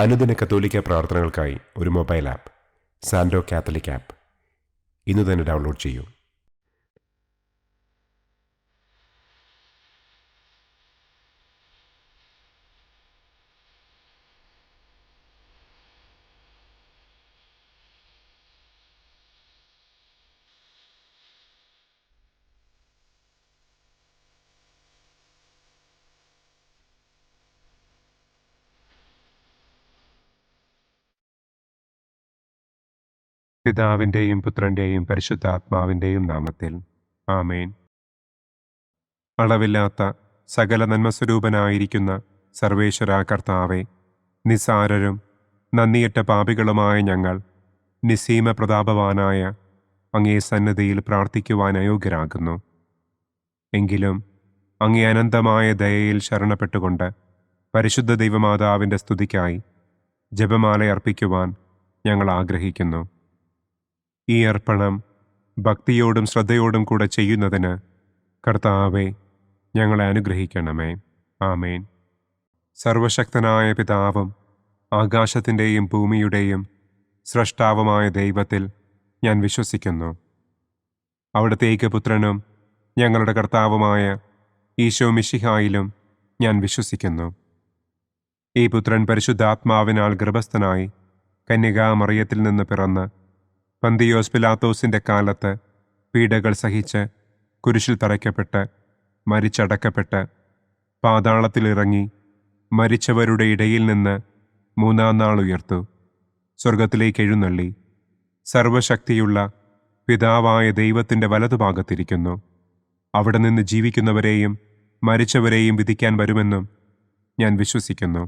അനുദിന കത്തോലിക്ക പ്രാർത്ഥനകൾക്കായി ഒരു മൊബൈൽ ആപ്പ് സാൻഡോ കാത്തലിക് ആപ്പ് ഇന്ന് തന്നെ ഡൗൺലോഡ് ചെയ്യൂ. പിതാവിൻ്റെയും പുത്രൻ്റെയും പരിശുദ്ധാത്മാവിൻ്റെയും നാമത്തിൽ ആമേൻ. അളവില്ലാത്ത സകല നന്മസ്വരൂപനായിരിക്കുന്ന സർവേശ്വര കർത്താവെ, നിസ്സാരരും നന്ദിയറ്റ പാപികളുമായ ഞങ്ങൾ നിസ്സീമ പ്രതാപവാനായ അങ്ങേ സന്നിധിയിൽ പ്രാർത്ഥിക്കുവാൻ അയോഗ്യരാകുന്നു. എങ്കിലും അങ്ങേ അനന്തമായ ദയയിൽ ശരണപ്പെട്ടുകൊണ്ട് പരിശുദ്ധ ദൈവമാതാവിൻ്റെ സ്തുതിക്കായി ജപമാല അർപ്പിക്കുവാൻ ഞങ്ങൾ ആഗ്രഹിക്കുന്നു. ഈ അർപ്പണം ഭക്തിയോടും ശ്രദ്ധയോടും കൂടെ ചെയ്യുന്നതിന് കർത്താവെ ഞങ്ങളെ അനുഗ്രഹിക്കണമേ. ആമേൻ. സർവശക്തനായ പിതാവും ആകാശത്തിൻ്റെയും ഭൂമിയുടെയും സ്രഷ്ടാവുമായ ദൈവത്തിൽ ഞാൻ വിശ്വസിക്കുന്നു. അവിടുത്തെ ഏകപുത്രനും ഞങ്ങളുടെ കർത്താവുമായ ഈശോ മിശിഹായിലും ഞാൻ വിശ്വസിക്കുന്നു. ഈ പുത്രൻ പരിശുദ്ധാത്മാവിനാൽ ഗർഭസ്ഥനായി കന്യകാമറിയത്തിൽ നിന്ന് പിറന്ന് പന്തിയോസ് പിലാത്തോസിൻ്റെ കാലത്ത് പീഡകൾ സഹിച്ച് കുരിശിൽ തറയ്ക്കപ്പെട്ട് മരിച്ചടക്കപ്പെട്ട് പാതാളത്തിലിറങ്ങി മരിച്ചവരുടെ ഇടയിൽ നിന്ന് മൂന്നാം നാൾ ഉയർത്തു സ്വർഗത്തിലേക്ക് എഴുന്നള്ളി സർവശക്തിയുള്ള പിതാവായ ദൈവത്തിൻ്റെ വലതുഭാഗത്തിരിക്കുന്നു. അവിടെ നിന്ന് ജീവിക്കുന്നവരെയും മരിച്ചവരെയും വിധിക്കാൻ വരുമെന്നും ഞാൻ വിശ്വസിക്കുന്നു.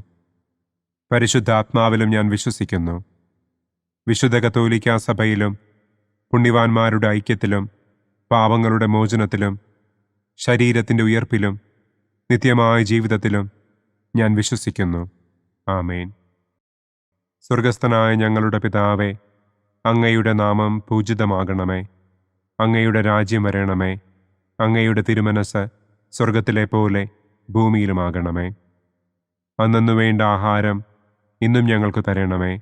പരിശുദ്ധാത്മാവിലും ഞാൻ വിശ്വസിക്കുന്നു. വിശുദ്ധ കത്തോലിക്കാ സഭയിലും പുണ്യവാന്മാരുടെ ഐക്യത്തിലും പാപങ്ങളുടെ മോചനത്തിലും ശരീരത്തിൻ്റെ ഉയർപ്പിലും നിത്യമായ ജീവിതത്തിലും ഞാൻ വിശ്വസിക്കുന്നു. ആമേൻ. സ്വർഗസ്ഥനായ ഞങ്ങളുടെ പിതാവേ, അങ്ങയുടെ നാമം പൂജിതമാകണമേ. അങ്ങയുടെ രാജ്യം വരണമേ. അങ്ങയുടെ തിരുമനസ് സ്വർഗത്തിലെ പോലെ ഭൂമിയിലുമാകണമേ. അന്നന്നു വേണ്ട ആഹാരം ഇന്നും ഞങ്ങൾക്ക് തരണമേ.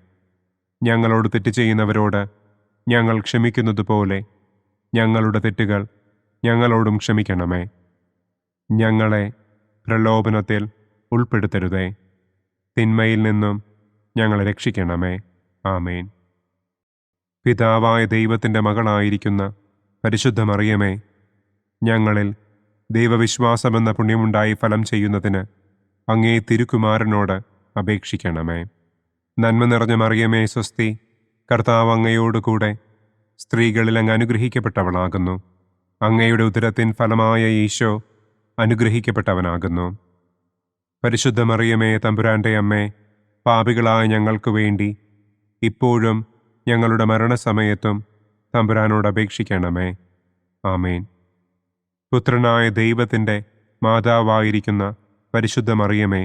ഞങ്ങളോട് തെറ്റ് ചെയ്യുന്നവരോട് ഞങ്ങൾ ക്ഷമിക്കുന്നത് പോലെ ഞങ്ങളുടെ തെറ്റുകൾ ഞങ്ങളോടും ക്ഷമിക്കണമേ. ഞങ്ങളെ പ്രലോഭനത്തിൽ ഉൾപ്പെടുത്തരുതേ. തിന്മയിൽ നിന്നും ഞങ്ങളെ രക്ഷിക്കണമേ. ആമേൻ. പിതാവായ ദൈവത്തിൻ്റെ മകളായിരിക്കുന്ന പരിശുദ്ധ മറിയമേ, ഞങ്ങളിൽ ദൈവവിശ്വാസമെന്ന പുണ്യമുണ്ടായി ഫലം ചെയ്യുന്നതിന് അങ്ങേ തിരുക്കുമാരനോട് അപേക്ഷിക്കണമേ. നന്മ നിറഞ്ഞ മറിയമേ സ്വസ്തി, കർത്താവ് അങ്ങയോടുകൂടെ സ്ത്രീകളിൽ അങ്ങ് അനുഗ്രഹിക്കപ്പെട്ടവളാകുന്നു. അങ്ങയുടെ ഉദരത്തിൻ ഫലമായ ഈശോ അനുഗ്രഹിക്കപ്പെട്ടവനാകുന്നു. പരിശുദ്ധ മറിയമേ തമ്പുരാൻ്റെ അമ്മേ, പാപികളായ ഞങ്ങൾക്ക് വേണ്ടി ഇപ്പോഴും ഞങ്ങളുടെ മരണസമയത്തും തമ്പുരാനോട് അപേക്ഷിക്കണമേ. ആമേൻ. പുത്രനായ ദൈവത്തിൻ്റെ മാതാവായിരിക്കുന്ന പരിശുദ്ധ മറിയമേ,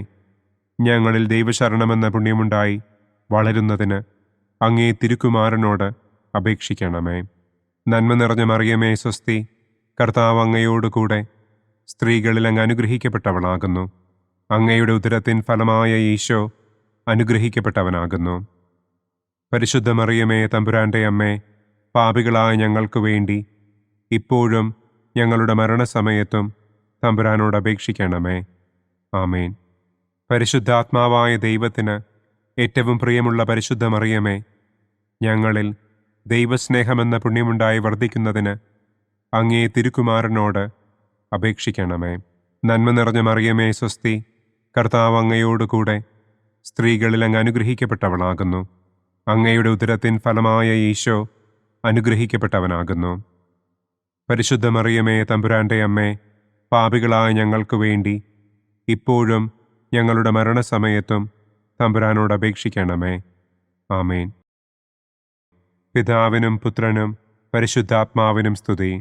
ഞങ്ങളിൽ ദൈവശരണമെന്ന പുണ്യമുണ്ടായി വളരുന്നതിന് അങ്ങേ തിരുക്കുമാരനോട് അപേക്ഷിക്കണമേ. നന്മ നിറഞ്ഞ മറിയമേ സ്വസ്തി, കർത്താവ് അങ്ങയോടുകൂടെ സ്ത്രീകളിൽ അങ്ങ് അനുഗ്രഹിക്കപ്പെട്ടവളാകുന്നു. അങ്ങയുടെ ഉദരത്തിൻ ഫലമായ ഈശോ അനുഗ്രഹിക്കപ്പെട്ടവനാകുന്നു. പരിശുദ്ധ മറിയമേ തമ്പുരാൻ്റെ അമ്മേ, പാപികളായ ഞങ്ങൾക്ക് വേണ്ടി ഇപ്പോഴും ഞങ്ങളുടെ മരണസമയത്തും തമ്പുരാനോട് അപേക്ഷിക്കണമേ. ആമേൻ. പരിശുദ്ധാത്മാവായ ദൈവത്തിന് ഏറ്റവും പ്രിയമുള്ള പരിശുദ്ധ മറിയമേ, ഞങ്ങളിൽ ദൈവസ്നേഹമെന്ന പുണ്യമുണ്ടായി വർദ്ധിക്കുന്നതിന് അങ്ങേ തിരുക്കുമാരനോട് അപേക്ഷിക്കണമേ. നന്മ നിറഞ്ഞ മറിയമേ സ്വസ്തി, കർത്താവ് അങ്ങയോടുകൂടെ സ്ത്രീകളിൽ അങ്ങ് അനുഗ്രഹിക്കപ്പെട്ടവളാകുന്നു. അങ്ങയുടെ ഉദരത്തിൻ ഫലമായ ഈശോ അനുഗ്രഹിക്കപ്പെട്ടവനാകുന്നു. പരിശുദ്ധ മറിയമേ തമ്പുരാൻ്റെ അമ്മേ, പാപികളായ ഞങ്ങൾക്ക് വേണ്ടി ഇപ്പോഴും ഞങ്ങളുടെ മരണസമയത്തും തമ്പുരാനോട് അപേക്ഷിക്കണമേ. ആമേൻ. പിതാവിനും പുത്രനും പരിശുദ്ധാത്മാവിനും സ്തുതി.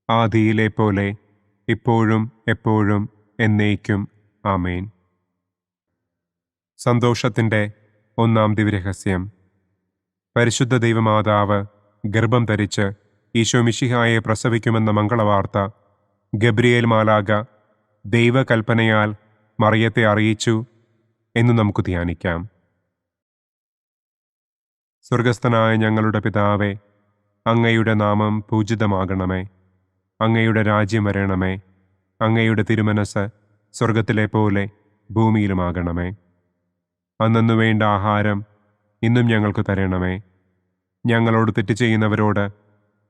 ആദിയിലെ പോലെ ഇപ്പോഴും എപ്പോഴും എന്നേക്കും. ആമേൻ. സന്തോഷത്തിൻ്റെ ഒന്നാം ദിവ്യരഹസ്യം. പരിശുദ്ധ ദൈവമാതാവ് ഗർഭം ധരിച്ച് ഈശോ മിശിഹായെ പ്രസവിക്കുമെന്ന മംഗളവാർത്ത ഗബ്രിയേൽ മാലാഖ ദൈവകൽപ്പനയാൽ മറിയത്തെ അറിയിച്ചു എന്ന് നമുക്ക് ധ്യാനിക്കാം. സ്വർഗസ്ഥനായ ഞങ്ങളുടെ പിതാവേ, അങ്ങയുടെ നാമം പൂജിതമാകണമേ. അങ്ങയുടെ രാജ്യം വരണമേ. അങ്ങയുടെ തിരുമനസ് സ്വർഗത്തിലെ പോലെ ഭൂമിയിലുമാകണമേ. അന്നന്നു വേണ്ട ആഹാരം ഇന്നും ഞങ്ങൾക്ക് തരണമേ. ഞങ്ങളോട് തെറ്റ് ചെയ്യുന്നവരോട്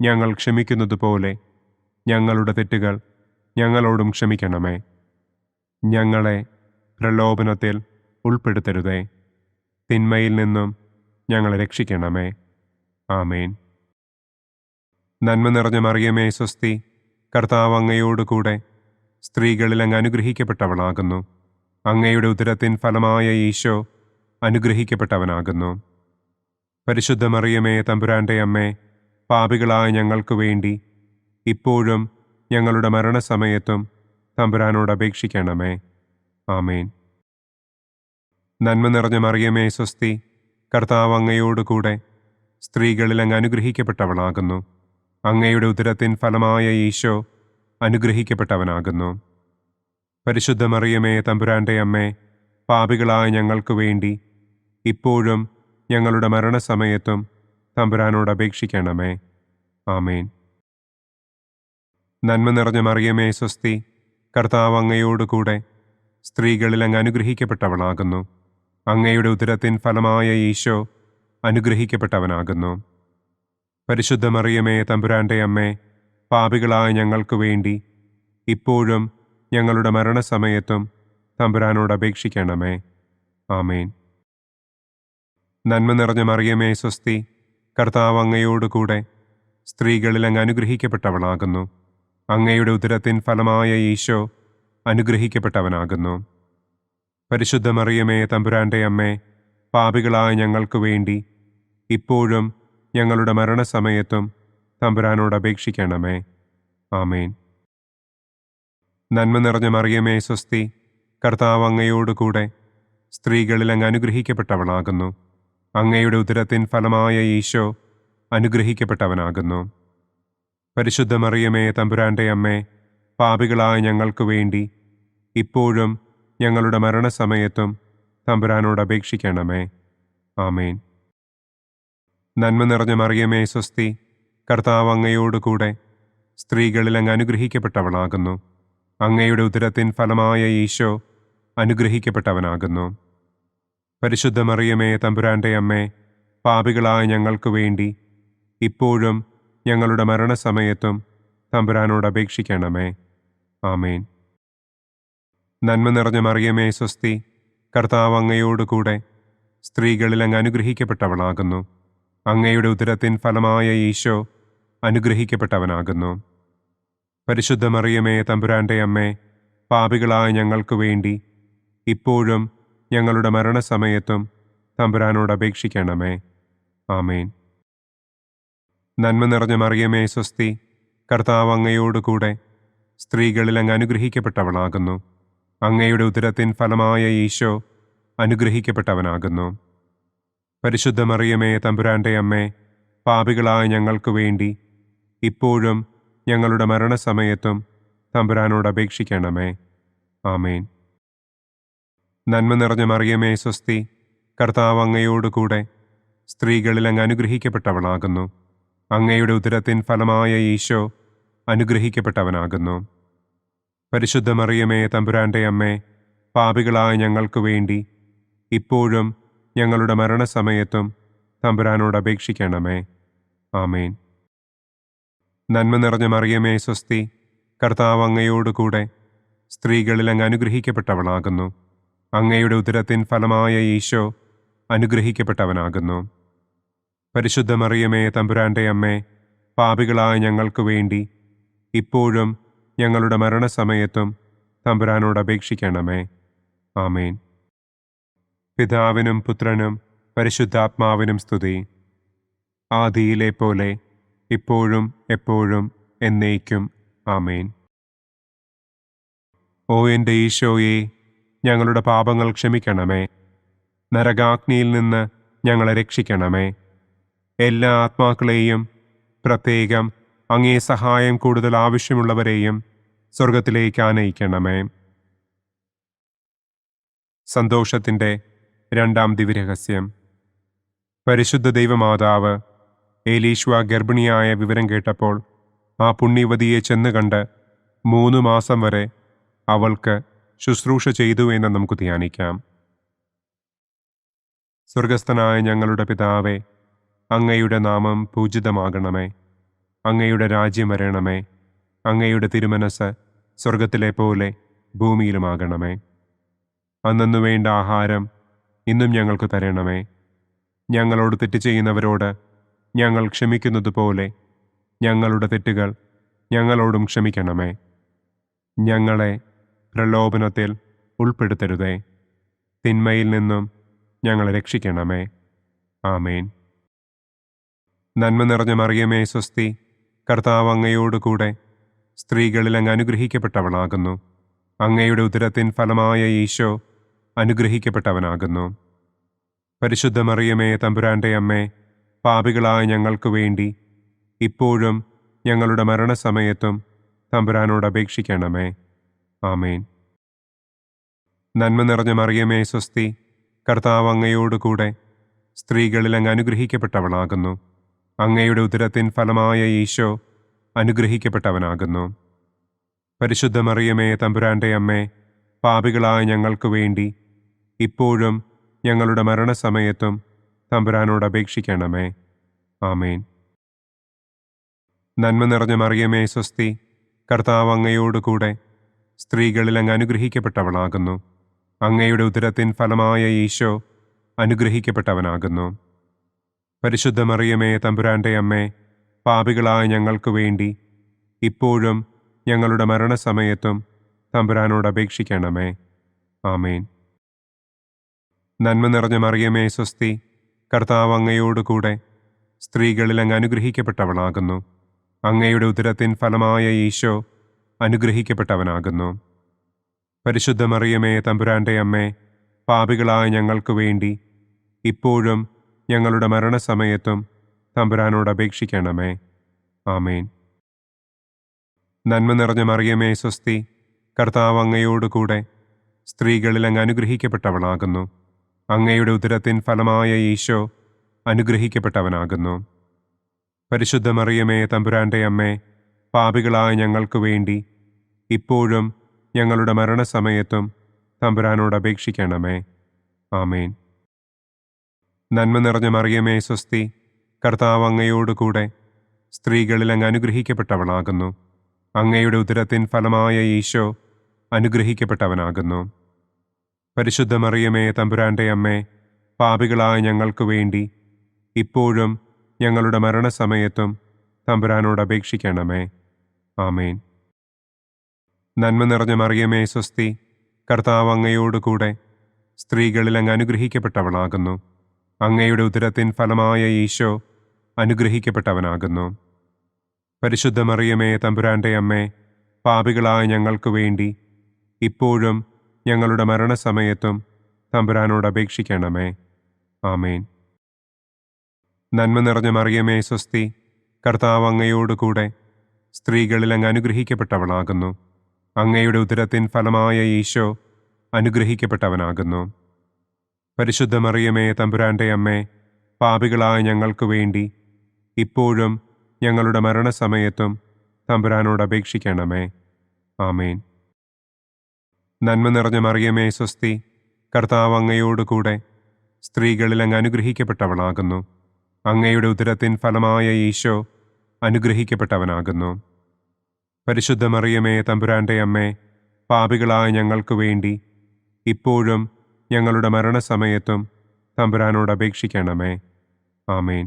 ഞങ്ങൾ ക്ഷമിക്കുന്നത് പോലെ ഞങ്ങളുടെ തെറ്റുകൾ ഞങ്ങളോടും ക്ഷമിക്കണമേ. ഞങ്ങളെ പ്രലോഭനത്തിൽ ഉൾപ്പെടുത്തരുതേ. തിന്മയിൽ നിന്നും ഞങ്ങളെ രക്ഷിക്കണമേ. ആമേൻ. നന്മ നിറഞ്ഞ മറിയമേ സ്വസ്തി, കർത്താവ് അങ്ങയോടുകൂടെ സ്ത്രീകളിൽ അങ്ങ് അനുഗ്രഹിക്കപ്പെട്ടവളാകുന്നു. അങ്ങയുടെ ഉദരത്തിൻ ഫലമായ ഈശോ അനുഗ്രഹിക്കപ്പെട്ടവനാകുന്നു. പരിശുദ്ധ മറിയമേ തമ്പുരാൻ്റെ അമ്മേ, പാപികളായ ഞങ്ങൾക്ക് വേണ്ടി ഇപ്പോഴും ഞങ്ങളുടെ മരണസമയത്തും തമ്പുരാനോട് അപേക്ഷിക്കണമേ. ആമേൻ. നന്മ നിറഞ്ഞ മറിയമേ സ്വസ്തി, കർത്താവ് അങ്ങയോടുകൂടെ സ്ത്രീകളിൽ അങ്ങ് അനുഗ്രഹിക്കപ്പെട്ടവളാകുന്നു. അങ്ങയുടെ ഉദരത്തിൻ ഫലമായ ഈശോ അനുഗ്രഹിക്കപ്പെട്ടവനാകുന്നു. പരിശുദ്ധ മറിയമേ തമ്പുരാൻ്റെ അമ്മേ, പാപികളായ ഞങ്ങൾക്ക് വേണ്ടി ഇപ്പോഴും ഞങ്ങളുടെ മരണസമയത്തും തമ്പുരാനോട് അപേക്ഷിക്കണമേ. ആമേൻ. നന്മ നിറഞ്ഞ മറിയമേ സ്വസ്തി, കർത്താവ് അങ്ങയോടുകൂടെ സ്ത്രീകളിൽ അങ്ങ് അനുഗ്രഹിക്കപ്പെട്ടവളാകുന്നു. അങ്ങയുടെ ഉദരത്തിൻ ഫലമായ ഈശോ അനുഗ്രഹിക്കപ്പെട്ടവനാകുന്നു. പരിശുദ്ധ മറിയമേ തമ്പുരാൻ്റെ അമ്മേ, പാപികളായ ഞങ്ങൾക്ക് വേണ്ടി ഇപ്പോഴും ഞങ്ങളുടെ മരണസമയത്തും തമ്പുരാനോട് അപേക്ഷിക്കണമേ. ആമേൻ. നന്മ നിറഞ്ഞ മറിയമേ സ്വസ്തി, കർത്താവ് അങ്ങയോടുകൂടെ സ്ത്രീകളിൽ അങ്ങ് അനുഗ്രഹിക്കപ്പെട്ടവളാകുന്നു. അങ്ങയുടെ ഉദരത്തിൻ ഫലമായ ഈശോ അനുഗ്രഹിക്കപ്പെട്ടവനാകുന്നു. പരിശുദ്ധ മറിയമേ തമ്പുരാൻ്റെ അമ്മേ, പാപികളായ ഞങ്ങൾക്ക് വേണ്ടി ഇപ്പോഴും ഞങ്ങളുടെ മരണസമയത്തും തമ്പുരാനോട് അപേക്ഷിക്കണമേ. ആമേൻ. നന്മ നിറഞ്ഞ മറിയമേ സ്വസ്തി, കർത്താവ് അങ്ങയോടുകൂടെ സ്ത്രീകളിൽ അങ്ങ് അനുഗ്രഹിക്കപ്പെട്ടവളാകുന്നു. അങ്ങയുടെ ഉദരത്തിൻ ഫലമായ ഈശോ അനുഗ്രഹിക്കപ്പെട്ടവനാകുന്നു. പരിശുദ്ധ മറിയമേ തമ്പുരാൻ്റെ അമ്മേ, പാപികളായ ഞങ്ങൾക്ക് വേണ്ടി ഇപ്പോഴും ഞങ്ങളുടെ മരണസമയത്തും തമ്പുരാനോട് അപേക്ഷിക്കണമേ. ആമേൻ. നന്മ നിറഞ്ഞ മറിയമേ സ്വസ്തി, കർത്താവ് അങ്ങയോടുകൂടെ സ്ത്രീകളിൽ അങ്ങ് അനുഗ്രഹിക്കപ്പെട്ടവളാകുന്നു. അങ്ങയുടെ ഉദരത്തിൻ ഫലമായ ഈശോ അനുഗ്രഹിക്കപ്പെട്ടവനാകുന്നു. പരിശുദ്ധ മറിയമേ തമ്പുരാൻ്റെ അമ്മേ, പാപികളായ ഞങ്ങൾക്ക് വേണ്ടി ഇപ്പോഴും ഞങ്ങളുടെ മരണസമയത്തും തമ്പുരാനോട് അപേക്ഷിക്കണമേ. ആമേൻ. നന്മ നിറഞ്ഞ മറിയമേ സ്വസ്തി, കർത്താവ് അങ്ങയോടുകൂടെ സ്ത്രീകളിൽ അങ്ങ് അനുഗ്രഹിക്കപ്പെട്ടവളാകുന്നു. അങ്ങയുടെ ഉദരത്തിൻ ഫലമായ ഈശോ അനുഗ്രഹിക്കപ്പെട്ടവനാകുന്നു. പരിശുദ്ധ മറിയമേ തമ്പുരാൻ്റെ അമ്മേ, പാപികളായ ഞങ്ങൾക്ക് വേണ്ടി ഇപ്പോഴും ഞങ്ങളുടെ മരണസമയത്തും തമ്പുരാനോട് അപേക്ഷിക്കണമേ. ആമേൻ. നന്മ നിറഞ്ഞ മറിയമേ സ്വസ്തി, കർത്താവ് അങ്ങയോടുകൂടെ സ്ത്രീകളിൽ അങ്ങ് അനുഗ്രഹിക്കപ്പെട്ടവളാകുന്നു. അങ്ങയുടെ ഉദരത്തിൻ ഫലമായ ഈശോ അനുഗ്രഹിക്കപ്പെട്ടവനാകുന്നു. പരിശുദ്ധ മറിയമേ തമ്പുരാൻ്റെ അമ്മേ, പാപികളായ ഞങ്ങൾക്ക് വേണ്ടി ഇപ്പോഴും ഞങ്ങളുടെ മരണസമയത്തും തമ്പുരാനോട് അപേക്ഷിക്കണമേ. ആമേൻ. നന്മ നിറഞ്ഞ മറിയമേ സ്വസ്തി, കർത്താവ് അങ്ങയോടുകൂടെ സ്ത്രീകളിൽ അങ്ങ് അനുഗ്രഹിക്കപ്പെട്ടവളാകുന്നു. അങ്ങയുടെ ഉദരത്തിൻ ഫലമായ ഈശോ അനുഗ്രഹിക്കപ്പെട്ടവനാകുന്നു. പരിശുദ്ധ മറിയമേ തമ്പുരാൻ്റെ അമ്മേ, പാപികളായ ഞങ്ങൾക്ക് വേണ്ടി ഇപ്പോഴും ഞങ്ങളുടെ മരണസമയത്തും തമ്പുരാനോട് അപേക്ഷിക്കണമേ. ആമേൻ. നന്മ നിറഞ്ഞ മറിയമേ സ്വസ്തി, കർത്താവ് അങ്ങയോടുകൂടെ സ്ത്രീകളിൽ അങ്ങ് അനുഗ്രഹിക്കപ്പെട്ടവളാകുന്നു. അങ്ങയുടെ ഉദരത്തിൻ ഫലമായ ഈശോ അനുഗ്രഹിക്കപ്പെട്ടവനാകുന്നു. പരിശുദ്ധ മറിയമേ തമ്പുരാൻ്റെ അമ്മേ, പാപികളായ ഞങ്ങൾക്ക് വേണ്ടി ഇപ്പോഴും ഞങ്ങളുടെ മരണസമയത്തും തമ്പുരാനോട് അപേക്ഷിക്കണമേ. ആമേൻ. പിതാവിനും പുത്രനും പരിശുദ്ധാത്മാവിനും സ്തുതി. ആദിയിലെ പോലെ ഇപ്പോഴും എപ്പോഴും എന്നേക്കും. ആമേൻ. ഓ എൻ്റെ ഈശോയെ, ഞങ്ങളുടെ പാപങ്ങൾ ക്ഷമിക്കണമേ. നരകാഗ്നിയിൽ നിന്ന് ഞങ്ങളെ രക്ഷിക്കണമേ. എല്ലാ ആത്മാക്കളെയും, പ്രത്യേകം അങ്ങേ സഹായം കൂടുതൽ ആവശ്യമുള്ളവരെയും സ്വർഗത്തിലേക്ക് ആനയിക്കണമേ. സന്തോഷത്തിൻ്റെ രണ്ടാം ദിവ്യരഹസ്യം. പരിശുദ്ധ ദൈവമാതാവ് ഏലീശ്വ ഗർഭിണിയായ വിവരം കേട്ടപ്പോൾ ആ പുണ്യവതിയെ ചെന്ന് കണ്ട് 3 മാസം വരെ അവൾക്ക് ശുശ്രൂഷ ചെയ്തു എന്ന് നമുക്ക് ധ്യാനിക്കാം. സ്വർഗസ്ഥനായ ഞങ്ങളുടെ പിതാവേ, അങ്ങയുടെ നാമം പൂജിതമാകണമേ. അങ്ങയുടെ രാജ്യം വരണമേ. അങ്ങയുടെ തിരുമനസ് സ്വർഗത്തിലെ പോലെ ഭൂമിയിലുമാകണമേ. അന്നന്നു വേണ്ട ആഹാരം ഇന്നും ഞങ്ങൾക്ക് തരണമേ. ഞങ്ങളോട് തെറ്റ് ചെയ്യുന്നവരോട് ഞങ്ങൾ ക്ഷമിക്കുന്നത് പോലെ ഞങ്ങളുടെ തെറ്റുകൾ ഞങ്ങളോടും ക്ഷമിക്കണമേ. ഞങ്ങളെ പ്രലോഭനത്തിൽ ഉൾപ്പെടുത്തരുതേ. തിന്മയിൽ നിന്നും ഞങ്ങളെ രക്ഷിക്കണമേ. ആമേൻ. നന്മ നിറഞ്ഞ മറിയമേ സ്വസ്തി, കർത്താവ് അങ്ങയോടുകൂടെ സ്ത്രീകളിൽ അങ്ങ് അനുഗ്രഹിക്കപ്പെട്ടവളാകുന്നു. അങ്ങയുടെ ഉദരത്തിൻ ഫലമായ ഈശോ അനുഗ്രഹിക്കപ്പെട്ടവനാകുന്നു. പരിശുദ്ധ മറിയമേ തമ്പുരാൻ്റെ അമ്മേ, പാപികളായ ഞങ്ങൾക്ക് വേണ്ടി ഇപ്പോഴും ഞങ്ങളുടെ മരണസമയത്തും തമ്പുരാനോട് അപേക്ഷിക്കണമേ. ആമേൻ. നന്മ നിറഞ്ഞ മറിയമേ സ്വസ്തി, കർത്താവ് അങ്ങയോടുകൂടെ സ്ത്രീകളിൽ അങ്ങ് അനുഗ്രഹിക്കപ്പെട്ടവളാകുന്നു. അങ്ങയുടെ ഉദരത്തിൻ ഫലമായ ഈശോ അനുഗ്രഹിക്കപ്പെട്ടവനാകുന്നു. പരിശുദ്ധ മറിയമേ തമ്പുരാൻ്റെ അമ്മേ, പാപികളായ ഞങ്ങൾക്ക് വേണ്ടി ഇപ്പോഴും ഞങ്ങളുടെ മരണസമയത്തും തമ്പുരാനോട് അപേക്ഷിക്കണമേ. ആമേൻ. നന്മ നിറഞ്ഞ മറിയമേ സ്വസ്തി, കർത്താവ് അങ്ങയോടുകൂടെ സ്ത്രീകളിൽ അങ്ങ് അനുഗ്രഹിക്കപ്പെട്ടവളാകുന്നു. അങ്ങയുടെ ഉദരത്തിൻ ഫലമായ ഈശോ അനുഗ്രഹിക്കപ്പെട്ടവനാകുന്നു. പരിശുദ്ധ മറിയമേ തമ്പുരാൻ്റെ അമ്മേ, പാപികളായ ഞങ്ങൾക്ക് വേണ്ടി ഇപ്പോഴും ഞങ്ങളുടെ മരണസമയത്തും തമ്പുരാനോട് അപേക്ഷിക്കണമേ. ആമേൻ. നന്മ നിറഞ്ഞ മറിയമേ സ്വസ്തി, കർത്താവ് അങ്ങയോടുകൂടെ സ്ത്രീകളിൽ അങ്ങ് അനുഗ്രഹിക്കപ്പെട്ടവളാകുന്നു. അങ്ങയുടെ ഉദരത്തിൻ ഫലമായ ഈശോ അനുഗ്രഹിക്കപ്പെട്ടവനാകുന്നു. പരിശുദ്ധ മറിയമേ തമ്പുരാൻ്റെ അമ്മേ, പാപികളായ ഞങ്ങൾക്ക് വേണ്ടി ഇപ്പോഴും ഞങ്ങളുടെ മരണസമയത്തും തമ്പുരാനോട് അപേക്ഷിക്കണമേ. ആമേൻ. നന്മ നിറഞ്ഞ മറിയമേ സ്വസ്തി, കർത്താവ് അങ്ങയോടുകൂടെ സ്ത്രീകളിൽ അങ്ങ് അനുഗ്രഹിക്കപ്പെട്ടവളാകുന്നു. അങ്ങയുടെ ഉദരത്തിൻ ഫലമായ ഈശോ അനുഗ്രഹിക്കപ്പെട്ടവനാകുന്നു. പരിശുദ്ധ മറിയമേ തമ്പുരാൻ്റെ അമ്മേ, പാപികളായ ഞങ്ങൾക്ക് വേണ്ടി ഇപ്പോഴും ഞങ്ങളുടെ മരണസമയത്തും തമ്പുരാനോട് അപേക്ഷിക്കണമേ. ആമേൻ. നന്മ നിറഞ്ഞ മറിയമേ സ്വസ്തി, കർത്താവ് അങ്ങയോടുകൂടെ സ്ത്രീകളിൽ അങ്ങ് അനുഗ്രഹിക്കപ്പെട്ടവളാകുന്നു. അങ്ങയുടെ ഉദരത്തിൻ ഫലമായ ഈശോ അനുഗ്രഹിക്കപ്പെട്ടവനാകുന്നു. പരിശുദ്ധ മറിയമേ തമ്പുരാൻ്റെ അമ്മേ, പാപികളായ ഞങ്ങൾക്ക് വേണ്ടി ഇപ്പോഴും ഞങ്ങളുടെ മരണസമയത്തും തമ്പുരാനോട് അപേക്ഷിക്കണമേ. ആമേൻ. നന്മ നിറഞ്ഞ മറിയമേ സ്വസ്തി, കർത്താവ് അങ്ങയോടുകൂടെ സ്ത്രീകളിൽ അങ്ങ് അനുഗ്രഹിക്കപ്പെട്ടവളാകുന്നു. അങ്ങയുടെ ഉദരത്തിൻ ഫലമായ ഈശോ അനുഗ്രഹിക്കപ്പെട്ടവനാകുന്നു. പരിശുദ്ധ മറിയമേ തമ്പുരാൻ്റെ അമ്മേ, പാപികളായ ഞങ്ങൾക്ക് വേണ്ടി ഇപ്പോഴും ഞങ്ങളുടെ മരണസമയത്തും തമ്പുരാനോട് അപേക്ഷിക്കണമേ. ആമേൻ. നന്മ നിറഞ്ഞ മറിയമേ സ്വസ്തി, കർത്താവ് അങ്ങയോടുകൂടെ സ്ത്രീകളിൽ അങ്ങ് അനുഗ്രഹിക്കപ്പെട്ടവളാകുന്നു. അങ്ങയുടെ ഉദരത്തിൻ ഫലമായ ഈശോ അനുഗ്രഹിക്കപ്പെട്ടവനാകുന്നു. പരിശുദ്ധ മറിയമേ തമ്പുരാൻ്റെ അമ്മേ, പാപികളായ ഞങ്ങൾക്ക് വേണ്ടി ഇപ്പോഴും ഞങ്ങളുടെ മരണസമയത്തും തമ്പുരാനോട് അപേക്ഷിക്കണമേ. ആമേൻ. നന്മ നിറഞ്ഞ മറിയമേ സ്വസ്തി, കർത്താവ് അങ്ങയോടുകൂടെ സ്ത്രീകളിൽ അങ്ങ് അനുഗ്രഹിക്കപ്പെട്ടവളാകുന്നു. അങ്ങയുടെ ഉദരത്തിൻ ഫലമായ ഈശോ അനുഗ്രഹിക്കപ്പെട്ടവനാകുന്നു. പരിശുദ്ധ മറിയമേ തമ്പുരാൻ്റെ അമ്മേ, പാപികളായ ഞങ്ങൾക്ക് വേണ്ടി ഇപ്പോഴും ഞങ്ങളുടെ മരണസമയത്തും തമ്പുരാനോട് അപേക്ഷിക്കണമേ. ആമേൻ.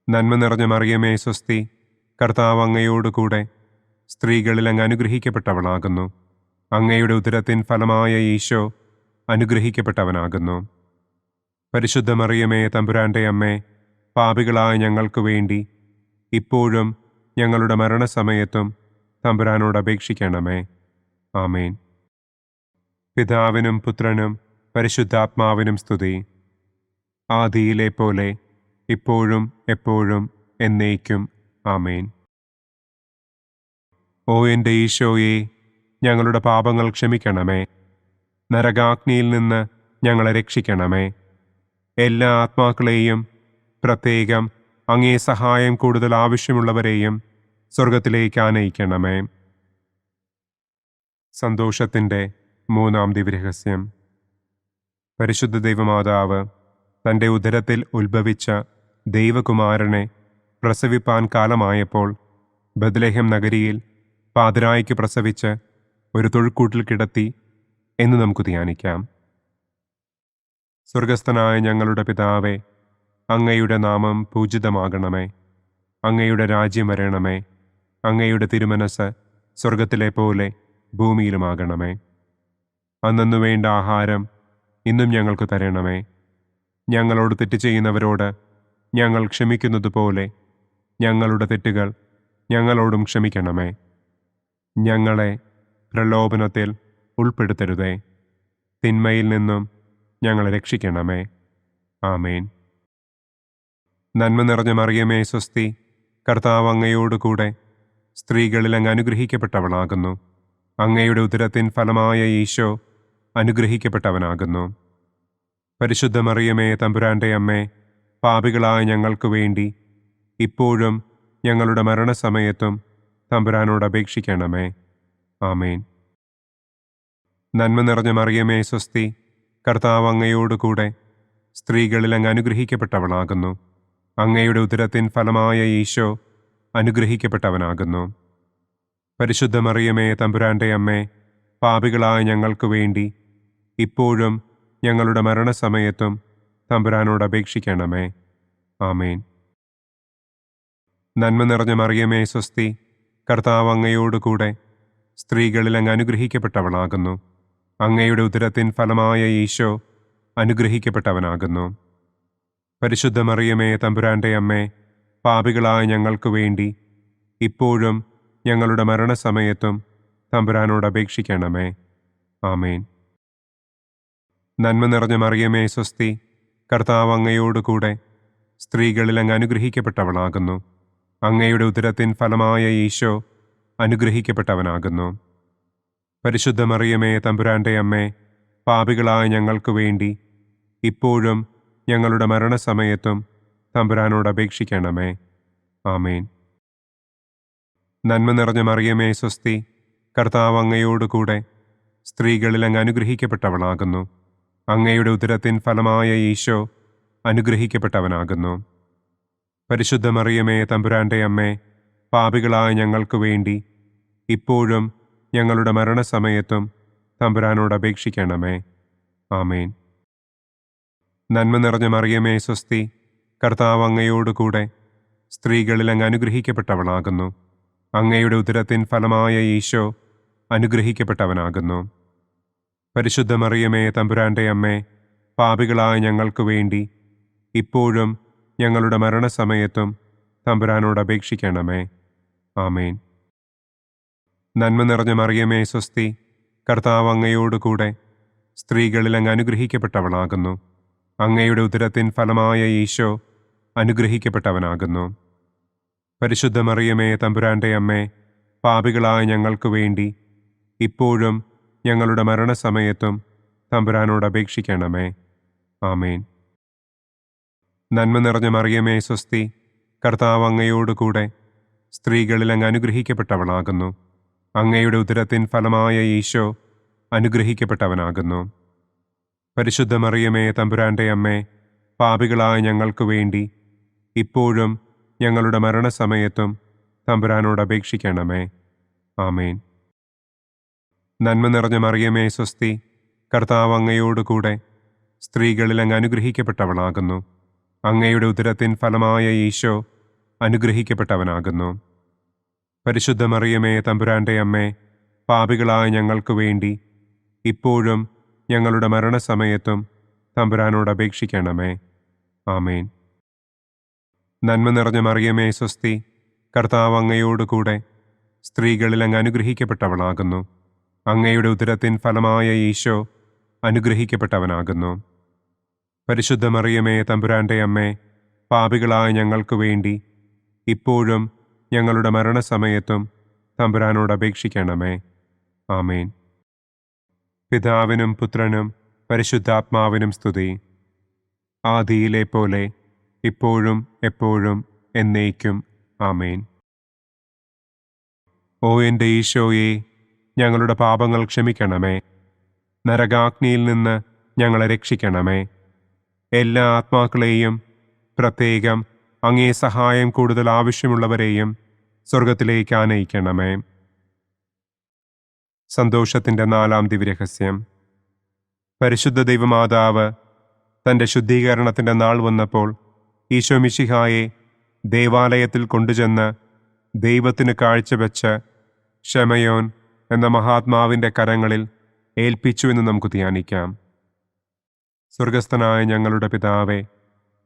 നന്മ നിറഞ്ഞ മറിയമേ സ്വസ്തി, കർത്താവ് അങ്ങയോടുകൂടെ സ്ത്രീകളിൽ അങ്ങ് അനുഗ്രഹിക്കപ്പെട്ടവളാകുന്നു. അങ്ങയുടെ ഉദരത്തിൻ ഫലമായ ഈശോ അനുഗ്രഹിക്കപ്പെട്ടവനാകുന്നു. പരിശുദ്ധ മറിയമേ തമ്പുരാൻ്റെ അമ്മേ, പാപികളായ ഞങ്ങൾക്ക് വേണ്ടി ഇപ്പോഴും ഞങ്ങളുടെ മരണസമയത്തും തമ്പുരാനോട് അപേക്ഷിക്കണമേ. ആമേൻ. പിതാവിനും പുത്രനും പരിശുദ്ധാത്മാവിനും സ്തുതി. ആദിയിലെ പോലെ ഇപ്പോഴും എപ്പോഴും എന്നേക്കും. ആമേൻ. ഓ എൻ്റെ ഈശോയെ, ഞങ്ങളുടെ പാപങ്ങൾ ക്ഷമിക്കണമേ. നരകാഗ്നിയിൽ നിന്ന് ഞങ്ങളെ രക്ഷിക്കണമേ. എല്ലാ ആത്മാക്കളെയും, പ്രത്യേകം അങ്ങേ സഹായം കൂടുതൽ ആവശ്യമുള്ളവരെയും സ്വർഗത്തിലേക്ക് ആനയിക്കണമേ. സന്തോഷത്തിൻ്റെ മൂന്നാം ദിവ്യരഹസ്യം. പരിശുദ്ധ ദൈവമാതാവ് തൻ്റെ ഉദരത്തിൽ ഉത്ഭവിച്ച ദൈവകുമാരനെ പ്രസവിപ്പാൻ കാലമായപ്പോൾ ബത്ലഹേം നഗരിയിൽ പാതിരായ്ക്ക് പ്രസവിച്ച് ഒരു തൊഴുക്കൂട്ടിൽ കിടത്തി എന്ന് നമുക്ക് ധ്യാനിക്കാം. സ്വർഗസ്ഥനായ ഞങ്ങളുടെ പിതാവേ, അങ്ങയുടെ നാമം പൂജിതമാകണമേ. അങ്ങയുടെ രാജ്യം വരണമേ. അങ്ങയുടെ തിരുമനസ് സ്വർഗത്തിലെ പോലെ ഭൂമിയിലുമാകണമേ. അന്നന്നു വേണ്ട ആഹാരം ഇന്നും ഞങ്ങൾക്ക് തരണമേ. ഞങ്ങളോട് തെറ്റ് ചെയ്യുന്നവരോട് ഞങ്ങൾ ക്ഷമിക്കുന്നതുപോലെ ഞങ്ങളുടെ തെറ്റുകൾ ഞങ്ങളോടും ക്ഷമിക്കണമേ. ഞങ്ങളെ പ്രലോഭനത്തിൽ ഉൾപ്പെടുത്തരുതേ. തിന്മയിൽ നിന്നും ഞങ്ങളെ രക്ഷിക്കണമേ. ആമേൻ. നന്മ നിറഞ്ഞ മറിയമേ സ്വസ്തി, കർത്താവ് അങ്ങയോടുകൂടെ സ്ത്രീകളിൽ അങ്ങ് അനുഗ്രഹിക്കപ്പെട്ടവളാകുന്നു. അങ്ങയുടെ ഉദരത്തിൻ ഫലമായ ഈശോ അനുഗ്രഹിക്കപ്പെട്ടവനാകുന്നു. പരിശുദ്ധ മറിയമേ തമ്പുരാൻ്റെ അമ്മേ, പാപികളായ ഞങ്ങൾക്ക് വേണ്ടി ഇപ്പോഴും ഞങ്ങളുടെ മരണസമയത്തും തമ്പുരാനോട് അപേക്ഷിക്കണമേ. ആമേൻ. നന്മ നിറഞ്ഞ മറിയമേ സ്വസ്തി, കർത്താവ് അങ്ങയോടുകൂടെ സ്ത്രീകളിൽ അങ്ങ് അനുഗ്രഹിക്കപ്പെട്ടവളാകുന്നു. അങ്ങയുടെ ഉദരത്തിൻ ഫലമായ ഈശോ അനുഗ്രഹിക്കപ്പെട്ടവനാകുന്നു. പരിശുദ്ധ മറിയമേ തമ്പുരാൻ്റെ അമ്മേ, പാപികളായ ഞങ്ങൾക്ക് വേണ്ടി ഇപ്പോഴും ഞങ്ങളുടെ മരണസമയത്തും തമ്പുരാനോട് അപേക്ഷിക്കണമേ. ആമേൻ. നന്മ നിറഞ്ഞ മറിയമേ സ്വസ്തി, കർത്താവ് അങ്ങയോടുകൂടെ സ്ത്രീകളിൽ അങ്ങ് അനുഗ്രഹിക്കപ്പെട്ടവളാകുന്നു. അങ്ങയുടെ ഉദരത്തിൻ ഫലമായ ഈശോ അനുഗ്രഹിക്കപ്പെട്ടവനാകുന്നു. പരിശുദ്ധ മറിയമേ തമ്പുരാൻ്റെ അമ്മേ, പാപികളായ ഞങ്ങൾക്ക് വേണ്ടി ഇപ്പോഴും ഞങ്ങളുടെ മരണസമയത്തും തമ്പുരാനോട് അപേക്ഷിക്കണമേ. ആമേൻ. നന്മ നിറഞ്ഞ മറിയമേ സ്വസ്തി, കർത്താവ് അങ്ങയോടുകൂടെ സ്ത്രീകളിൽ അങ്ങ് അനുഗ്രഹിക്കപ്പെട്ടവളാകുന്നു. അങ്ങയുടെ ഉദരത്തിൻ ഫലമായ ഈശോ അനുഗ്രഹിക്കപ്പെട്ടവനാകുന്നു. പരിശുദ്ധ മറിയമേ തമ്പുരാൻ്റെ അമ്മേ, പാപികളായ ഞങ്ങൾക്ക് വേണ്ടി ഇപ്പോഴും ഞങ്ങളുടെ മരണസമയത്തും തമ്പുരാനോട് അപേക്ഷിക്കണമേ. ആമേൻ. നന്മ നിറഞ്ഞ മറിയമേ സ്വസ്തി, കർത്താവ് അങ്ങയോടുകൂടെ സ്ത്രീകളിൽ അങ്ങ് അനുഗ്രഹിക്കപ്പെട്ടവളാകുന്നു. അങ്ങയുടെ ഉദരത്തിൻ ഫലമായ ഈശോ അനുഗ്രഹിക്കപ്പെട്ടവനാകുന്നു. പരിശുദ്ധ മറിയമേ തമ്പുരാൻ്റെ അമ്മേ, പാപികളായ ഞങ്ങൾക്ക് വേണ്ടി ഇപ്പോഴും ഞങ്ങളുടെ മരണസമയത്തും തമ്പുരാനോട് അപേക്ഷിക്കണമേ. ആമേൻ. നന്മ നിറഞ്ഞ മറിയമേ സ്വസ്തി, കർത്താവ് അങ്ങയോടുകൂടെ സ്ത്രീകളിൽ അങ്ങ് അനുഗ്രഹിക്കപ്പെട്ടവളാകുന്നു. അങ്ങയുടെ ഉദരത്തിൻ ഫലമായ ഈശോ അനുഗ്രഹിക്കപ്പെട്ടവനാകുന്നു. പരിശുദ്ധ മറിയമേ തമ്പുരാൻ്റെ അമ്മേ, പാപികളായ ഞങ്ങൾക്ക് വേണ്ടി ഇപ്പോഴും ഞങ്ങളുടെ മരണസമയത്തും തമ്പുരാനോട് അപേക്ഷിക്കണമേ. ആമേൻ. നന്മ നിറഞ്ഞ മറിയമേ സ്വസ്തി, കർത്താവ് അങ്ങയോടുകൂടെ സ്ത്രീകളിൽ അങ്ങ് അനുഗ്രഹിക്കപ്പെട്ടവളാകുന്നു. അങ്ങയുടെ ഉദരത്തിൻ ഫലമായ ഈശോ അനുഗ്രഹിക്കപ്പെട്ടവനാകുന്നു. പരിശുദ്ധ മറിയമേ തമ്പുരാൻ്റെ അമ്മേ, പാപികളായ ഞങ്ങൾക്ക് വേണ്ടി ഇപ്പോഴും ഞങ്ങളുടെ മരണസമയത്തും തമ്പുരാനോട് അപേക്ഷിക്കണമേ. ആമേൻ. നന്മ നിറഞ്ഞ മറിയമേ സ്വസ്തി, കർത്താവ് അങ്ങയോടുകൂടെ സ്ത്രീകളിൽ അങ്ങ് അനുഗ്രഹിക്കപ്പെട്ടവളാകുന്നു. അങ്ങയുടെ ഉദരത്തിൻ ഫലമായ ഈശോ അനുഗ്രഹിക്കപ്പെട്ടവനാകുന്നു. പരിശുദ്ധ മറിയമേ തമ്പുരാൻ്റെ അമ്മേ, പാപികളായ ഞങ്ങൾക്ക് വേണ്ടി ഇപ്പോഴും ഞങ്ങളുടെ മരണസമയത്തും തമ്പുരാനോട് അപേക്ഷിക്കണമേ. ആമേൻ. നന്മ നിറഞ്ഞ മറിയമേ സ്വസ്തി, കർത്താവ് അങ്ങയോടുകൂടെ സ്ത്രീകളിൽ അങ്ങ് അനുഗ്രഹിക്കപ്പെട്ടവളാകുന്നു. അങ്ങയുടെ ഉദരത്തിൻ ഫലമായ ഈശോ അനുഗ്രഹിക്കപ്പെട്ടവനാകുന്നു. പരിശുദ്ധ മറിയമേ തമ്പുരാൻ്റെ അമ്മേ, പാപികളായ ഞങ്ങൾക്ക് വേണ്ടി ഇപ്പോഴും ഞങ്ങളുടെ മരണസമയത്തും തമ്പുരാനോട് അപേക്ഷിക്കണമേ. ആമേൻ. നന്മ നിറഞ്ഞ മറിയമേ സ്വസ്തി, കർത്താവ് അങ്ങയോടുകൂടെ സ്ത്രീകളിൽ അങ്ങ് അനുഗ്രഹിക്കപ്പെട്ടവളാകുന്നു. അങ്ങയുടെ ഉദരത്തിൻ ഫലമായ ഈശോ അനുഗ്രഹിക്കപ്പെട്ടവനാകുന്നു. പരിശുദ്ധ മറിയമേ തമ്പുരാൻ്റെ അമ്മേ, പാപികളായ ഞങ്ങൾക്ക് വേണ്ടി ഇപ്പോഴും ഞങ്ങളുടെ മരണസമയത്തും തമ്പുരാനോട് അപേക്ഷിക്കണമേ. ആമേൻ. പിതാവിനും പുത്രനും പരിശുദ്ധാത്മാവിനും സ്തുതി. ആദിയിലെ പോലെ ഇപ്പോഴും എപ്പോഴും എന്നേക്കും. ആമേൻ. ഓ എൻ്റെ ഈശോയെ, ഞങ്ങളുടെ പാപങ്ങൾ ക്ഷമിക്കണമേ. നരകാഗ്നിയിൽ നിന്ന് ഞങ്ങളെ രക്ഷിക്കണമേ. എല്ലാ ആത്മാക്കളെയും, പ്രത്യേകം അങ്ങേ സഹായം കൂടുതൽ ആവശ്യമുള്ളവരെയും സ്വർഗത്തിലേക്ക് ആനയിക്കണമേ. സന്തോഷത്തിൻ്റെ 4-ാം ദിവ്യരഹസ്യം. പരിശുദ്ധ ദൈവമാതാവ് തൻ്റെ ശുദ്ധീകരണത്തിൻ്റെ നാൾ വന്നപ്പോൾ ഈശോ മിശിഹായെ ദേവാലയത്തിൽ കൊണ്ടുചെന്ന് ദൈവത്തിന് കാഴ്ചവെച്ച് ശമയോൻ എന്ന മഹാത്മാവിൻ്റെ കരങ്ങളിൽ ഏൽപ്പിച്ചു എന്ന് നമുക്ക് ധ്യാനിക്കാം. സ്വർഗസ്ഥനായ ഞങ്ങളുടെ പിതാവേ,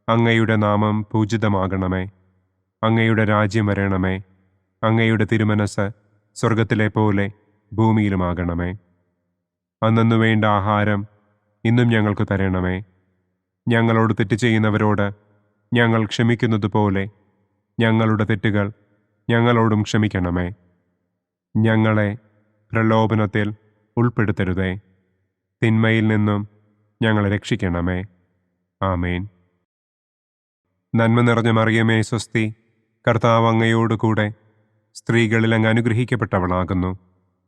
അങ്ങയുടെ നാമം പൂജിതമാകണമേ. അങ്ങയുടെ രാജ്യം വരണമേ. അങ്ങയുടെ തിരുമനസ് സ്വർഗത്തിലെ പോലെ ഭൂമിയിലുമാകണമേ. അന്നന്നു വേണ്ട ആഹാരം ഇന്നും ഞങ്ങൾക്ക് തരണമേ. ഞങ്ങളോട് തെറ്റ് ചെയ്യുന്നവരോട് ഞങ്ങൾ ക്ഷമിക്കുന്നത് പോലെ ഞങ്ങളുടെ തെറ്റുകൾ ഞങ്ങളോടും ക്ഷമിക്കണമേ. ഞങ്ങളെ പ്രലോഭനത്തിൽ ഉൾപ്പെടുത്തരുതേ. തിന്മയിൽ നിന്നും ഞങ്ങളെ രക്ഷിക്കണമേ. ആമേൻ. നന്മ നിറഞ്ഞ മറിയമേ സ്വസ്തി, കർത്താവ് അങ്ങയോട് കൂടെ സ്ത്രീകളിൽ അങ്ങ് അനുഗ്രഹിക്കപ്പെട്ടവളാകുന്നു.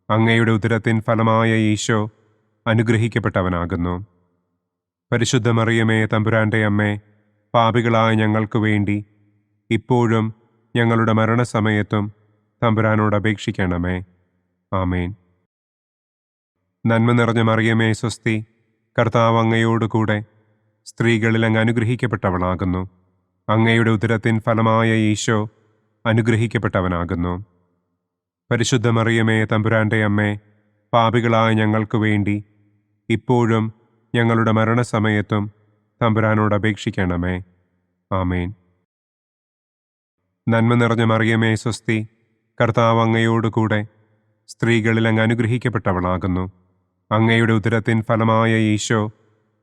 അങ്ങയുടെ ഉദരത്തിൻ ഫലമായ ഈശോ അനുഗ്രഹിക്കപ്പെട്ടവനാകുന്നു. പരിശുദ്ധ മറിയമേ തമ്പുരാൻ്റെ അമ്മേ, പാപികളായ ഞങ്ങൾക്ക് വേണ്ടി ഇപ്പോഴും ഞങ്ങളുടെ മരണസമയത്തും തമ്പുരാനോട് അപേക്ഷിക്കണമേ. ആമേൻ. നന്മ നിറഞ്ഞ മറിയമേ സ്വസ്തി, കർത്താവ് അങ്ങയോട് കൂടെ സ്ത്രീകളിൽ അങ്ങ് അനുഗ്രഹിക്കപ്പെട്ടവളാകുന്നു. അങ്ങയുടെ ഉദരത്തിൻ ഫലമായ ഈശോ അനുഗ്രഹിക്കപ്പെട്ടവനാകുന്നു. പരിശുദ്ധ മറിയമേ തമ്പുരാൻ്റെ അമ്മേ, പാപികളായ ഞങ്ങൾക്ക് വേണ്ടി ഇപ്പോഴും ഞങ്ങളുടെ മരണസമയത്തും തമ്പുരാനോട് അപേക്ഷിക്കണമേ. ആമേൻ. നന്മ നിറഞ്ഞ മറിയമേ സ്വസ്തി, കർത്താവ് അങ്ങയോട് കൂടെ സ്ത്രീകളിൽ അങ്ങ് അനുഗ്രഹിക്കപ്പെട്ടവളാകുന്നു. അങ്ങയുടെ ഉദരത്തിൻ ഫലമായ ഈശോ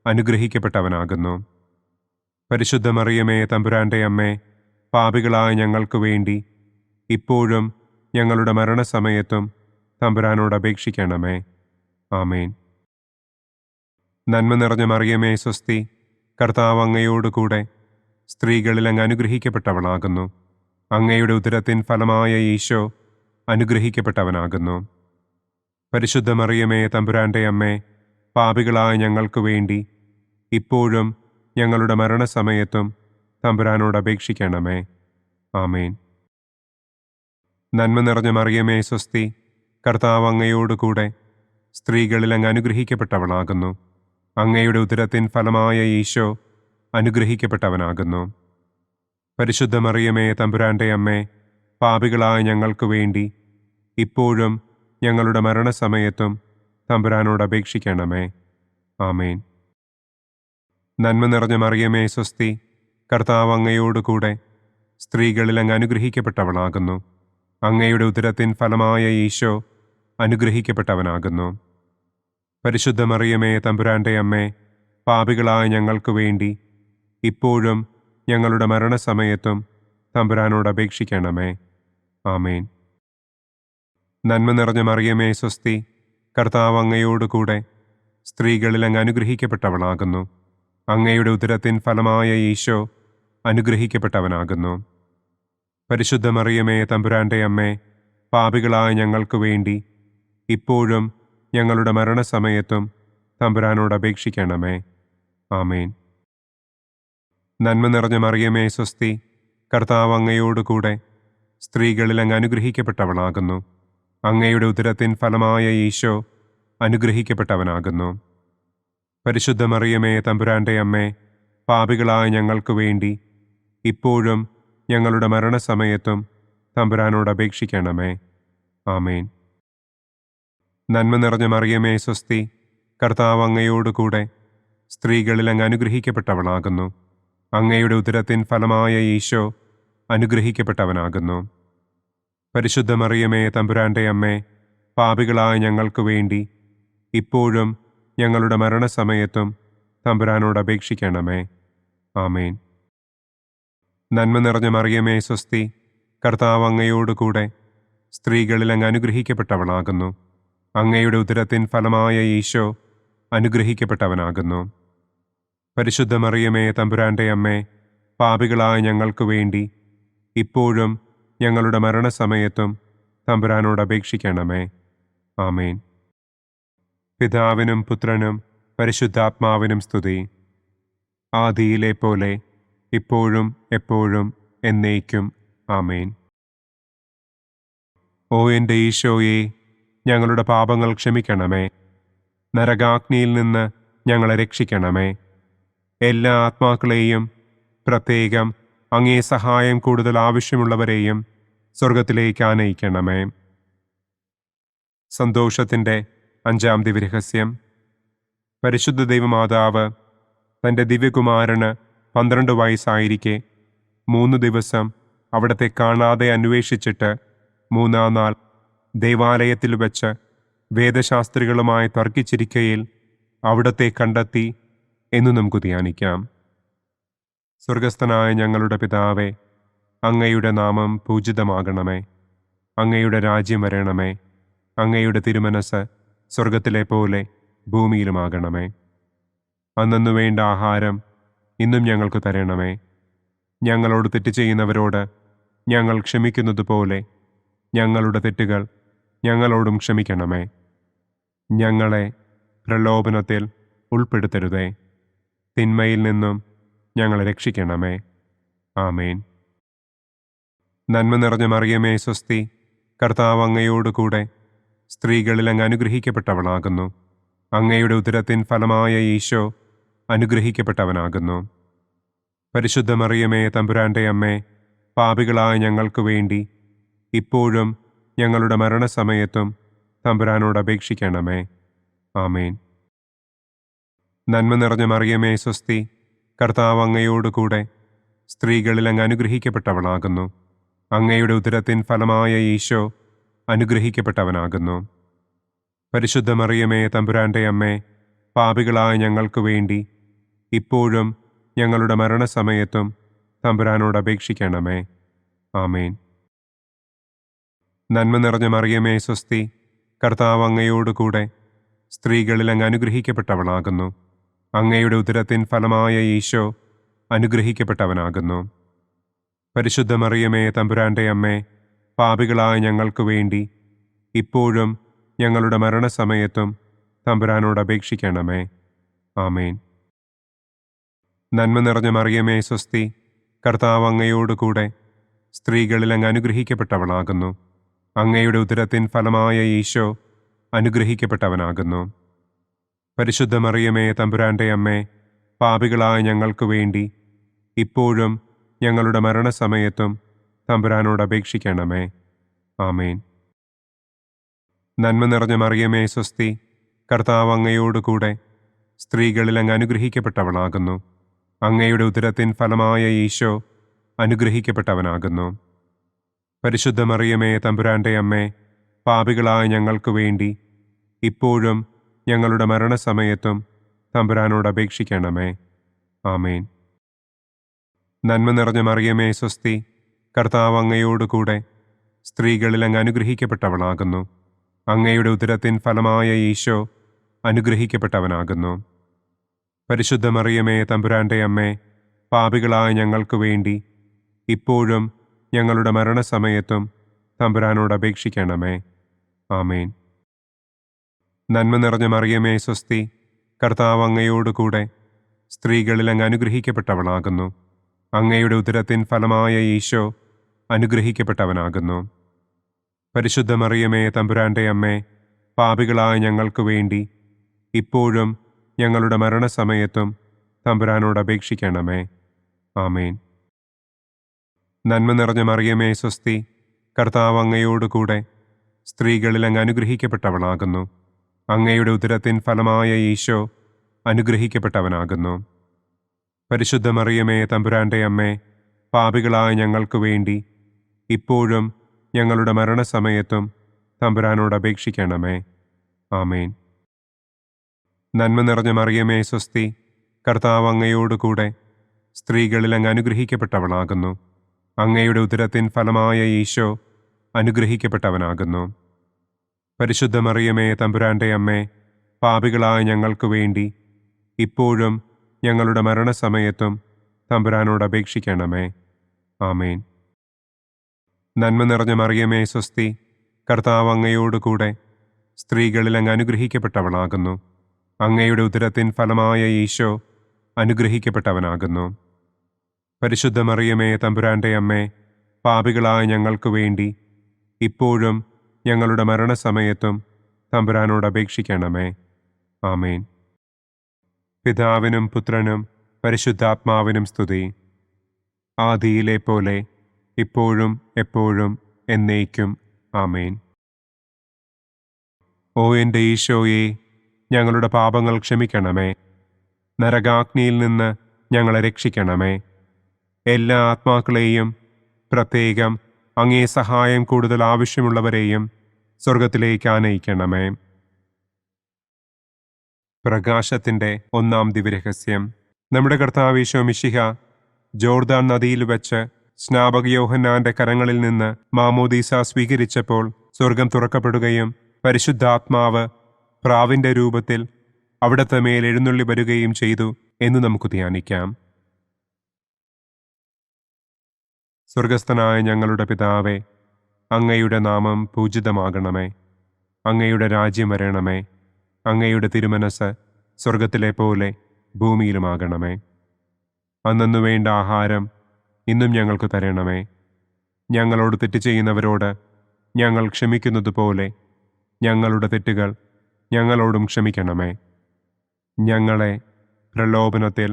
അനുഗ്രഹിക്കപ്പെട്ടവനാകുന്നു. പരിശുദ്ധ മറിയമേ തമ്പുരാൻ്റെ അമ്മേ, പാപികളായ ഞങ്ങൾക്ക് വേണ്ടി ഇപ്പോഴും ഞങ്ങളുടെ മരണസമയത്തും തമ്പുരാനോട് അപേക്ഷിക്കണമേ. ആമേൻ. നന്മ നിറഞ്ഞ മറിയമേ സ്വസ്തി, കർത്താവ് അങ്ങയോട് കൂടെ സ്ത്രീകളിൽ അങ്ങ് അനുഗ്രഹിക്കപ്പെട്ടവളാകുന്നു. അങ്ങയുടെ ഉദരത്തിൻ ഫലമായ ഈശോ അനുഗ്രഹിക്കപ്പെട്ടവനാകുന്നു. പരിശുദ്ധ മറിയമേ തമ്പുരാൻ്റെ അമ്മേ, പാപികളായ ഞങ്ങൾക്ക് വേണ്ടി ഇപ്പോഴും ഞങ്ങളുടെ മരണസമയത്തും തമ്പുരാനോട് അപേക്ഷിക്കണമേ. ആമേൻ. നന്മ നിറഞ്ഞ മറിയമേ സ്വസ്തി, കർത്താവ് അങ്ങയോട് കൂടെ സ്ത്രീകളിൽ അങ്ങ് അനുഗ്രഹിക്കപ്പെട്ടവളാകുന്നു. അങ്ങയുടെ ഉദരത്തിൻ ഫലമായ ഈശോ അനുഗ്രഹിക്കപ്പെട്ടവനാകുന്നു. പരിശുദ്ധ മറിയമേ തമ്പുരാൻ്റെ അമ്മേ, പാപികളായ ഞങ്ങൾക്ക് വേണ്ടി ഇപ്പോഴും ഞങ്ങളുടെ മരണസമയത്തും തമ്പുരാനോട് അപേക്ഷിക്കണമേ. ആമേൻ. നന്മ നിറഞ്ഞ മറിയമേ സ്വസ്തി, കർത്താവ് അങ്ങയോട് കൂടെ സ്ത്രീകളിൽ അങ്ങ് അനുഗ്രഹിക്കപ്പെട്ടവളാകുന്നു. അങ്ങയുടെ ഉദരത്തിൻ ഫലമായ ഈശോ അനുഗ്രഹിക്കപ്പെട്ടവനാകുന്നു. പരിശുദ്ധ മറിയമേ തമ്പുരാൻ്റെ അമ്മേ, പാപികളായ ഞങ്ങൾക്ക് വേണ്ടി ഇപ്പോഴും ഞങ്ങളുടെ മരണസമയത്തും തമ്പുരാനോട് അപേക്ഷിക്കണമേ. ആമേൻ. നന്മ നിറഞ്ഞ മറിയമേ സ്വസ്തി, കർത്താവ് അങ്ങയോട് കൂടെ സ്ത്രീകളിൽ അങ്ങ് അനുഗ്രഹിക്കപ്പെട്ടവളാകുന്നു. അങ്ങയുടെ ഉദരത്തിൻ ഫലമായ ഈശോ അനുഗ്രഹിക്കപ്പെട്ടവനാകുന്നു. പരിശുദ്ധ മറിയമേ തമ്പുരാൻ്റെ അമ്മേ, പാപികളായ ഞങ്ങൾക്ക് വേണ്ടി ഇപ്പോഴും ഞങ്ങളുടെ മരണസമയത്തും തമ്പുരാനോട് അപേക്ഷിക്കണമേ. ആമേൻ. നന്മ നിറഞ്ഞ മറിയമേ സ്വസ്തി, കർത്താവ് അങ്ങയോട് കൂടെ സ്ത്രീകളിൽ അങ്ങ് അനുഗ്രഹിക്കപ്പെട്ടവളാകുന്നു. അങ്ങയുടെ ഉദരത്തിൻ ഫലമായ ഈശോ അനുഗ്രഹിക്കപ്പെട്ടവനാകുന്നു. പരിശുദ്ധ മറിയമേ തമ്പുരാൻ്റെ അമ്മേ, പാപികളായ ഞങ്ങൾക്ക് വേണ്ടി ഇപ്പോഴും ഞങ്ങളുടെ മരണസമയത്തും തമ്പുരാനോട് അപേക്ഷിക്കണമേ. ആമേൻ. നന്മ നിറഞ്ഞ മറിയമേ സ്വസ്തി, കർത്താവ് അങ്ങയോട് കൂടെ സ്ത്രീകളിൽ അങ്ങ് അനുഗ്രഹിക്കപ്പെട്ടവളാകുന്നു. അങ്ങയുടെ ഉദരത്തിൻ ഫലമായ ഈശോ അനുഗ്രഹിക്കപ്പെട്ടവനാകുന്നു. പരിശുദ്ധ മറിയമേ തമ്പുരാൻ്റെ അമ്മേ, പാപികളായ ഞങ്ങൾക്ക് വേണ്ടി ഇപ്പോഴും ഞങ്ങളുടെ മരണസമയത്തും തമ്പുരാനോട് അപേക്ഷിക്കണമേ. ആമേൻ. നന്മ നിറഞ്ഞ മറിയമേ സ്വസ്തി, കർത്താവ് അങ്ങയോട് കൂടെ സ്ത്രീകളിൽ അങ്ങ് അനുഗ്രഹിക്കപ്പെട്ടവളാകുന്നു. അങ്ങയുടെ ഉദരത്തിൻ ഫലമായ ഈശോ അനുഗ്രഹിക്കപ്പെട്ടവനാകുന്നു. പരിശുദ്ധ മറിയമേ തമ്പുരാന്റെ അമ്മേ, പാപികളായ ഞങ്ങൾക്ക് വേണ്ടി ഇപ്പോഴും ഞങ്ങളുടെ മരണസമയത്തും തമ്പുരാനോട് അപേക്ഷിക്കണമേ. ആമേൻ. പിതാവിനും പുത്രനും പരിശുദ്ധാത്മാവിനും സ്തുതി. ആദിയിലെ പോലെ ഇപ്പോഴും എപ്പോഴും എന്നേക്കും. ആമേൻ. ഓ എൻ്റെ ഈശോയെ, ഞങ്ങളുടെ പാപങ്ങൾ ക്ഷമിക്കണമേ. നരകാഗ്നിയിൽ നിന്ന് ഞങ്ങളെ രക്ഷിക്കണമേ. എല്ലാ ആത്മാക്കളെയും, പ്രത്യേകം അങ്ങേ സഹായം കൂടുതൽ ആവശ്യമുള്ളവരെയും സ്വർഗത്തിലേക്ക് ആനയിക്കണമേ. സന്തോഷത്തിൻ്റെ 5-ാം ദിവ്യരഹസ്യം. പരിശുദ്ധ ദൈവമാതാവ് തൻ്റെ ദിവ്യകുമാരന് 12 വയസ്സായിരിക്കെ 3 ദിവസം അവിടത്തെ കാണാതെ അന്വേഷിച്ചിട്ട് 3-ാം നാൾ ദേവാലയത്തിൽ വച്ച് വേദശാസ്ത്രികളുമായി തർക്കിച്ചിരിക്കയിൽ അവിടത്തെ കണ്ടെത്തി എന്ന് നമുക്ക് ധ്യാനിക്കാം. സ്വർഗസ്ഥനായ ഞങ്ങളുടെ പിതാവേ, അങ്ങയുടെ നാമം പൂജിതമാകണമേ. അങ്ങയുടെ രാജ്യം വരണമേ. അങ്ങയുടെ തിരുമനസ് സ്വർഗത്തിലെ പോലെ ഭൂമിയിലുമാകണമേ. അന്നു വേണ്ട ആഹാരം ഇന്നും ഞങ്ങൾക്ക് തരണമേ. ഞങ്ങളോട് തെറ്റ് ചെയ്യുന്നവരോട് ഞങ്ങൾ ക്ഷമിക്കുന്നത് പോലെ ഞങ്ങളുടെ തെറ്റുകൾ ഞങ്ങളോടും ക്ഷമിക്കണമേ. ഞങ്ങളെ പ്രലോഭനത്തിൽ ഉൾപ്പെടുത്തരുതേ. തിന്മയിൽ നിന്നും ഞങ്ങളെ രക്ഷിക്കണമേ. ആമേൻ. നന്മ നിറഞ്ഞ മറിയമേ സ്വസ്തി, കർത്താവ് അങ്ങയോടുകൂടെ സ്ത്രീകളിൽ അങ്ങ് അനുഗ്രഹിക്കപ്പെട്ടവളാകുന്നു. അങ്ങയുടെ ഉദരത്തിൻ ഫലമായ ഈശോ അനുഗ്രഹിക്കപ്പെട്ടവനാകുന്നു. പരിശുദ്ധ മറിയമേ തമ്പുരാന്റെ അമ്മേ, പാപികളായ ഞങ്ങൾക്ക് വേണ്ടി ഇപ്പോഴും ഞങ്ങളുടെ മരണസമയത്തും തമ്പുരാനോട് അപേക്ഷിക്കണമേ. ആമേൻ. നന്മ നിറഞ്ഞ മറിയമേ സ്വസ്തി, കർത്താവ് അങ്ങയോടുകൂടെ സ്ത്രീകളിൽ അങ്ങ് അനുഗ്രഹിക്കപ്പെട്ടവളാകുന്നു. അങ്ങയുടെ ഉദരത്തിൻ ഫലമായ ഈശോ അനുഗ്രഹിക്കപ്പെട്ടവനാകുന്നു. പരിശുദ്ധ മറിയമേ തമ്പുരാന്റെ അമ്മേ, പാപികളായ ഞങ്ങൾക്ക് വേണ്ടി ഇപ്പോഴും ഞങ്ങളുടെ മരണസമയത്തും തമ്പുരാനോട് അപേക്ഷിക്കണമേ. ആമേൻ. നന്മ നിറഞ്ഞ മറിയമേ സ്വസ്തി, കർത്താവ് അങ്ങയോടുകൂടെ സ്ത്രീകളിൽ അങ്ങ് അനുഗ്രഹിക്കപ്പെട്ടവളാകുന്നു. അങ്ങയുടെ ഉദരത്തിൻ ഫലമായ ഈശോ അനുഗ്രഹിക്കപ്പെട്ടവനാകുന്നു. പരിശുദ്ധ മറിയമേ തമ്പുരാന്റെ അമ്മേ, പാപികളായ ഞങ്ങൾക്ക് വേണ്ടി ഇപ്പോഴും ഞങ്ങളുടെ മരണസമയത്തും തമ്പുരാനോട് അപേക്ഷിക്കണമേ. ആമേൻ. നന്മ നിറഞ്ഞ മറിയമേ സ്വസ്തി, കർത്താവ് അങ്ങയോടുകൂടെ സ്ത്രീകളിൽ അങ്ങ് അനുഗ്രഹിക്കപ്പെട്ടവളാകുന്നു. അങ്ങയുടെ ഉദരത്തിൻ ഫലമായ ഈശോ അനുഗ്രഹിക്കപ്പെട്ടവനാകുന്നു. പരിശുദ്ധ മറിയമേ തമ്പുരാന്റെ അമ്മേ, പാപികളായ ഞങ്ങൾക്ക് വേണ്ടി ഇപ്പോഴും ഞങ്ങളുടെ മരണസമയത്തും തമ്പുരാനോട് അപേക്ഷിക്കണമേ. ആമേൻ. നന്മ നിറഞ്ഞ മറിയമേ സ്വസ്തി, കർത്താവ് അങ്ങയോടുകൂടെ സ്ത്രീകളിൽ അങ്ങ് അനുഗ്രഹിക്കപ്പെട്ടവളാകുന്നു. അങ്ങയുടെ ഉദരത്തിൻ ഫലമായ ഈശോ അനുഗ്രഹിക്കപ്പെട്ടവനാകുന്നു. പരിശുദ്ധ മറിയമേ തമ്പുരാന്റെ അമ്മേ, പാപികളായ ഞങ്ങൾക്ക് വേണ്ടി ഇപ്പോഴും ഞങ്ങളുടെ മരണസമയത്തും തമ്പുരാനോട് അപേക്ഷിക്കണമേ. ആമേൻ. നന്മ നിറഞ്ഞ മറിയമേ സ്വസ്തി, കർത്താവ് അങ്ങയോടുകൂടെ സ്ത്രീകളിൽ അങ്ങ് അനുഗ്രഹിക്കപ്പെട്ടവളാകുന്നു. അങ്ങയുടെ ഉദരത്തിൻ ഫലമായ ഈശോ അനുഗ്രഹിക്കപ്പെട്ടവനാകുന്നു. പരിശുദ്ധ മറിയമേ തമ്പുരാന്റെ അമ്മേ, പാപികളായ ഞങ്ങൾക്ക് വേണ്ടി ഇപ്പോഴും ഞങ്ങളുടെ മരണസമയത്തും തമ്പുരാനോട് അപേക്ഷിക്കണമേ. ആമേൻ. നന്മ നിറഞ്ഞ മറിയമേ സ്വസ്തി, കർത്താവ് അങ്ങയോടുകൂടെ സ്ത്രീകളിൽ അങ്ങ് അനുഗ്രഹിക്കപ്പെട്ടവളാകുന്നു. അങ്ങയുടെ ഉദരത്തിൻ ഫലമായ ഈശോ അനുഗ്രഹിക്കപ്പെട്ടവനാകുന്നു. പരിശുദ്ധ മറിയമേ തമ്പുരാന്റെ അമ്മേ, പാപികളായ ഞങ്ങൾക്ക് വേണ്ടി ഇപ്പോഴും ഞങ്ങളുടെ മരണസമയത്തും തമ്പുരാനോട് അപേക്ഷിക്കണമേ. ആമേൻ. നന്മ നിറഞ്ഞ മറിയമേ സ്വസ്തി, കർത്താവ് അങ്ങയോടുകൂടെ സ്ത്രീകളിൽ അങ്ങ് അനുഗ്രഹിക്കപ്പെട്ടവളാകുന്നു. അങ്ങയുടെ ഉദരത്തിൻ ഫലമായ ഈശോ അനുഗ്രഹിക്കപ്പെട്ടവനാകുന്നു. പരിശുദ്ധ മറിയമേ തമ്പുരാന്റെ അമ്മേ, പാപികളായ ഞങ്ങൾക്ക് വേണ്ടി ഇപ്പോഴും ഞങ്ങളുടെ മരണസമയത്തും തമ്പുരാനോട് അപേക്ഷിക്കണമേ. ആമേൻ. നന്മ നിറഞ്ഞ മറിയമേ സ്വസ്തി, കർത്താവ് അങ്ങയോടുകൂടെ സ്ത്രീകളിൽ അങ്ങ് അനുഗ്രഹിക്കപ്പെട്ടവളാകുന്നു. അങ്ങയുടെ ഉദരത്തിൻ ഫലമായ ഈശോ അനുഗ്രഹിക്കപ്പെട്ടവനാകുന്നു. പരിശുദ്ധ മറിയമേ തമ്പുരാന്റെ അമ്മേ, പാപികളായ ഞങ്ങൾക്ക് വേണ്ടി ഇപ്പോഴും ഞങ്ങളുടെ മരണസമയത്തും തമ്പുരാനോട് അപേക്ഷിക്കണമേ. ആമേൻ. നന്മ നിറഞ്ഞ മറിയമേ സ്വസ്തി, കർത്താവ് അങ്ങയോടുകൂടെ സ്ത്രീകളിൽ അങ്ങ് അനുഗ്രഹിക്കപ്പെട്ടവളാകുന്നു. അങ്ങയുടെ ഉദരത്തിൻ ഫലമായ ഈശോ അനുഗ്രഹിക്കപ്പെട്ടവനാകുന്നു. പരിശുദ്ധ മറിയമേ തമ്പുരാൻ്റെ അമ്മേ, പാപികളായ ഞങ്ങൾക്ക് വേണ്ടി ഇപ്പോഴും ഞങ്ങളുടെ മരണസമയത്തും തമ്പുരാനോട് അപേക്ഷിക്കണമേ. ആമേൻ. പിതാവിനും പുത്രനും പരിശുദ്ധാത്മാവിനും സ്തുതി. ആദിയിലെ പോലെ ഇപ്പോഴും എപ്പോഴും എന്നേക്കും. ആമേൻ. ഓ എൻ്റെ ഈശോയെ, ഞങ്ങളുടെ പാപങ്ങൾ ക്ഷമിക്കണമേ. നരകാഗ്നിയിൽ നിന്ന് ഞങ്ങളെ രക്ഷിക്കണമേ. എല്ലാ ആത്മാക്കളെയും, പ്രത്യേകം അങ്ങേ സഹായം കൂടുതൽ ആവശ്യമുള്ളവരെയും സ്വർഗത്തിലേക്ക് ആനയിക്കണമേ. പ്രകാശത്തിൻ്റെ ഒന്നാം ദിവ്യരഹസ്യം. നമ്മുടെ കർത്താവ് ഈശോ മിശിഹ ജോർദാൻ നദിയിൽ വെച്ച് സ്നാപക യോഹന്നാന്റെ കരങ്ങളിൽ നിന്ന് മാമോദീസ സ്വീകരിച്ചപ്പോൾ സ്വർഗം തുറക്കപ്പെടുകയും പരിശുദ്ധാത്മാവ് പ്രാവിന്റെ രൂപത്തിൽ അവിടത്തെ മേൽ എഴുന്നള്ളി വരികയും ചെയ്തു എന്ന് നമുക്ക് ധ്യാനിക്കാം. സ്വർഗസ്ഥനായ ഞങ്ങളുടെ പിതാവേ, അങ്ങയുടെ നാമം പൂജിതമാകണമേ. അങ്ങയുടെ രാജ്യം വരണമേ. അങ്ങയുടെ തിരുമനസ് സ്വർഗത്തിലെ പോലെ ഭൂമിയിലുമാകണമേ. അന്നന്നു വേണ്ട ആഹാരം ഇന്നും ഞങ്ങൾക്ക് തരണമേ. ഞങ്ങളോട് തെറ്റ് ചെയ്യുന്നവരോട് ഞങ്ങൾ ക്ഷമിക്കുന്നത് പോലെ ഞങ്ങളുടെ തെറ്റുകൾ ഞങ്ങളോടും ക്ഷമിക്കണമേ. ഞങ്ങളെ പ്രലോഭനത്തിൽ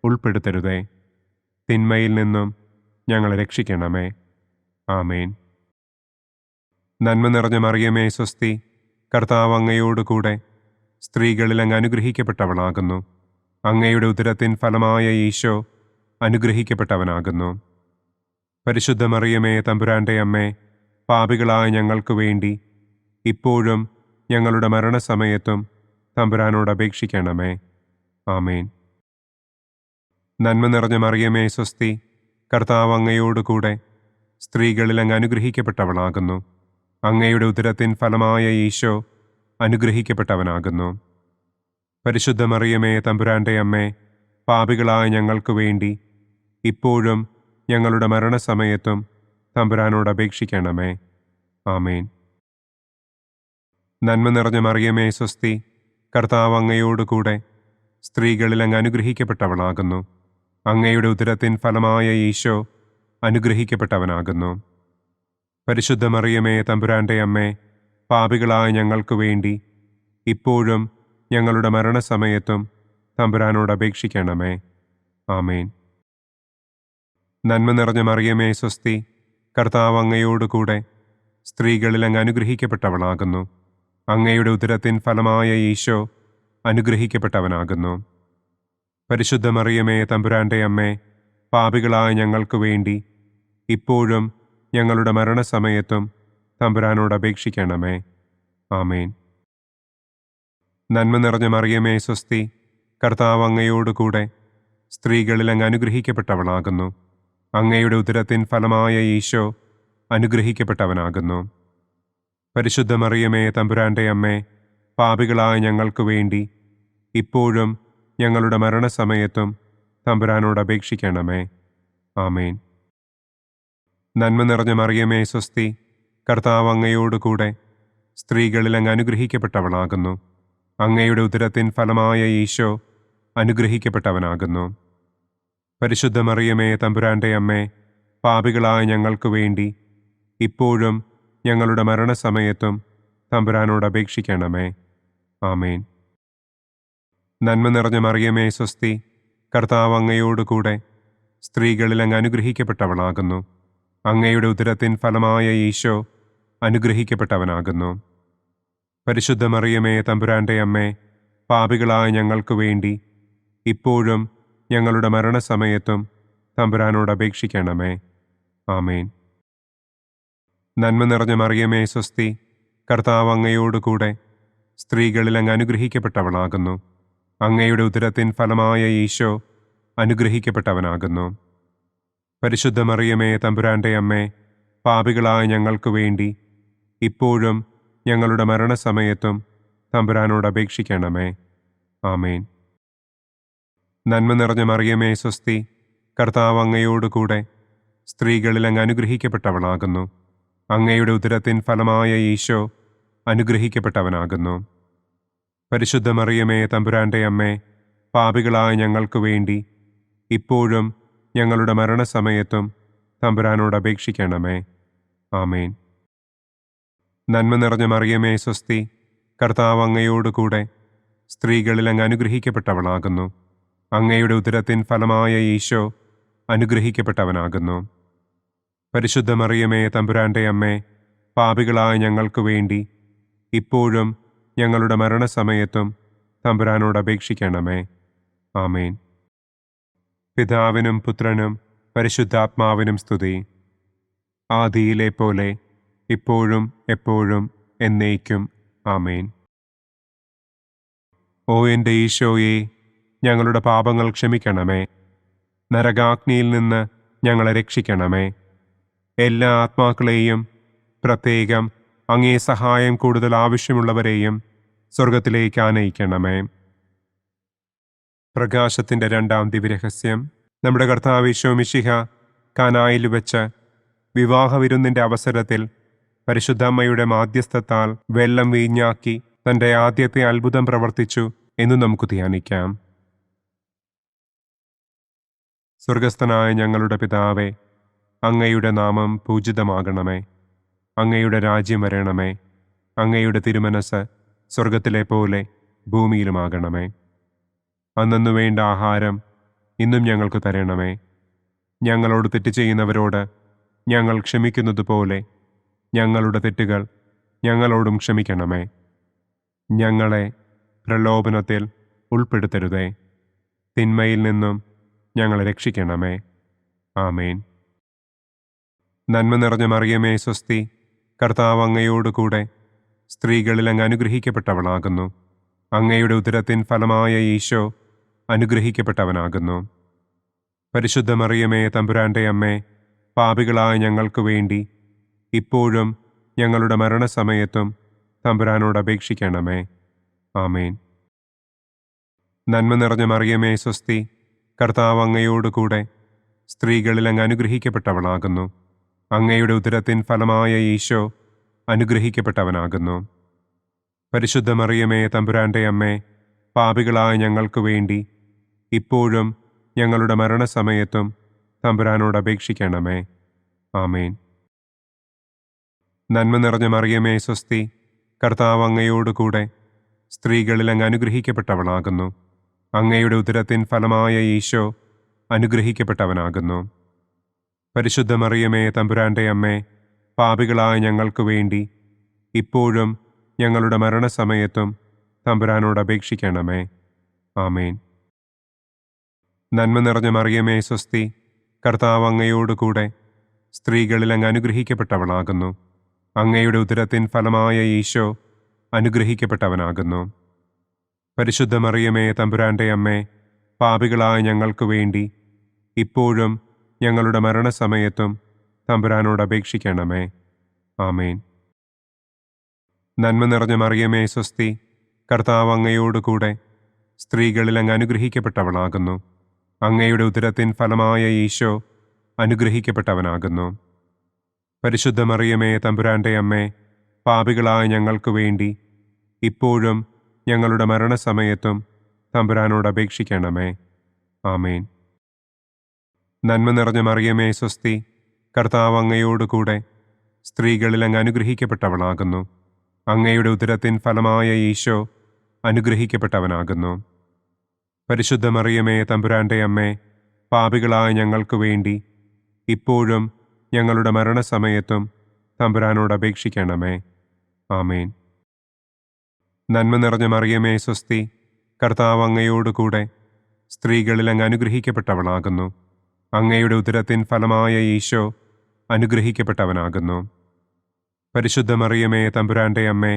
ഉൾപ്പെടുത്തരുതേ, തിന്മയിൽ നിന്നും ഞങ്ങളെ രക്ഷിക്കണമേ. ആമേൻ. നന്മ നിറഞ്ഞ മറിയമേ സ്വസ്തി, കർത്താവ് അങ്ങയോടുകൂടെ സ്ത്രീകളിൽ അങ്ങ് അനുഗ്രഹിക്കപ്പെട്ടവളാകുന്നു. അങ്ങയുടെ ഉദരത്തിൻ ഫലമായ ഈശോ അനുഗ്രഹിക്കപ്പെട്ടവനാകുന്നു. പരിശുദ്ധ മറിയമേ തമ്പുരാൻ്റെ അമ്മേ, പാപികളായ ഞങ്ങൾക്ക് വേണ്ടി ഇപ്പോഴും ഞങ്ങളുടെ മരണസമയത്തും തമ്പുരാനോട് അപേക്ഷിക്കണമേ. ആമേൻ. നന്മ നിറഞ്ഞ മറിയമേ സ്വസ്തി, കർത്താവ് അങ്ങയോടുകൂടെ സ്ത്രീകളിൽ അങ്ങ് അനുഗ്രഹിക്കപ്പെട്ടവളാകുന്നു. അങ്ങയുടെ ഉദരത്തിൻ ഫലമായ ഈശോ അനുഗ്രഹിക്കപ്പെട്ടവനാകുന്നു. പരിശുദ്ധ മറിയമേ തമ്പുരാൻ്റെ അമ്മേ, പാപികളായ ഞങ്ങൾക്ക് വേണ്ടി ഇപ്പോഴും ഞങ്ങളുടെ മരണസമയത്തും തമ്പുരാനോട് അപേക്ഷിക്കണമേ. ആമേൻ. നന്മ നിറഞ്ഞ മറിയമേ സ്വസ്തി, കർത്താവ് അങ്ങയോടുകൂടെ സ്ത്രീകളിൽ അങ്ങ് അനുഗ്രഹിക്കപ്പെട്ടവളാകുന്നു. അങ്ങയുടെ ഉദരത്തിൻ ഫലമായ ഈശോ അനുഗ്രഹിക്കപ്പെട്ടവനാകുന്നു. പരിശുദ്ധ മറിയമേ തമ്പുരാൻ്റെ അമ്മേ, പാപികളായ ഞങ്ങൾക്ക് വേണ്ടി ഇപ്പോഴും ഞങ്ങളുടെ മരണസമയത്തും തമ്പുരാനോട് അപേക്ഷിക്കണമേ. ആമേൻ. നന്മ നിറഞ്ഞ മറിയമേ സ്വസ്തി, കർത്താവ് അങ്ങയോടുകൂടെ സ്ത്രീകളിൽ അങ്ങ് അനുഗ്രഹിക്കപ്പെട്ടവളാകുന്നു. അങ്ങയുടെ ഉദരത്തിൻ ഫലമായ ഈശോ അനുഗ്രഹിക്കപ്പെട്ടവനാകുന്നു. പരിശുദ്ധ മറിയമേ തമ്പുരാൻ്റെ അമ്മേ, പാപികളായ ഞങ്ങൾക്ക് വേണ്ടി ഇപ്പോഴും ഞങ്ങളുടെ മരണസമയത്തും തമ്പുരാനോട് അപേക്ഷിക്കണമേ. ആമേൻ. നന്മ നിറഞ്ഞ മറിയമേ സ്വസ്തി, കർത്താവ് അങ്ങയോടുകൂടെ സ്ത്രീകളിൽ അങ്ങ് അനുഗ്രഹിക്കപ്പെട്ടവളാകുന്നു. അങ്ങയുടെ ഉദരത്തിൻ ഫലമായ ഈശോ അനുഗ്രഹിക്കപ്പെട്ടവനാകുന്നു. പരിശുദ്ധ മറിയമേ തമ്പുരാൻ്റെ അമ്മേ, പാപികളായ ഞങ്ങൾക്ക് വേണ്ടി ഇപ്പോഴും ഞങ്ങളുടെ മരണസമയത്തും തമ്പുരാനോട് അപേക്ഷിക്കണമേ. ആമേൻ. നന്മ നിറഞ്ഞ മറിയമേ സ്വസ്തി, കർത്താവ് അങ്ങയോടുകൂടെ സ്ത്രീകളിൽ അങ്ങ് അനുഗ്രഹിക്കപ്പെട്ടവളാകുന്നു. അങ്ങയുടെ ഉദരത്തിൻ ഫലമായ ഈശോ അനുഗ്രഹിക്കപ്പെട്ടവനാകുന്നു. പരിശുദ്ധ മറിയമേ തമ്പുരാൻ്റെ അമ്മേ, പാപികളായ ഞങ്ങൾക്ക് വേണ്ടി ഇപ്പോഴും ഞങ്ങളുടെ മരണസമയത്തും തമ്പുരാനോട് അപേക്ഷിക്കണമേ. ആമേൻ. നന്മ നിറഞ്ഞ മറിയമേ സ്വസ്തി, കർത്താവ് അങ്ങയോടുകൂടെ സ്ത്രീകളിൽ അങ്ങ് അനുഗ്രഹിക്കപ്പെട്ടവളാകുന്നു. അങ്ങയുടെ ഉദരത്തിൻ ഫലമായ ഈശോ അനുഗ്രഹിക്കപ്പെട്ടവനാകുന്നു. പരിശുദ്ധ മറിയമേ തമ്പുരാൻ്റെ അമ്മേ, പാപികളായ ഞങ്ങൾക്ക് വേണ്ടി ഇപ്പോഴും ഞങ്ങളുടെ മരണസമയത്തും തമ്പുരാനോട് അപേക്ഷിക്കണമേ. ആമേൻ. നന്മ നിറഞ്ഞ മറിയമേ സ്വസ്തി, കർത്താവ് അങ്ങയോടുകൂടെ സ്ത്രീകളിൽ അങ്ങ് അനുഗ്രഹിക്കപ്പെട്ടവളാകുന്നു. അങ്ങയുടെ ഉദരത്തിൻ ഫലമായ ഈശോ അനുഗ്രഹിക്കപ്പെട്ടവനാകുന്നു. പരിശുദ്ധ മറിയമേ തമ്പുരാൻ്റെ അമ്മേ, പാപികളായ ഞങ്ങൾക്ക് വേണ്ടി ഇപ്പോഴും ഞങ്ങളുടെ മരണസമയത്തും തമ്പുരാനോട് അപേക്ഷിക്കണമേ. ആമേൻ. നന്മ നിറഞ്ഞ മറിയമേ സ്വസ്തി, കർത്താവ് അങ്ങയോടുകൂടെ സ്ത്രീകളിൽ അങ്ങ് അനുഗ്രഹിക്കപ്പെട്ടവളാകുന്നു. അങ്ങയുടെ ഉദരത്തിൻ ഫലമായ ഈശോ അനുഗ്രഹിക്കപ്പെട്ടവനാകുന്നു. പരിശുദ്ധ മറിയമേ തമ്പുരാന്റെ അമ്മേ, പാപികളായ ഞങ്ങൾക്ക് വേണ്ടി ഇപ്പോഴും ഞങ്ങളുടെ മരണസമയത്തും തമ്പുരാനോട് അപേക്ഷിക്കണമേ. ആമേൻ. നന്മ നിറഞ്ഞ മറിയമേ സ്വസ്തി, കർത്താവ് അങ്ങയോടുകൂടെ സ്ത്രീകളിൽ അങ്ങ് അനുഗ്രഹിക്കപ്പെട്ടവളാകുന്നു. അങ്ങയുടെ ഉദരത്തിൻ ഫലമായ ഈശോ അനുഗ്രഹിക്കപ്പെട്ടവനാകുന്നു. പരിശുദ്ധ മറിയമേ തമ്പുരാന്റെ അമ്മേ, പാപികളായ ഞങ്ങൾക്ക് വേണ്ടി ഇപ്പോഴും ഞങ്ങളുടെ മരണസമയത്തും തമ്പുരാനോട് അപേക്ഷിക്കണമേ. ആമേൻ. പിതാവിനും പുത്രനും പരിശുദ്ധാത്മാവിനും സ്തുതി. ആദിയിലെ പോലെ ഇപ്പോഴും എപ്പോഴും എന്നേക്കും. ആമേൻ. ഓ എൻ്റെ ഈശോയെ, ഞങ്ങളുടെ പാപങ്ങൾ ക്ഷമിക്കണമേ. നരകാഗ്നിയിൽ നിന്ന് ഞങ്ങളെ രക്ഷിക്കണമേ. എല്ലാ ആത്മാക്കളെയും, പ്രത്യേകം അങ്ങേ സഹായം കൂടുതൽ ആവശ്യമുള്ളവരെയും സ്വർഗത്തിലേക്ക് ആനയിക്കണമേ. പ്രകാശത്തിൻ്റെ രണ്ടാം ദിവ്യരഹസ്യം. നമ്മുടെ കർത്താവ് ഈശോ മിശിഹ കാനായിൽ വെച്ച് വിവാഹവിരുന്നിൻ്റെ അവസരത്തിൽ പരിശുദ്ധമ്മയുടെ മാധ്യസ്ഥത്താൽ വെള്ളം വീഞ്ഞാക്കി തൻ്റെ ആദ്യത്തെ അത്ഭുതം പ്രവർത്തിച്ചു എന്ന് നമുക്ക് ധ്യാനിക്കാം. സ്വർഗസ്ഥനായ ഞങ്ങളുടെ പിതാവേ, അങ്ങയുടെ നാമം പൂജിതമാകണമേ. അങ്ങയുടെ രാജ്യം വരണമേ. അങ്ങയുടെ തിരുമനസ് സ്വർഗത്തിലെ പോലെ ഭൂമിയിലുമാകണമേ. അന്നു വേണ്ട ആഹാരം ഇന്നും ഞങ്ങൾക്ക് തരണമേ. ഞങ്ങളോട് തെറ്റ് ചെയ്യുന്നവരോട് ഞങ്ങൾ ക്ഷമിക്കുന്നത് പോലെ ഞങ്ങളുടെ തെറ്റുകൾ ഞങ്ങളോടും ക്ഷമിക്കണമേ. ഞങ്ങളെ പ്രലോഭനത്തിൽ ഉൾപ്പെടുത്തരുതേ. തിന്മയിൽ നിന്നും ഞങ്ങളെ രക്ഷിക്കണമേ. ആമേൻ. നന്മ നിറഞ്ഞ മറിയമേ സ്വസ്തി, കർത്താവ് അങ്ങയോടുകൂടെ സ്ത്രീകളിൽ അങ്ങ് അനുഗ്രഹിക്കപ്പെട്ടവളാകുന്നു. അങ്ങയുടെ ഉദരത്തിൻ ഫലമായ ഈശോ അനുഗ്രഹിക്കപ്പെട്ടവനാകുന്നു. പരിശുദ്ധ മറിയമേ തമ്പുരാന്റെ അമ്മേ, പാപികളായ ഞങ്ങൾക്ക് വേണ്ടി ഇപ്പോഴും ഞങ്ങളുടെ മരണസമയത്തും തമ്പുരാനോട് അപേക്ഷിക്കണമേ. ആമേൻ. നന്മ നിറഞ്ഞ മറിയമേ സ്വസ്തി, കർത്താവ് അങ്ങയോടുകൂടെ സ്ത്രീകളിൽ അങ്ങ് അനുഗ്രഹിക്കപ്പെട്ടവളാകുന്നു. അങ്ങയുടെ ഉദരത്തിൻ ഫലമായ ഈശോ അനുഗ്രഹിക്കപ്പെട്ടവനാകുന്നു. പരിശുദ്ധ മറിയമേ തമ്പുരാന്റെ അമ്മേ, പാപികളായ ഞങ്ങൾക്ക് വേണ്ടി ഇപ്പോഴും ഞങ്ങളുടെ മരണസമയത്തും തമ്പുരാനോട് അപേക്ഷിക്കണമേ. ആമേൻ. നന്മ നിറഞ്ഞ മറിയമേ സ്വസ്തി, കർത്താവ് അങ്ങയോടുകൂടെ സ്ത്രീകളിൽ അങ്ങ് അനുഗ്രഹിക്കപ്പെട്ടവളാകുന്നു. അങ്ങയുടെ ഉദരത്തിൻ ഫലമായ ഈശോ അനുഗ്രഹിക്കപ്പെട്ടവനാകുന്നു. പരിശുദ്ധ മറിയമേ തമ്പുരാന്റെ അമ്മേ, പാപികളായ ഞങ്ങൾക്ക് വേണ്ടി ഇപ്പോഴും ഞങ്ങളുടെ മരണസമയത്തും തമ്പുരാനോട് അപേക്ഷിക്കണമേ. ആമേൻ. നന്മ നിറഞ്ഞ മറിയമേ സ്വസ്തി, കർത്താവ് അങ്ങയോടുകൂടെ സ്ത്രീകളിൽ അങ്ങ് അനുഗ്രഹിക്കപ്പെട്ടവളാകുന്നു. അങ്ങയുടെ ഉദരത്തിൻ ഫലമായ ഈശോ അനുഗ്രഹിക്കപ്പെട്ടവനാകുന്നു. പരിശുദ്ധ മറിയമേ തമ്പുരാന്റെ അമ്മേ, പാപികളായ ഞങ്ങൾക്ക് വേണ്ടി ഇപ്പോഴും ഞങ്ങളുടെ മരണസമയത്തും തമ്പുരാനോട് അപേക്ഷിക്കണമേ. ആമേൻ. നന്മ നിറഞ്ഞ മറിയമേ സ്വസ്തി, കർത്താവ് അങ്ങയോടുകൂടെ സ്ത്രീകളിൽ അങ്ങ് അനുഗ്രഹിക്കപ്പെട്ടവളാകുന്നു. അങ്ങയുടെ ഉദരത്തിൻ ഫലമായ ഈശോ അനുഗ്രഹിക്കപ്പെട്ടവനാകുന്നു. പരിശുദ്ധ മറിയമേ തമ്പുരാന്റെ അമ്മേ, പാപികളായ ഞങ്ങൾക്ക് വേണ്ടി ഇപ്പോഴും ഞങ്ങളുടെ മരണസമയത്തും തമ്പുരാനോട് അപേക്ഷിക്കണമേ. ആമേൻ. നന്മ നിറഞ്ഞ മറിയമേ സ്വസ്തി, കർത്താവ് അങ്ങയോടുകൂടെ സ്ത്രീകളിൽ അങ്ങ് അനുഗ്രഹിക്കപ്പെട്ടവളാകുന്നു. അങ്ങയുടെ ഉദരത്തിൻ ഫലമായ ഈശോ അനുഗ്രഹിക്കപ്പെട്ടവനാകുന്നു. പരിശുദ്ധ മറിയമേ തമ്പുരാന്റെ അമ്മേ, പാപികളായ ഞങ്ങൾക്ക് വേണ്ടി ഇപ്പോഴും ഞങ്ങളുടെ മരണസമയത്തും തമ്പുരാനോട് അപേക്ഷിക്കണമേ. ആമേൻ. നന്മ നിറഞ്ഞ മറിയമേ സ്വസ്തി, കർത്താവ് അങ്ങയോടുകൂടെ സ്ത്രീകളിൽ അങ്ങ് അനുഗ്രഹിക്കപ്പെട്ടവളാകുന്നു. അങ്ങയുടെ ഉദരത്തിൻ ഫലമായ ഈശോ അനുഗ്രഹിക്കപ്പെട്ടവനാകുന്നു. പരിശുദ്ധ മറിയമേ തമ്പുരാന്റെ അമ്മേ,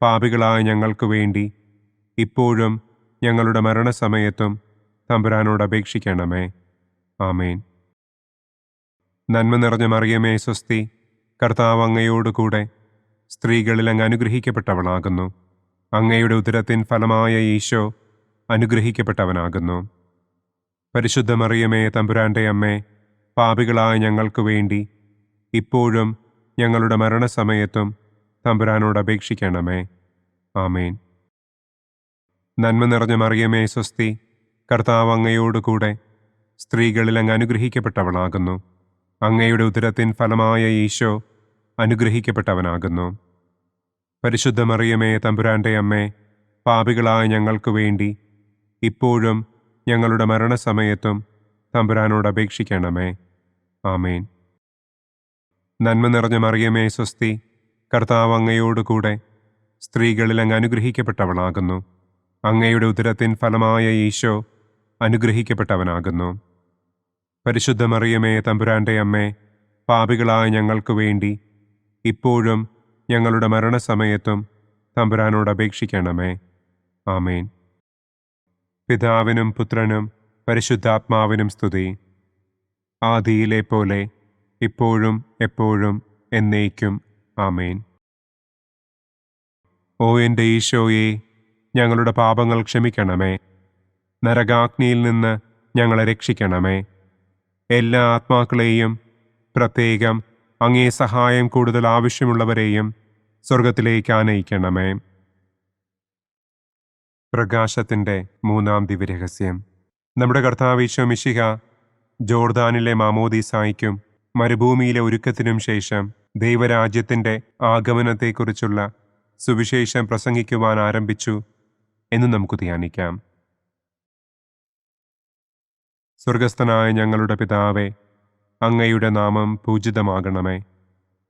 പാപികളായ ഞങ്ങൾക്ക് വേണ്ടി ഇപ്പോഴും ഞങ്ങളുടെ മരണസമയത്തും തമ്പുരാനോട് അപേക്ഷിക്കണമേ. ആമേൻ. നന്മ നിറഞ്ഞ മറിയമേ സ്വസ്തി, കർത്താവ് അങ്ങയോടുകൂടെ സ്ത്രീകളിൽ അങ്ങ് അനുഗ്രഹിക്കപ്പെട്ടവളാകുന്നു. അങ്ങയുടെ ഉദരത്തിൻ ഫലമായ ഈശോ അനുഗ്രഹിക്കപ്പെട്ടവനാകുന്നു. പരിശുദ്ധ മറിയമേ തമ്പുരാന്റെ അമ്മേ, പാപികളായ ഞങ്ങൾക്ക് വേണ്ടി ഇപ്പോഴും ഞങ്ങളുടെ മരണസമയത്തും തമ്പുരാനോട് അപേക്ഷിക്കണമേ. ആമേൻ. നന്മ നിറഞ്ഞ മറിയമേ സ്വസ്തി, കർത്താവ് അങ്ങയോടുകൂടെ സ്ത്രീകളിൽ അങ്ങ് അനുഗ്രഹിക്കപ്പെട്ടവളാകുന്നു. അങ്ങയുടെ ഉദരത്തിൻ ഫലമായ ഈശോ അനുഗ്രഹിക്കപ്പെട്ടവനാകുന്നു. പരിശുദ്ധ മറിയമേ തമ്പുരാന്റെ അമ്മേ, പാപികളായ ഞങ്ങൾക്ക് വേണ്ടി ഇപ്പോഴും ഞങ്ങളുടെ മരണസമയത്തും തമ്പുരാനോട് അപേക്ഷിക്കണമേ. ആമേൻ. നന്മ നിറഞ്ഞ മറിയമേ സ്വസ്തി, കർത്താവ് അങ്ങയോടുകൂടെ സ്ത്രീകളിൽ അങ്ങ് അനുഗ്രഹിക്കപ്പെട്ടവളാകുന്നു. അങ്ങയുടെ ഉദരത്തിൻ ഫലമായ ഈശോ അനുഗ്രഹിക്കപ്പെട്ടവനാകുന്നു. പരിശുദ്ധ മറിയമേ തമ്പുരാന്റെ അമ്മേ, പാപികളായ ഞങ്ങൾക്ക് വേണ്ടി ഇപ്പോഴും ഞങ്ങളുടെ മരണസമയത്തും തമ്പുരാനോട് അപേക്ഷിക്കണമേ. ആമേൻ. പിതാവിനും പുത്രനും പരിശുദ്ധാത്മാവിനും സ്തുതി. ആദിയിലെ പോലെ ഇപ്പോഴും എപ്പോഴും എന്നേക്കും. ആമേൻ. ഓ എൻ്റെ ഈശോയെ, ഞങ്ങളുടെ പാപങ്ങൾ ക്ഷമിക്കണമേ. നരകാഗ്നിയിൽ നിന്ന് ഞങ്ങളെ രക്ഷിക്കണമേ. എല്ലാ ആത്മാക്കളെയും, പ്രത്യേകം അങ്ങേ സഹായം കൂടുതൽ ആവശ്യമുള്ളവരെയും സ്വർഗത്തിലേക്ക് ആനയിക്കണമേ. പ്രകാശത്തിൻ്റെ മൂന്നാം ദിവ്യരഹസ്യം. നമ്മുടെ കർത്താവ് ഈശോ മിശിഹ ജോർദാനിലെ മാമോദീസായ്ക്കും മരുഭൂമിയിലെ ഒരുക്കത്തിനും ശേഷം ദൈവരാജ്യത്തിൻ്റെ ആഗമനത്തെക്കുറിച്ചുള്ള സുവിശേഷം പ്രസംഗിക്കുവാൻ ആരംഭിച്ചു എന്ന് നമുക്ക് ധ്യാനിക്കാം. സ്വർഗസ്ഥനായ ഞങ്ങളുടെ പിതാവേ, അങ്ങയുടെ നാമം പൂജിതമാകണമേ.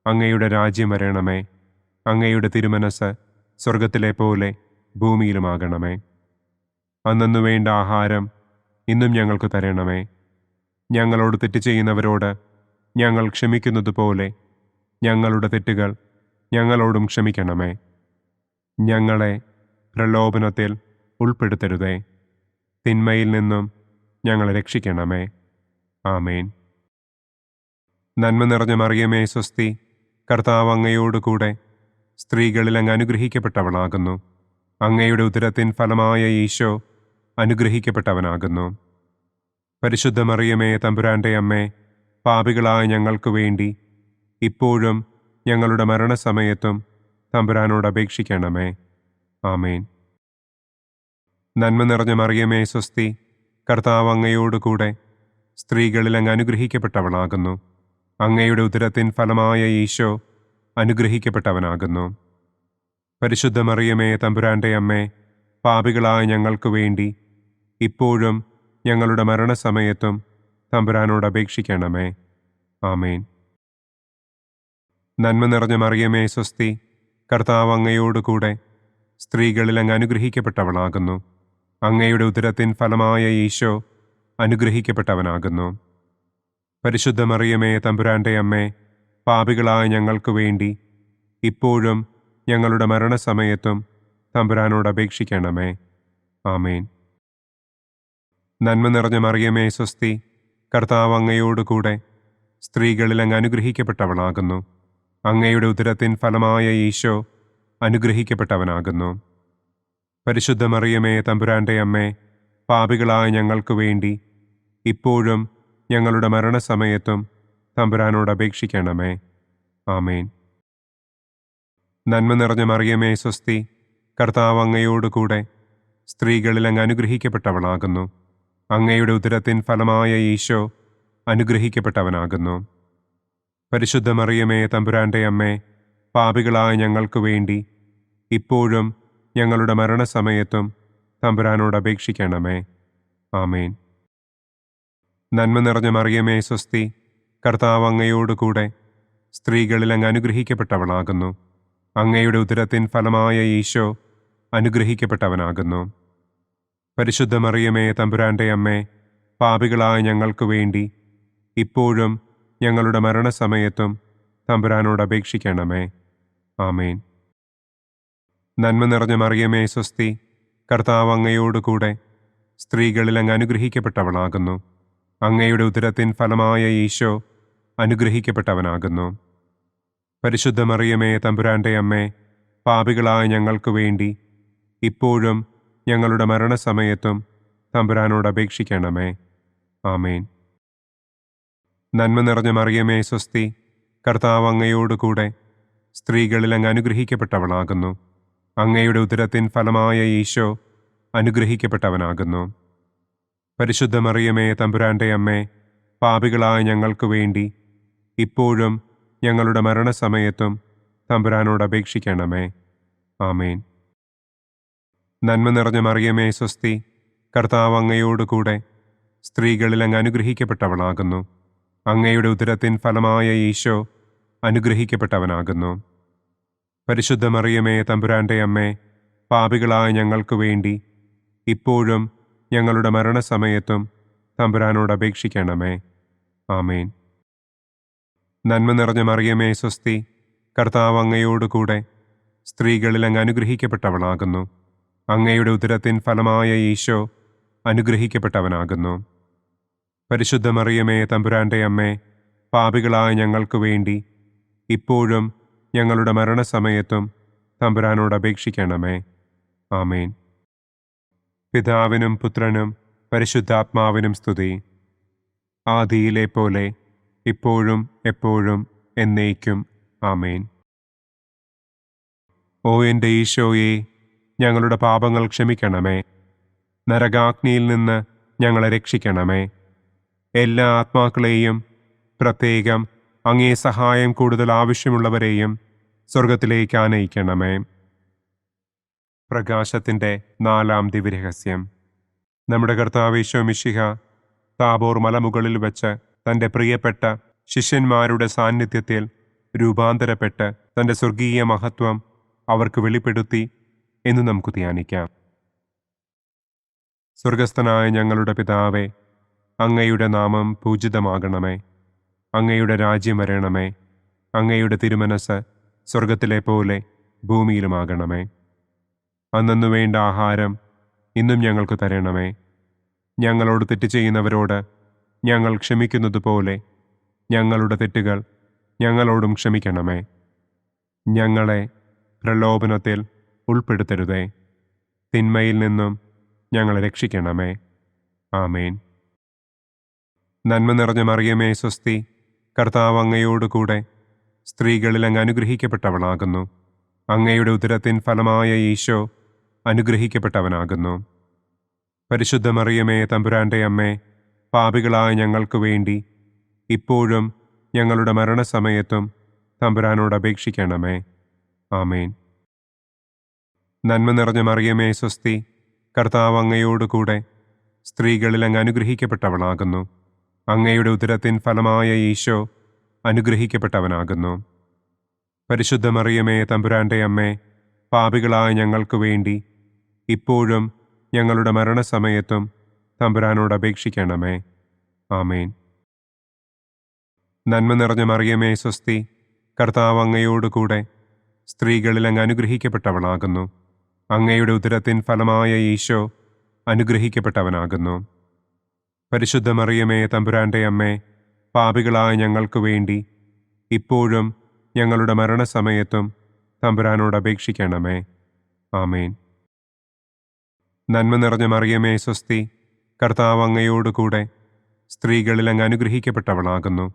അങ്ങയുടെ രാജ്യം വരണമേ. അങ്ങയുടെ തിരുമനസ് സ്വർഗത്തിലെ പോലെ ഭൂമിയിലുമാകണമേ. അന്നന്നു വേണ്ട ആഹാരം ഇന്നും ഞങ്ങൾക്ക് തരണമേ. ഞങ്ങളോട് തെറ്റ് ചെയ്യുന്നവരോട് ഞങ്ങൾ ക്ഷമിക്കുന്നതുപോലെ ഞങ്ങളുടെ തെറ്റുകൾ ഞങ്ങളോടും ക്ഷമിക്കണമേ. ഞങ്ങളെ പ്രലോഭനത്തിൽ ഉൾപ്പെടുത്തരുതേ. തിന്മയിൽ നിന്നും ഞങ്ങളെ രക്ഷിക്കണമേ. ആമേൻ. നന്മ നിറഞ്ഞ മറിയമേ സ്വസ്തി, കർത്താവ് അങ്ങയോടുകൂടെ സ്ത്രീകളിൽ അങ്ങ് അനുഗ്രഹിക്കപ്പെട്ടവളാകുന്നു. അങ്ങയുടെ ഉദരത്തിൻ ഫലമായ ഈശോ അനുഗ്രഹിക്കപ്പെട്ടവനാകുന്നു. പരിശുദ്ധ മറിയമേ തമ്പുരാന്റെ അമ്മേ, പാപികളായ ഞങ്ങൾക്ക് വേണ്ടി ഇപ്പോഴും ഞങ്ങളുടെ മരണസമയത്തും തമ്പുരാനോട് അപേക്ഷിക്കണമേ. ആമേൻ. നന്മ നിറഞ്ഞ മറിയമേ സ്വസ്തി, കർത്താവ് അങ്ങയോടുകൂടെ സ്ത്രീകളിൽ അങ്ങ് അനുഗ്രഹിക്കപ്പെട്ടവളാകുന്നു. അങ്ങയുടെ ഉദരത്തിൻ ഫലമായ ഈശോ അനുഗ്രഹിക്കപ്പെട്ടവനാകുന്നു. പരിശുദ്ധ മറിയമേ തമ്പുരാന്റെ അമ്മേ, പാപികളായ ഞങ്ങൾക്ക് വേണ്ടി ഇപ്പോഴും ഞങ്ങളുടെ മരണസമയത്തും തമ്പുരാനോട് അപേക്ഷിക്കണമേ. ആമേൻ. നന്മ നിറഞ്ഞ മറിയമേ സ്വസ്തി, കർത്താവ് അങ്ങയോടുകൂടെ സ്ത്രീകളിൽ അങ്ങ് അനുഗ്രഹിക്കപ്പെട്ടവളാകുന്നു. അങ്ങയുടെ ഉദരത്തിൻ ഫലമായ ഈശോ അനുഗ്രഹിക്കപ്പെട്ടവനാകുന്നു. പരിശുദ്ധ മറിയമേ തമ്പുരാന്റെ അമ്മേ, പാപികളായ ഞങ്ങൾക്ക് വേണ്ടി ഇപ്പോഴും ഞങ്ങളുടെ മരണസമയത്തും തമ്പുരാനോട് അപേക്ഷിക്കണമേ. ആമേൻ. നന്മ നിറഞ്ഞ മറിയമേ സ്വസ്തി, കർത്താവ് അങ്ങയോടുകൂടെ സ്ത്രീകളിൽ അങ്ങ് അനുഗ്രഹിക്കപ്പെട്ടവളാകുന്നു. അങ്ങയുടെ ഉദരത്തിൻ ഫലമായ ഈശോ അനുഗ്രഹിക്കപ്പെട്ടവനാകുന്നു. പരിശുദ്ധ മറിയമേ തമ്പുരാന്റെ അമ്മേ, പാപികളായ ഞങ്ങൾക്ക് വേണ്ടി ഇപ്പോഴും ഞങ്ങളുടെ മരണസമയത്തും തമ്പുരാനോട് അപേക്ഷിക്കണമേ. ആമേൻ. നന്മ നിറഞ്ഞ മറിയമേ സ്വസ്തി, കർത്താവ് അങ്ങയോടുകൂടെ സ്ത്രീകളിൽ അങ്ങ് അനുഗ്രഹിക്കപ്പെട്ടവളാകുന്നു. അങ്ങയുടെ ഉദരത്തിൻ ഫലമായ ഈശോ അനുഗ്രഹിക്കപ്പെട്ടവനാകുന്നു. പരിശുദ്ധ മറിയമേ തമ്പുരാന്റെ അമ്മേ, പാപികളായ ഞങ്ങൾക്ക് വേണ്ടി ഇപ്പോഴും ഞങ്ങളുടെ മരണസമയത്തും തമ്പുരാനോട് അപേക്ഷിക്കണമേ. ആമേൻ. നന്മ നിറഞ്ഞ മറിയമേ സ്വസ്തി, കർത്താവ് അങ്ങയോടുകൂടെ സ്ത്രീകളിൽ അങ്ങ് അനുഗ്രഹിക്കപ്പെട്ടവളാകുന്നു. അങ്ങയുടെ ഉദരത്തിൻ ഫലമായ ഈശോ അനുഗ്രഹിക്കപ്പെട്ടവനാകുന്നു. പരിശുദ്ധ മറിയമേ തമ്പുരാന്റെ അമ്മേ, പാപികളായ ഞങ്ങൾക്ക് വേണ്ടി ഇപ്പോഴും ഞങ്ങളുടെ മരണസമയത്തും തമ്പുരാനോട് അപേക്ഷിക്കണമേ. ആമേൻ. നന്മ നിറഞ്ഞ മറിയമേ സ്വസ്തി, കർത്താവ് അങ്ങയോടുകൂടെ സ്ത്രീകളിൽ അങ്ങ് അനുഗ്രഹിക്കപ്പെട്ടവളാകുന്നു. അങ്ങയുടെ ഉദരത്തിൻ ഫലമായ ഈശോ അനുഗ്രഹിക്കപ്പെട്ടവനാകുന്നു. പരിശുദ്ധ മറിയമേ തമ്പുരാന്റെ അമ്മേ, പാപികളായ ഞങ്ങൾക്ക് വേണ്ടി ഇപ്പോഴും ഞങ്ങളുടെ മരണസമയത്തും തമ്പുരാനോട് അപേക്ഷിക്കണമേ. ആമേൻ. നന്മ നിറഞ്ഞ മറിയമേ സ്വസ്തി, കർത്താവ് അങ്ങയോടുകൂടെ സ്ത്രീകളിൽ അങ്ങ് അനുഗ്രഹിക്കപ്പെട്ടവളാകുന്നു. അങ്ങയുടെ ഉദരത്തിൻ ഫലമായ ഈശോ അനുഗ്രഹിക്കപ്പെട്ടവനാകുന്നു. പരിശുദ്ധ മറിയമേ തമ്പുരാന്റെ അമ്മേ, പാപികളായ ഞങ്ങൾക്ക് വേണ്ടി ഇപ്പോഴും ഞങ്ങളുടെ മരണസമയത്തും തമ്പുരാനോട് അപേക്ഷിക്കണമേ. ആമേൻ. നന്മ നിറഞ്ഞ മറിയമേ സ്വസ്തി, കർത്താവ് അങ്ങയോടുകൂടെ സ്ത്രീകളിൽ അങ്ങ് അനുഗ്രഹിക്കപ്പെട്ടവളാകുന്നു. അങ്ങയുടെ ഉദരത്തിൻ ഫലമായ ഈശോ അനുഗ്രഹിക്കപ്പെട്ടവനാകുന്നു. പരിശുദ്ധ മറിയമേ തമ്പുരാന്റെ അമ്മേ, പാപികളായ ഞങ്ങൾക്ക് വേണ്ടി ഇപ്പോഴും ഞങ്ങളുടെ മരണസമയത്തും തമ്പുരാനോട് അപേക്ഷിക്കണമേ. ആമേൻ. നന്മ നിറഞ്ഞ മറിയമേ സ്വസ്തി, കർത്താവ് അങ്ങയോടുകൂടെ സ്ത്രീകളിൽ അങ്ങ് അനുഗ്രഹിക്കപ്പെട്ടവളാകുന്നു. അങ്ങയുടെ ഉദരത്തിൻ ഫലമായ ഈശോ അനുഗ്രഹിക്കപ്പെട്ടവനാകുന്നു. പരിശുദ്ധ മറിയമേ തമ്പുരാന്റെ അമ്മേ, പാപികളായ ഞങ്ങൾക്ക് വേണ്ടി ഇപ്പോഴും ഞങ്ങളുടെ മരണസമയത്തും തമ്പുരാനോട് അപേക്ഷിക്കണമേ. ആമേൻ. പിതാവിനും പുത്രനും പരിശുദ്ധാത്മാവിനും സ്തുതി. ആദിയിലെ പോലെ ഇപ്പോഴും എപ്പോഴും എന്നേക്കും. ആമേൻ. ഓ എൻ്റെ ഈശോയെ, ഞങ്ങളുടെ പാപങ്ങൾ ക്ഷമിക്കണമേ. നരകാഗ്നിയിൽ നിന്ന് ഞങ്ങളെ രക്ഷിക്കണമേ. എല്ലാ ആത്മാക്കളെയും, പ്രത്യേകം അങ്ങേ സഹായം കൂടുതൽ ആവശ്യമുള്ളവരെയും സ്വർഗത്തിലേക്ക് ആനയിക്കണമേ. പ്രകാശത്തിൻ്റെ 4-ാം ദിവ്യരഹസ്യം. നമ്മുടെ കർത്താവ് ഈശോ മിശിഹ താബോർ മലമുകളിൽ വെച്ച് തൻ്റെ പ്രിയപ്പെട്ട ശിഷ്യന്മാരുടെ സാന്നിധ്യത്തിൽ രൂപാന്തരപ്പെട്ട് തൻ്റെ സ്വർഗീയ മഹത്വം അവർക്ക് വെളിപ്പെടുത്തി എന്ന് നമുക്ക് ധ്യാനിക്കാം. സ്വർഗസ്ഥനായ ഞങ്ങളുടെ പിതാവേ, അങ്ങയുടെ നാമം പൂജിതമാകണമേ. അങ്ങയുടെ രാജ്യം വരണമേ. അങ്ങയുടെ തിരുമനസ് സ്വർഗത്തിലെ പോലെ ഭൂമിയിലുമാകണമേ. അന്നു വേണ്ട ആഹാരം ഇന്നും ഞങ്ങൾക്ക് തരണമേ. ഞങ്ങളോട് തെറ്റ് ചെയ്യുന്നവരോട് ഞങ്ങൾ ക്ഷമിക്കുന്നത് പോലെ ഞങ്ങളുടെ തെറ്റുകൾ ഞങ്ങളോടും ക്ഷമിക്കണമേ. ഞങ്ങളെ പ്രലോഭനത്തിൽ ഉൾപ്പെടുത്തരുതേ. തിന്മയിൽ നിന്നും ഞങ്ങളെ രക്ഷിക്കണമേ. ആമേൻ. നന്മ നിറഞ്ഞ മറിയമേ സ്വസ്തി, കർത്താവ് അങ്ങയോടുകൂടെ സ്ത്രീകളിൽ അങ്ങ് അനുഗ്രഹിക്കപ്പെട്ടവളാകുന്നു. അങ്ങയുടെ ഉദരത്തിൻ ഫലമായ ഈശോ അനുഗ്രഹിക്കപ്പെട്ടവനാകുന്നു. പരിശുദ്ധ മറിയമേ തമ്പുരാന്റെ അമ്മേ, പാപികളായ ഞങ്ങൾക്ക് വേണ്ടി ഇപ്പോഴും ഞങ്ങളുടെ മരണസമയത്തും തമ്പുരാനോട് അപേക്ഷിക്കണമേ. ആമേൻ. നന്മ നിറഞ്ഞ മറിയമേ സ്വസ്തി, കർത്താവ് അങ്ങയോടുകൂടെ സ്ത്രീകളിൽ അങ്ങ് അനുഗ്രഹിക്കപ്പെട്ടവളാകുന്നു. അങ്ങയുടെ ഉദരത്തിൻ ഫലമായ ഈശോ അനുഗ്രഹിക്കപ്പെട്ടവനാകുന്നു. പരിശുദ്ധ മറിയമേ തമ്പുരാന്റെ അമ്മേ, പാപികളായ ഞങ്ങൾക്ക് വേണ്ടി ഇപ്പോഴും ഞങ്ങളുടെ മരണസമയത്തും തമ്പുരാനോട് അപേക്ഷിക്കണമേ. ആമേൻ. നന്മ നിറഞ്ഞ മറിയമേ സ്വസ്തി, കർത്താവ് അങ്ങയോടുകൂടെ സ്ത്രീകളിൽ അങ്ങ് അനുഗ്രഹിക്കപ്പെട്ടവളാകുന്നു. അങ്ങയുടെ ഉദരത്തിൻ ഫലമായ ഈശോ അനുഗ്രഹിക്കപ്പെട്ടവനാകുന്നു. പരിശുദ്ധ മറിയമേ തമ്പുരാന്റെ അമ്മേ, പാപികളായ ഞങ്ങൾക്ക് വേണ്ടി ഇപ്പോഴും ഞങ്ങളുടെ മരണസമയത്തും തമ്പുരാനോട് അപേക്ഷിക്കണമേ. ആമേൻ. നന്മ നിറഞ്ഞ മറിയമേ സ്വസ്തി, കർത്താവ് അങ്ങയോടുകൂടെ സ്ത്രീകളിൽ അങ്ങ് അനുഗ്രഹിക്കപ്പെട്ടവളാകുന്നു.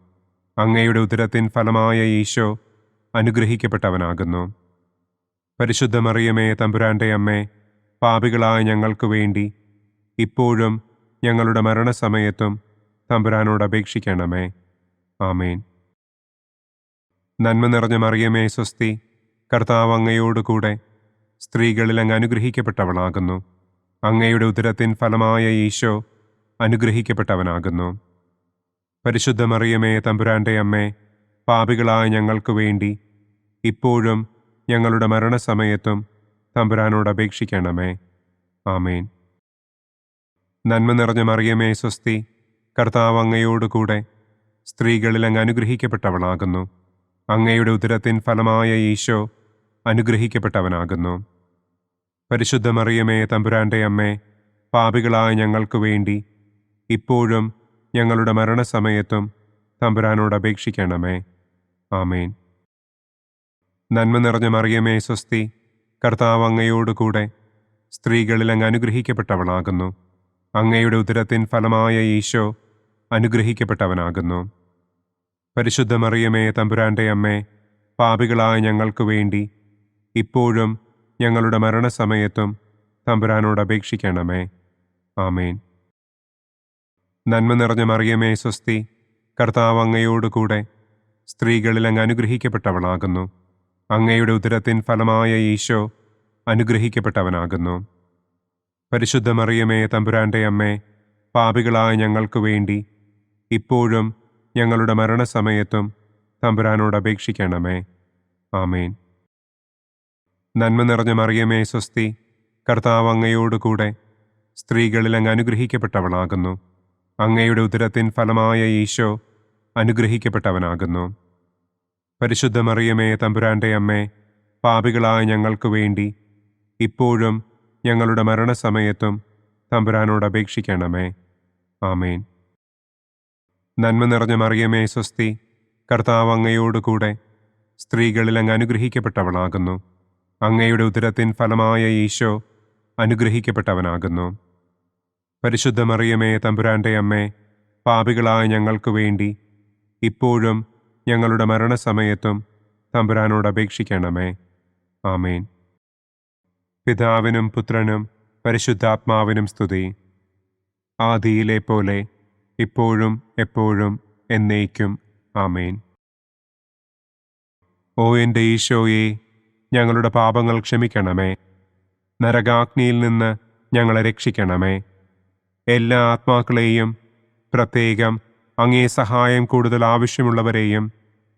അങ്ങയുടെ ഉദരത്തിൻ ഫലമായ ഈശോ അനുഗ്രഹിക്കപ്പെട്ടവനാകുന്നു. പരിശുദ്ധ മറിയമേ തമ്പുരാന്റെ അമ്മേ, പാപികളായ ഞങ്ങൾക്ക് വേണ്ടി ഇപ്പോഴും ഞങ്ങളുടെ മരണസമയത്തും തമ്പുരാനോട് അപേക്ഷിക്കണമേ. ആമേൻ. നന്മ നിറഞ്ഞ മറിയമേ സ്വസ്തി, കർത്താവ് അങ്ങയോടുകൂടെ സ്ത്രീകളിൽ അങ്ങ് അനുഗ്രഹിക്കപ്പെട്ടവളാകുന്നു. അങ്ങയുടെ ഉദരത്തിൻ ഫലമായ ഈശോ അനുഗ്രഹിക്കപ്പെട്ടവനാകുന്നു. പരിശുദ്ധ മറിയമേ തമ്പുരാന്റെ അമ്മേ, പാപികളായ ഞങ്ങൾക്ക് വേണ്ടി ഇപ്പോഴും ഞങ്ങളുടെ മരണസമയത്തും തമ്പുരാനോട് അപേക്ഷിക്കണമേ. ആമേൻ. നന്മ നിറഞ്ഞ മറിയമേ സ്വസ്തി, കർത്താവ് അങ്ങയോടുകൂടെ സ്ത്രീകളിൽ അങ്ങ് അനുഗ്രഹിക്കപ്പെട്ടവളാകുന്നു. അങ്ങയുടെ ഉദരത്തിൻ ഫലമായ ഈശോ അനുഗ്രഹിക്കപ്പെട്ടവനാകുന്നു. പരിശുദ്ധ മറിയമേ തമ്പുരാന്റെ അമ്മേ, പാപികളായ ഞങ്ങൾക്ക് വേണ്ടി ഇപ്പോഴും ഞങ്ങളുടെ മരണസമയത്തും തമ്പുരാനോട് അപേക്ഷിക്കണമേ. ആമേൻ. നന്മ നിറഞ്ഞ മറിയമേ സ്വസ്തി, കർത്താവ് അങ്ങയോടുകൂടെ സ്ത്രീകളിൽ അങ്ങ് അനുഗ്രഹിക്കപ്പെട്ടവളാകുന്നു. അങ്ങയുടെ ഉദരത്തിൻ ഫലമായ ഈശോ അനുഗ്രഹിക്കപ്പെട്ടവനാകുന്നു. പരിശുദ്ധ മറിയമേ തമ്പുരാന്റെ അമ്മേ, പാപികളായ ഞങ്ങൾക്ക് വേണ്ടി ഇപ്പോഴും ഞങ്ങളുടെ മരണസമയത്തും തമ്പുരാനോട് അപേക്ഷിക്കണമേ. ആമേൻ. നന്മ നിറഞ്ഞ മറിയമേ സ്വസ്തി, കർത്താവ് അങ്ങയോടുകൂടെ സ്ത്രീകളിൽ അങ്ങ് അനുഗ്രഹിക്കപ്പെട്ടവളാകുന്നു. അങ്ങയുടെ ഉദരത്തിൻ ഫലമായ ഈശോ അനുഗ്രഹിക്കപ്പെട്ടവനാകുന്നു. പരിശുദ്ധ മറിയമേ തമ്പുരാന്റെ അമ്മേ, പാപികളായ ഞങ്ങൾക്ക് വേണ്ടി ഇപ്പോഴും ഞങ്ങളുടെ മരണസമയത്തും തമ്പുരാനോട് അപേക്ഷിക്കണമേ. ആമേൻ. നന്മ നിറഞ്ഞ മറിയമേ സ്വസ്തി, കർത്താവ് അങ്ങയോടുകൂടെ സ്ത്രീകളിൽ അങ്ങ് അനുഗ്രഹിക്കപ്പെട്ടവളാകുന്നു. അങ്ങയുടെ ഉദരത്തിൻ ഫലമായ ഈശോ അനുഗ്രഹിക്കപ്പെട്ടവനാകുന്നു. പരിശുദ്ധ മറിയമേ തമ്പുരാന്റെ അമ്മേ, പാപികളായ ഞങ്ങൾക്ക് വേണ്ടി ഇപ്പോഴും ഞങ്ങളുടെ മരണസമയത്തും തമ്പുരാനോട് അപേക്ഷിക്കണമേ. ആമേൻ. നന്മ നിറഞ്ഞ മറിയമേ സ്വസ്തി, കർത്താവ് അങ്ങയോടുകൂടെ സ്ത്രീകളിൽ അങ്ങ് അനുഗ്രഹിക്കപ്പെട്ടവളാകുന്നു. അങ്ങയുടെ ഉദരത്തിൻ ഫലമായ ഈശോ അനുഗ്രഹിക്കപ്പെട്ടവനാകുന്നു. പരിശുദ്ധ മറിയമേ തമ്പുരാന്റെ അമ്മേ, പാപികളായ ഞങ്ങൾക്ക് വേണ്ടി ഇപ്പോഴും ഞങ്ങളുടെ മരണസമയത്തും തമ്പുരാനോട് അപേക്ഷിക്കണമേ. ആമേൻ. പിതാവിനും പുത്രനും പരിശുദ്ധാത്മാവിനും സ്തുതി. ആദിയിലെ പോലെ ഇപ്പോഴും എപ്പോഴും എന്നേക്കും. ആമേൻ. ഓ എൻ്റെ ഈശോയെ, ഞങ്ങളുടെ പാപങ്ങൾ ക്ഷമിക്കണമേ. നരകാഗ്നിയിൽ നിന്ന് ഞങ്ങളെ രക്ഷിക്കണമേ. എല്ലാ ആത്മാക്കളെയും, പ്രത്യേകം അങ്ങേ സഹായം കൂടുതൽ ആവശ്യമുള്ളവരെയും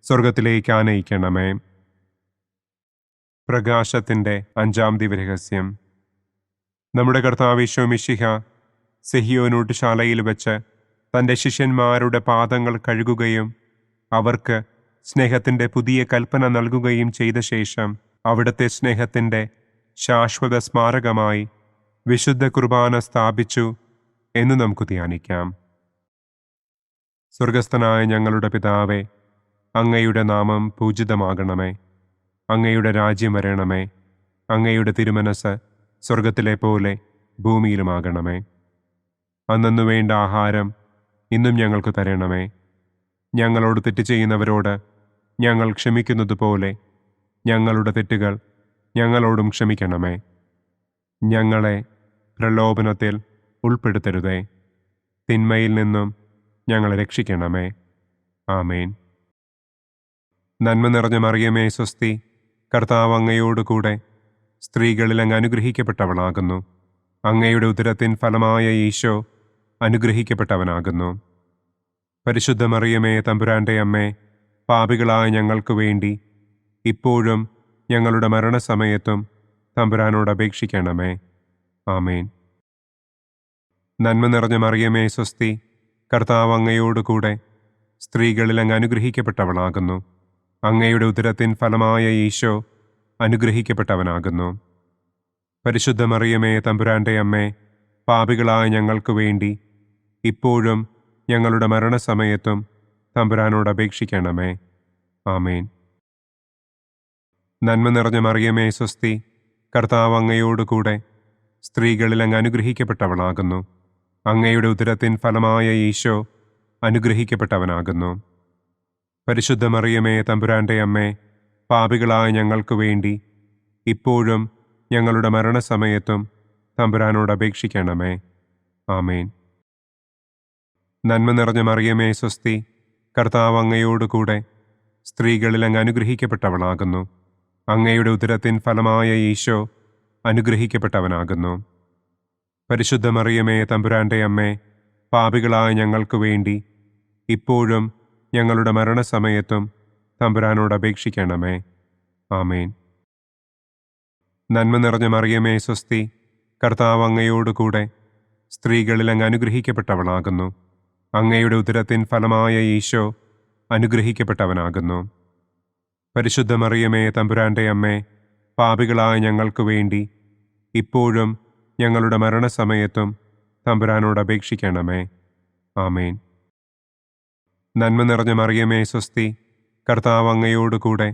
സ്വർഗത്തിലേക്ക് ആനയിക്കണമേ. പ്രകാശത്തിൻ്റെ 5-ാം ദിവ്യരഹസ്യം. നമ്മുടെ കർത്താവ് ഈശോ മിശിഹ സെഹിയോനൂട്ടുശാലയിൽ വെച്ച് തൻ്റെ ശിഷ്യന്മാരുടെ പാദങ്ങൾ കഴുകുകയും അവർക്ക് സ്നേഹത്തിൻ്റെ പുതിയ കൽപ്പന നൽകുകയും ചെയ്ത ശേഷം അവിടുത്തെ സ്നേഹത്തിൻ്റെ ശാശ്വത സ്മാരകമായി വിശുദ്ധ കുർബാന സ്ഥാപിച്ചു എന്ന് നമുക്ക് ധ്യാനിക്കാം. സ്വർഗസ്ഥനായ ഞങ്ങളുടെ പിതാവേ, അങ്ങയുടെ നാമം പൂജിതമാകണമേ. അങ്ങയുടെ രാജ്യം വരണമേ. അങ്ങയുടെ തിരുമനസ് സ്വർഗത്തിലെ പോലെ ഭൂമിയിലുമാകണമേ. അന്നന്നു വേണ്ട ആഹാരം ഇന്നും ഞങ്ങൾക്ക് തരണമേ. ഞങ്ങളോട് തെറ്റ് ചെയ്യുന്നവരോട് ഞങ്ങൾ ക്ഷമിക്കുന്നത് പോലെ ഞങ്ങളുടെ തെറ്റുകൾ ഞങ്ങളോടും ക്ഷമിക്കണമേ. ഞങ്ങളെ പ്രലോഭനത്തിൽ ഉൾപ്പെടുത്തരുതേ. തിന്മയിൽ നിന്നും ഞങ്ങളെ രക്ഷിക്കണമേ. ആമേൻ. നന്മ നിറഞ്ഞ മറിയമേ സ്വസ്തി, കർത്താവ് അങ്ങയോടുകൂടെ സ്ത്രീകളിൽ അങ്ങ് അനുഗ്രഹിക്കപ്പെട്ടവളാകുന്നു. അങ്ങയുടെ ഉദരത്തിൻ ഫലമായ ഈശോ അനുഗ്രഹിക്കപ്പെട്ടവനാകുന്നു. പരിശുദ്ധ മറിയമേ തമ്പുരാന്റെ അമ്മേ, പാപികളായ ഞങ്ങൾക്ക് വേണ്ടി ഇപ്പോഴും ഞങ്ങളുടെ മരണസമയത്തും തമ്പുരാനോട് അപേക്ഷിക്കണമേ. ആമേൻ. നന്മ നിറഞ്ഞ മറിയമേ സ്വസ്തി, കർത്താവ് അങ്ങയോടുകൂടെ സ്ത്രീകളിൽ അങ്ങ് അനുഗ്രഹിക്കപ്പെട്ടവളാകുന്നു. അങ്ങയുടെ ഉദരത്തിൻ ഫലമായ ഈശോ അനുഗ്രഹിക്കപ്പെട്ടവനാകുന്നു. പരിശുദ്ധ മറിയമേ തമ്പുരാന്റെ അമ്മേ, പാപികളായ ഞങ്ങൾക്ക് വേണ്ടി ഇപ്പോഴും ഞങ്ങളുടെ മരണസമയത്തും തമ്പുരാനോട് അപേക്ഷിക്കണമേ. ആമേൻ. നന്മ നിറഞ്ഞ മറിയമേ സ്വസ്തി, കർത്താവ് അങ്ങയോടുകൂടെ സ്ത്രീകളിൽ അങ്ങ് അനുഗ്രഹിക്കപ്പെട്ടവളാകുന്നു. അങ്ങയുടെ ഉദരത്തിൻ ഫലമായ ഈശോ അനുഗ്രഹിക്കപ്പെട്ടവനാകുന്നു. പരിശുദ്ധ മറിയമേ തമ്പുരാന്റെ അമ്മേ, പാപികളായ ഞങ്ങൾക്ക് വേണ്ടി ഇപ്പോഴും ഞങ്ങളുടെ മരണസമയത്തും തമ്പുരാനോട് അപേക്ഷിക്കണമേ. ആമേൻ. നന്മ നിറഞ്ഞ മറിയമേ സ്വസ്തി, കർത്താവ് അങ്ങയോടുകൂടെ സ്ത്രീകളിൽ അങ്ങ് അനുഗ്രഹിക്കപ്പെട്ടവളാകുന്നു. അങ്ങയുടെ ഉദരത്തിൻ ഫലമായ ഈശോ അനുഗ്രഹിക്കപ്പെട്ടവനാകുന്നു. പരിശുദ്ധ മറിയമേ തമ്പുരാന്റെ അമ്മേ, പാപികളായ ഞങ്ങൾക്ക് വേണ്ടി ഇപ്പോഴും ഞങ്ങളുടെ മരണസമയത്തും തമ്പുരാനോട് അപേക്ഷിക്കണമേ. ആമേൻ. നന്മ നിറഞ്ഞ മറിയമേ സ്വസ്തി, കർത്താവ് അങ്ങയോടുകൂടെ സ്ത്രീകളിൽ അങ്ങ് അനുഗ്രഹിക്കപ്പെട്ടവളാകുന്നു. അങ്ങയുടെ ഉദരത്തിൻ ഫലമായ ഈശോ അനുഗ്രഹിക്കപ്പെട്ടവനാകുന്നു. പരിശുദ്ധ മറിയമേ തമ്പുരാന്റെ അമ്മേ, പാപികളായ ഞങ്ങൾക്ക് വേണ്ടി ഇപ്പോഴും ഞങ്ങളുടെ മരണസമയത്തും തമ്പുരാനോട് അപേക്ഷിക്കണമേ. ആമേൻ. നന്മ നിറഞ്ഞ മറിയമേ സ്വസ്തി, കർത്താവ് അങ്ങയോടുകൂടെ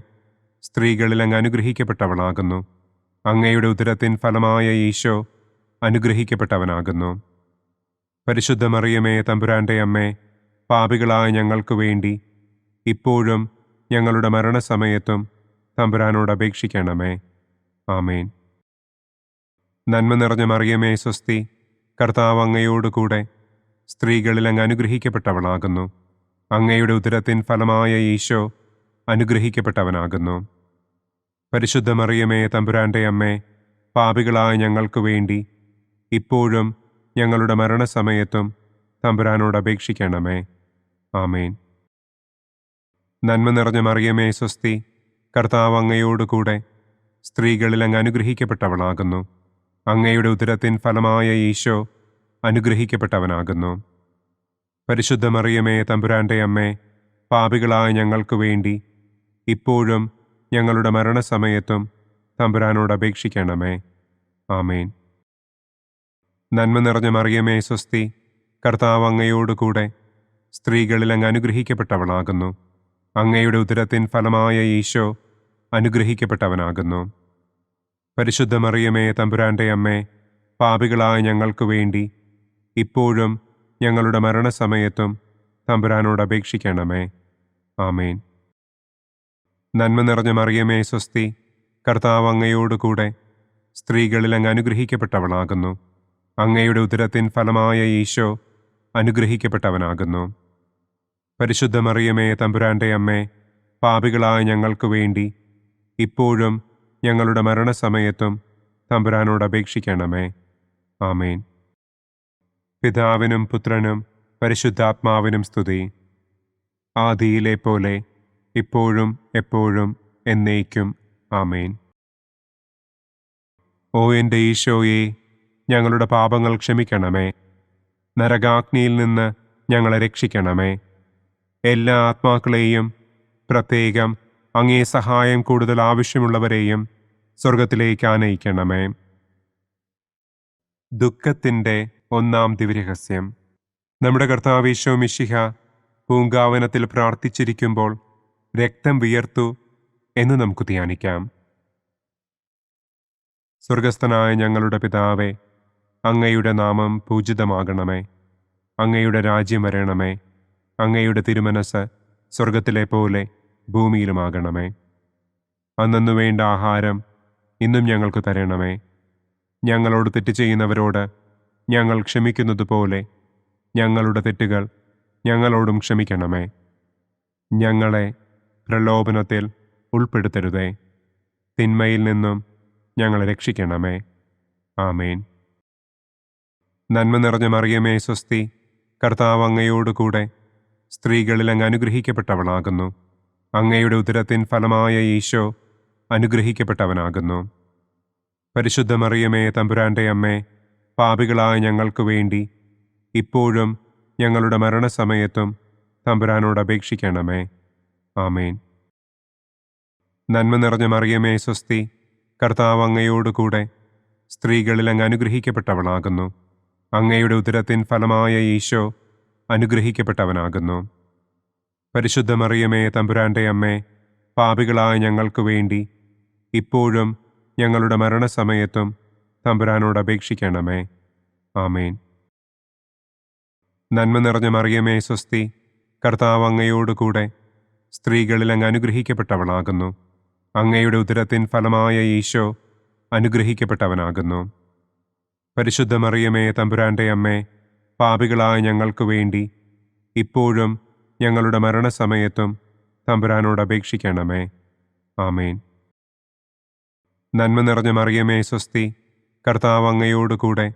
സ്ത്രീകളിൽ അങ്ങ് അനുഗ്രഹിക്കപ്പെട്ടവളാകുന്നു. അങ്ങയുടെ ഉദരത്തിൻ ഫലമായ ഈശോ അനുഗ്രഹിക്കപ്പെട്ടവനാകുന്നു. പരിശുദ്ധ മറിയമേ തമ്പുരാന്റെ അമ്മേ, പാപികളായ ഞങ്ങൾക്ക് വേണ്ടി ഇപ്പോഴും ഞങ്ങളുടെ മരണസമയത്തും തമ്പുരാനോട് അപേക്ഷിക്കണമേ. ആമേൻ. നന്മ നിറഞ്ഞ മറിയമേ സ്വസ്തി, കർത്താവ് അങ്ങയോട് കൂടെ സ്ത്രീകളിൽ അങ്ങ് അനുഗ്രഹിക്കപ്പെട്ടവളാകുന്നു. അങ്ങയുടെ ഉദരത്തിൻ ഫലമായ ഈശോ അനുഗ്രഹിക്കപ്പെട്ടവനാകുന്നു. പരിശുദ്ധ മറിയമേ തമ്പുരാൻ്റെ അമ്മേ, പാപികളായ ഞങ്ങൾക്ക് വേണ്ടി ഇപ്പോഴും ഞങ്ങളുടെ മരണസമയത്തും തമ്പുരാനോട് അപേക്ഷിക്കണമേ. ആമേൻ. നന്മ നിറഞ്ഞ മറിയമേ സ്വസ്തി, കർത്താവ് അങ്ങയോട് കൂടെ സ്ത്രീകളിൽ അങ്ങ് അനുഗ്രഹിക്കപ്പെട്ടവളാകുന്നു. അങ്ങയുടെ ഉദരത്തിൻ ഫലമായ ഈശോ അനുഗ്രഹിക്കപ്പെട്ടവനാകുന്നു. പരിശുദ്ധ മറിയമേ തമ്പുരാൻ്റെ അമ്മേ, പാപികളായ ഞങ്ങൾക്ക് വേണ്ടി ഇപ്പോഴും ഞങ്ങളുടെ മരണസമയത്തും തമ്പുരാനോട് അപേക്ഷിക്കണമേ. ആമേൻ. നന്മ നിറഞ്ഞ മറിയമേ സ്വസ്തി, കർത്താവ് അങ്ങയോട് കൂടെ സ്ത്രീകളിൽ അങ്ങ് അനുഗ്രഹിക്കപ്പെട്ടവളാകുന്നു. അങ്ങയുടെ ഉദരത്തിൻ ഫലമായ ഈശോ അനുഗ്രഹിക്കപ്പെട്ടവനാകുന്നു. പരിശുദ്ധ മറിയമേ തമ്പുരാൻ്റെ അമ്മേ, പാപികളായ ഞങ്ങൾക്ക് വേണ്ടി ഇപ്പോഴും ഞങ്ങളുടെ മരണസമയത്തും തമ്പുരാനോട് അപേക്ഷിക്കണമേ. ആമേൻ. നന്മ നിറഞ്ഞ മറിയമേ സ്വസ്തി, കർത്താവ് അങ്ങയോട് കൂടെ സ്ത്രീകളിൽ അങ്ങ് അനുഗ്രഹിക്കപ്പെട്ടവളാകുന്നു. അങ്ങയുടെ ഉദരത്തിൻ ഫലമായ ഈശോ അനുഗ്രഹിക്കപ്പെട്ടവനാകുന്നു. പരിശുദ്ധ മറിയമേ തമ്പുരാൻ്റെ അമ്മേ, പാപികളായ ഞങ്ങൾക്ക് വേണ്ടി ഇപ്പോഴും ഞങ്ങളുടെ മരണസമയത്തും തമ്പുരാനോട് അപേക്ഷിക്കണമേ. ആമേൻ. പിതാവിനും പുത്രനും പരിശുദ്ധാത്മാവിനും സ്തുതി. ആദിയിലെ പോലെ ഇപ്പോഴും എപ്പോഴും എന്നേക്കും. ആമേൻ. ഓ എൻ്റെ ഈശോയെ, ഞങ്ങളുടെ പാപങ്ങൾ ക്ഷമിക്കണമേ. നരകാഗ്നിയിൽ നിന്ന് ഞങ്ങളെ രക്ഷിക്കണമേ. എല്ലാ ആത്മാക്കളെയും, പ്രത്യേകം അങ്ങേ സഹായം കൂടുതൽ ആവശ്യമുള്ളവരെയും സ്വർഗത്തിലേക്ക് ആനയിക്കണമേ. ദുഃഖത്തിൻ്റെ ഒന്നാം ദിവ്യരഹസ്യം. നമ്മുടെ കർത്താവ് ഈശോ മിശിഹ പൂങ്കാവനത്തിൽ പ്രാർത്ഥിച്ചിരിക്കുമ്പോൾ രക്തം വിയർത്തു എന്ന് നമുക്ക് ധ്യാനിക്കാം. സ്വർഗസ്ഥനായ ഞങ്ങളുടെ പിതാവേ, അങ്ങയുടെ നാമം പൂജിതമാകണമേ. അങ്ങയുടെ രാജ്യം വരണമേ. അങ്ങയുടെ തിരുമനസ് സ്വർഗത്തിലെ പോലെ ഭൂമിയിലുമാകണമേ. അന്നു വേണ്ട ആഹാരം ഇന്നും ഞങ്ങൾക്ക് തരണമേ. ഞങ്ങളോട് തെറ്റ് ചെയ്യുന്നവരോട് ഞങ്ങൾ ക്ഷമിക്കുന്നതുപോലെ ഞങ്ങളുടെ തെറ്റുകൾ ഞങ്ങളോടും ക്ഷമിക്കണമേ. ഞങ്ങളെ പ്രലോഭനത്തിൽ ഉൾപ്പെടുത്തരുതേ. തിന്മയിൽ നിന്നും ഞങ്ങളെ രക്ഷിക്കണമേ. ആമേൻ. നന്മ നിറഞ്ഞ മറിയമേ സ്വസ്തി, കർത്താവ് അങ്ങയോട് കൂടെ സ്ത്രീകളിൽ അങ്ങ് അനുഗ്രഹിക്കപ്പെട്ടവളാകുന്നു. അങ്ങയുടെ ഉദരത്തിൻ ഫലമായ ഈശോ അനുഗ്രഹിക്കപ്പെട്ടവനാകുന്നു. പരിശുദ്ധ മറിയമേ തമ്പുരാൻ്റെ അമ്മേ, പാപികളായ ഞങ്ങൾക്ക് വേണ്ടി ഇപ്പോഴും ഞങ്ങളുടെ മരണസമയത്തും തമ്പുരാനോട് അപേക്ഷിക്കണമേ. ആമേൻ. നന്മ നിറഞ്ഞ മറിയമേ സ്വസ്തി, കർത്താവ് അങ്ങയോട് കൂടെ സ്ത്രീകളിൽ അങ്ങ് അനുഗ്രഹിക്കപ്പെട്ടവളാകുന്നു. അങ്ങയുടെ ഉദരത്തിൻ ഫലമായ ഈശോ അനുഗ്രഹിക്കപ്പെട്ടവനാകുന്നു. പരിശുദ്ധ മറിയമേ തമ്പുരാൻ്റെ അമ്മേ, പാപികളായ ഞങ്ങൾക്ക് വേണ്ടി ഇപ്പോഴും ഞങ്ങളുടെ മരണസമയത്തും തമ്പുരാനോട് അപേക്ഷിക്കണമേ. ആമേൻ. നന്മ നിറഞ്ഞ മറിയമേ സ്വസ്തി, കർത്താവ് അങ്ങയോട് കൂടെ സ്ത്രീകളിൽ അങ്ങ് അനുഗ്രഹിക്കപ്പെട്ടവളാകുന്നു. അങ്ങയുടെ ഉദരത്തിൻ ഫലമായ ഈശോ അനുഗ്രഹിക്കപ്പെട്ടവനാകുന്നു. പരിശുദ്ധ മറിയമേ തമ്പുരാൻ്റെ അമ്മേ, പാപികളായ ഞങ്ങൾക്ക് വേണ്ടി ഇപ്പോഴും ഞങ്ങളുടെ മരണസമയത്തും തമ്പുരാനോട് അപേക്ഷിക്കണമേ. ആമേൻ. നന്മ നിറഞ്ഞ മറിയമേ സ്വസ്തി, കർത്താവ് അങ്ങയോട് കൂടെ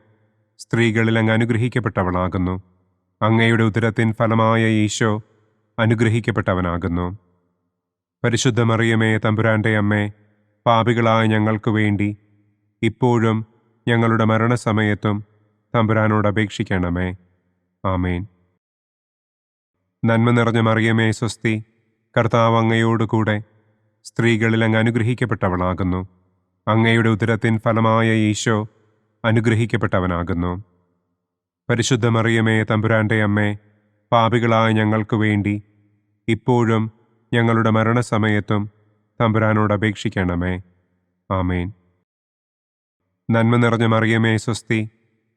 സ്ത്രീകളിൽ അങ്ങ് അനുഗ്രഹിക്കപ്പെട്ടവളാകുന്നു. അങ്ങയുടെ ഉദരത്തിൻ ഫലമായ ഈശോ അനുഗ്രഹിക്കപ്പെട്ടവനാകുന്നു. പരിശുദ്ധ മറിയമേ തമ്പുരാൻ്റെ അമ്മേ, പാപികളായ ഞങ്ങൾക്ക് വേണ്ടി ഇപ്പോഴും ഞങ്ങളുടെ മരണസമയത്തും തമ്പുരാനോട് അപേക്ഷിക്കണമേ. ആമേൻ. നന്മ നിറഞ്ഞ മറിയമേ സ്വസ്തി, കർത്താവ് അങ്ങയോട് കൂടെ സ്ത്രീകളിൽ അങ്ങ് അനുഗ്രഹിക്കപ്പെട്ടവളാകുന്നു. അങ്ങയുടെ ഉദരത്തിൻ ഫലമായ ഈശോ അനുഗ്രഹിക്കപ്പെട്ടവനാകുന്നു. പരിശുദ്ധ മറിയമേ തമ്പുരാൻ്റെ അമ്മേ, പാപികളായ ഞങ്ങൾക്ക് വേണ്ടി ഇപ്പോഴും ഞങ്ങളുടെ മരണസമയത്തും തമ്പുരാനോട് അപേക്ഷിക്കണമേ. ആമേൻ. നന്മ നിറഞ്ഞ മറിയമേ സ്വസ്തി,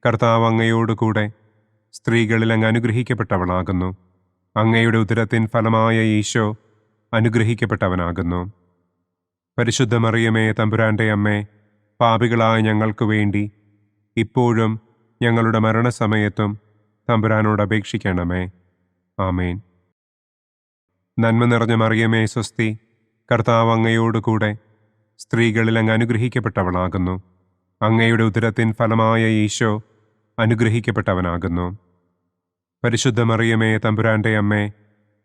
കർത്താവ് അങ്ങയോട് കൂടെ സ്ത്രീകളിൽ അങ്ങ് അനുഗ്രഹിക്കപ്പെട്ടവളാകുന്നു. അങ്ങയുടെ ഉദരത്തിൻ ഫലമായ ഈശോ അനുഗ്രഹിക്കപ്പെട്ടവനാകുന്നു. പരിശുദ്ധ മറിയമേ, തമ്പുരാന്റെ അമ്മേ, പാപികളായ ഞങ്ങൾക്ക് വേണ്ടി ഇപ്പോഴും ഞങ്ങളുടെ മരണസമയത്തും തമ്പുരാനോട് അപേക്ഷിക്കണമേ. ആമേൻ. നന്മ നിറഞ്ഞ മറിയമേ, സ്വസ്തി, കർത്താവ് അങ്ങയോടുകൂടെ സ്ത്രീകളിൽ അങ്ങ് അനുഗ്രഹിക്കപ്പെട്ടവളാകുന്നു. അങ്ങയുടെ ഉദരത്തിൻ ഫലമായ ഈശോ അനുഗ്രഹിക്കപ്പെട്ടവനാകുന്നു. പരിശുദ്ധ മറിയമേ, തമ്പുരാന്റെ അമ്മേ,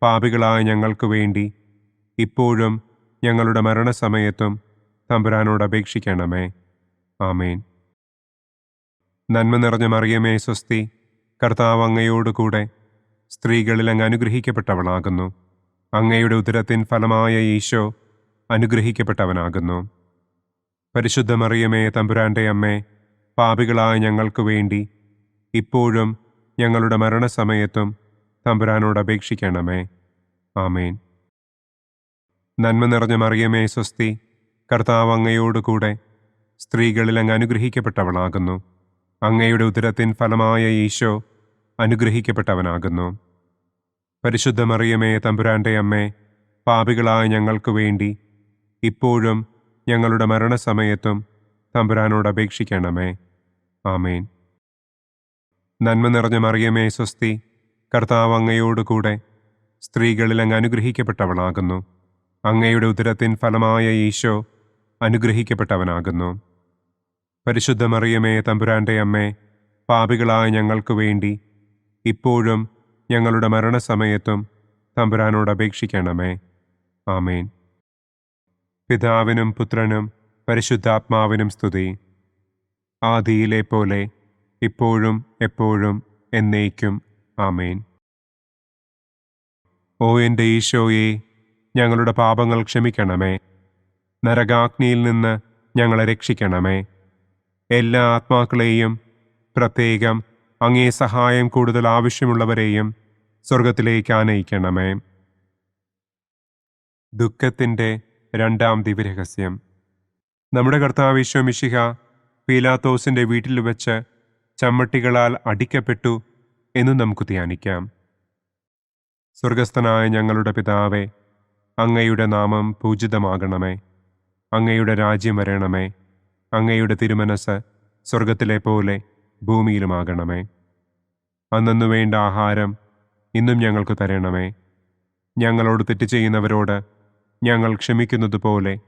പാപികളായ ഞങ്ങൾക്ക് വേണ്ടി ഇപ്പോഴും ഞങ്ങളുടെ മരണസമയത്തും തമ്പുരാനോട് അപേക്ഷിക്കണമേ. ആമേൻ. നന്മ നിറഞ്ഞ മറിയമേ, സ്വസ്തി, കർത്താവ് അങ്ങയോടുകൂടെ സ്ത്രീകളിൽ അങ്ങ് അനുഗ്രഹിക്കപ്പെട്ടവളാകുന്നു. അങ്ങയുടെ ഉദരത്തിൻ ഫലമായ ഈശോ അനുഗ്രഹിക്കപ്പെട്ടവനാകുന്നു. പരിശുദ്ധ മറിയമേ, തമ്പുരാന്റെ അമ്മേ, പാപികളായ ഞങ്ങൾക്ക് വേണ്ടി ഇപ്പോഴും ഞങ്ങളുടെ മരണസമയത്തും തമ്പുരാനോട് അപേക്ഷിക്കണമേ. ആമേൻ. നന്മ നിറഞ്ഞ മറിയമേ, സ്വസ്തി, കർത്താവ് അങ്ങയോടുകൂടെ സ്ത്രീകളിൽ അങ്ങ് അനുഗ്രഹിക്കപ്പെട്ടവളാകുന്നു. അങ്ങയുടെ ഉദരത്തിൻ ഫലമായ ഈശോ അനുഗ്രഹിക്കപ്പെട്ടവനാകുന്നു. പരിശുദ്ധ മറിയമേ, തമ്പുരാന്റെ അമ്മേ, പാപികളായ ഞങ്ങൾക്ക് വേണ്ടി ഇപ്പോഴും ഞങ്ങളുടെ മരണസമയത്തും തമ്പുരാനോട് അപേക്ഷിക്കണമേ. ആമേൻ. നന്മ നിറഞ്ഞ മറിയമേ, സ്വസ്തി, കർത്താവ് അങ്ങയോടുകൂടെ സ്ത്രീകളിൽ അങ്ങ് അനുഗ്രഹിക്കപ്പെട്ടവളാകുന്നു. അങ്ങയുടെ ഉദരത്തിൻ ഫലമായ ഈശോ അനുഗ്രഹിക്കപ്പെട്ടവനാകുന്നു. പരിശുദ്ധ മറിയമേ, തമ്പുരാന്റെ അമ്മേ, പാപികളായ ഞങ്ങൾക്ക് വേണ്ടി ഇപ്പോഴും ഞങ്ങളുടെ മരണസമയത്തും തമ്പുരാനോട് അപേക്ഷിക്കണമേ. ആമേൻ. പിതാവിനും പുത്രനും പരിശുദ്ധാത്മാവിനും സ്തുതി. ആദിയിലെ പോലെ ഇപ്പോഴും എപ്പോഴും എന്നേക്കും. ആമേൻ. ഓ എൻ്റെ ഈശോയെ, ഞങ്ങളുടെ പാപങ്ങൾ ക്ഷമിക്കണമേ. നരകാഗ്നിയിൽ നിന്ന് ഞങ്ങളെ രക്ഷിക്കണമേ. എല്ലാ ആത്മാക്കളെയും, പ്രത്യേകം അങ്ങേ സഹായം കൂടുതൽ ആവശ്യമുള്ളവരെയും സ്വർഗത്തിലേക്ക് ആനയിക്കണമേ. ദുഃഖത്തിൻ്റെ രണ്ടാം ദിവ്യരഹസ്യം. നമ്മുടെ കർത്താവ് ഈശോ മിശിഹ പീലാത്തോസിൻ്റെ വീട്ടിൽ വെച്ച് ചമ്മട്ടികളാൽ അടിക്കപ്പെട്ടു എന്ന് നമുക്ക് ധ്യാനിക്കാം. സ്വർഗസ്ഥനായ ഞങ്ങളുടെ പിതാവേ, അങ്ങയുടെ നാമം പൂജിതമാകണമേ. അങ്ങയുടെ രാജ്യം വരണമേ. അങ്ങയുടെ തിരുമനസ് സ്വർഗത്തിലെ പോലെ ഭൂമിയിലുമാകണമേ. അന്നന്നു വേണ്ട ആഹാരം ഇന്നും ഞങ്ങൾക്ക് തരണമേ. ഞങ്ങളോട് തെറ്റ് ചെയ്യുന്നവരോട് ഞങ്ങൾ ക്ഷമിക്കുന്നത് പോലെ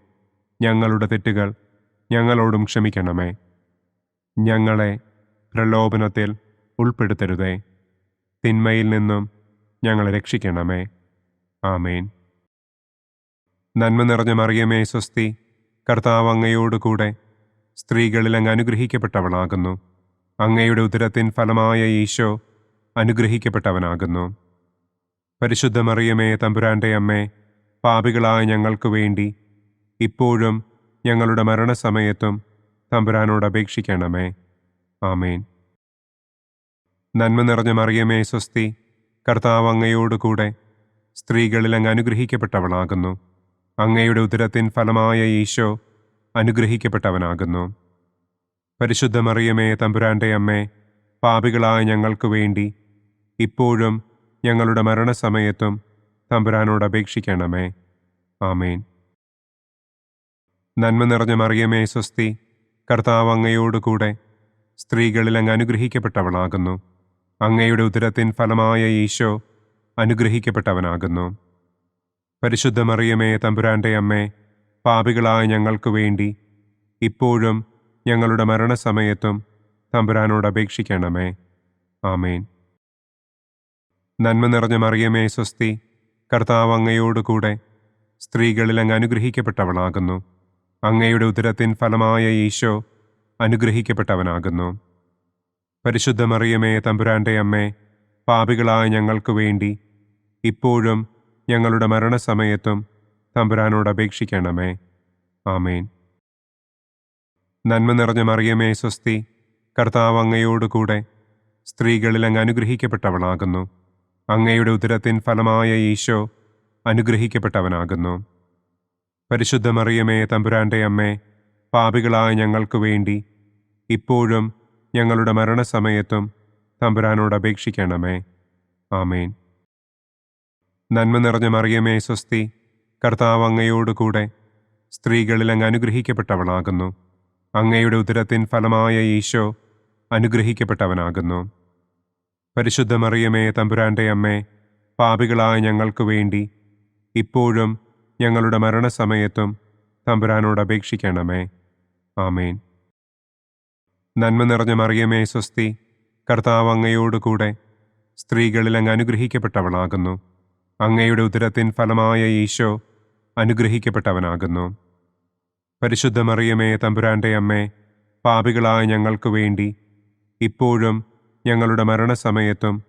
ഞങ്ങളുടെ തെറ്റുകൾ ഞങ്ങളോടും ക്ഷമിക്കണമേ. ഞങ്ങളെ പ്രലോഭനത്തിൽ ഉൾപ്പെടുത്തരുതേ. തിന്മയിൽ നിന്നും ഞങ്ങളെ രക്ഷിക്കണമേ. ആമേൻ. നന്മ നിറഞ്ഞ മറിയമേ, സ്വസ്തി, കർത്താവ് അങ്ങയോടുകൂടെ സ്ത്രീകളിൽ അങ്ങ് അനുഗ്രഹിക്കപ്പെട്ടവളാകുന്നു. അങ്ങയുടെ ഉദരത്തിൻ ഫലമായ ഈശോ അനുഗ്രഹിക്കപ്പെട്ടവനാകുന്നു. പരിശുദ്ധ മറിയമേ, തമ്പുരാന്റെ അമ്മേ, പാപികളായ ഞങ്ങൾക്ക് വേണ്ടി ഇപ്പോഴും ഞങ്ങളുടെ മരണസമയത്തും തമ്പുരാനോട് അപേക്ഷിക്കണമേ. ആമേൻ. നന്മ നിറഞ്ഞ മറിയമേ, സ്വസ്തി, കർത്താവ് അങ്ങയോടുകൂടെ സ്ത്രീകളിൽ അങ്ങ് അനുഗ്രഹിക്കപ്പെട്ടവളാകുന്നു. അങ്ങയുടെ ഉദരത്തിൻ ഫലമായ ഈശോ അനുഗ്രഹിക്കപ്പെട്ടവനാകുന്നു. പരിശുദ്ധ മറിയമേ, തമ്പുരാന്റെ അമ്മേ, പാപികളായ ഞങ്ങൾക്ക് വേണ്ടി ഇപ്പോഴും ഞങ്ങളുടെ മരണസമയത്തും തമ്പുരാനോട് അപേക്ഷിക്കണമേ. ആമേൻ. നന്മ നിറഞ്ഞ മറിയമേ, സ്വസ്തി, കർത്താവ് അങ്ങയോടുകൂടെ സ്ത്രീകളിൽ അങ്ങ് അനുഗ്രഹിക്കപ്പെട്ടവളാകുന്നു. അങ്ങയുടെ ഉദരത്തിൻ ഫലമായ ഈശോ അനുഗ്രഹിക്കപ്പെട്ടവനാകുന്നു. പരിശുദ്ധ മറിയമേ, തമ്പുരാന്റെ അമ്മേ, പാപികളായ ഞങ്ങൾക്ക് വേണ്ടി ഇപ്പോഴും ഞങ്ങളുടെ മരണസമയത്തും തമ്പുരാനോട് അപേക്ഷിക്കണമേ. ആമേൻ. നന്മ നിറഞ്ഞ മറിയമേ, സ്വസ്തി, കർത്താവ് അങ്ങയോടുകൂടെ സ്ത്രീകളിൽ അങ്ങ് അനുഗ്രഹിക്കപ്പെട്ടവളാകുന്നു. അങ്ങയുടെ ഉദരത്തിൻ ഫലമായ ഈശോ അനുഗ്രഹിക്കപ്പെട്ടവനാകുന്നു. പരിശുദ്ധ മറിയമേ, തമ്പുരാന്റെ അമ്മേ, പാപികളായ ഞങ്ങൾക്ക് വേണ്ടി ഇപ്പോഴും ഞങ്ങളുടെ മരണസമയത്തും തമ്പുരാനോട് അപേക്ഷിക്കണമേ. ആമേൻ. നന്മ നിറഞ്ഞ മറിയമേ, സ്വസ്തി, കർത്താവ് അങ്ങയോടുകൂടെ സ്ത്രീകളിൽ അങ്ങ് അനുഗ്രഹിക്കപ്പെട്ടവളാകുന്നു. അങ്ങയുടെ ഉദരത്തിൻ ഫലമായ ഈശോ അനുഗ്രഹിക്കപ്പെട്ടവനാകുന്നു. പരിശുദ്ധ മറിയമേ, തമ്പുരാന്റെ അമ്മേ, പാപികളായ ഞങ്ങൾക്ക് വേണ്ടി ഇപ്പോഴും ഞങ്ങളുടെ മരണസമയത്തും തമ്പുരാനോട് അപേക്ഷിക്കണമേ. ആമേൻ. നന്മ നിറഞ്ഞ മറിയമേ സ്വസ്തി, കർത്താവ് അങ്ങയോട് കൂടെ സ്ത്രീകളിൽ അങ്ങ് അനുഗ്രഹിക്കപ്പെട്ടവളാകുന്നു. അങ്ങയുടെ ഉദരത്തിൻ ഫലമായ ഈശോ അനുഗ്രഹിക്കപ്പെട്ടവനാകുന്നു. പരിശുദ്ധ മറിയമേ തമ്പുരാന്റെ അമ്മേ, പാപികളായ ഞങ്ങൾക്ക് വേണ്ടി ഇപ്പോഴും ഞങ്ങളുടെ മരണസമയത്തും തമ്പുരാനോട് അപേക്ഷിക്കണമേ. ആമേൻ. നന്മ നിറഞ്ഞ മറിയമേ സ്വസ്തി, കർത്താവ് അങ്ങയോട് കൂടെ സ്ത്രീകളിൽ അങ്ങ് അനുഗ്രഹിക്കപ്പെട്ടവളാകുന്നു. അങ്ങയുടെ ഉദരത്തിൻ ഫലമായ ഈശോ അനുഗ്രഹിക്കപ്പെട്ടവനാകുന്നു. പരിശുദ്ധ മറിയമേ തമ്പുരാന്റെ അമ്മേ, പാപികളായ ഞങ്ങൾക്ക് വേണ്ടി ഇപ്പോഴും ഞങ്ങളുടെ മരണസമയത്തും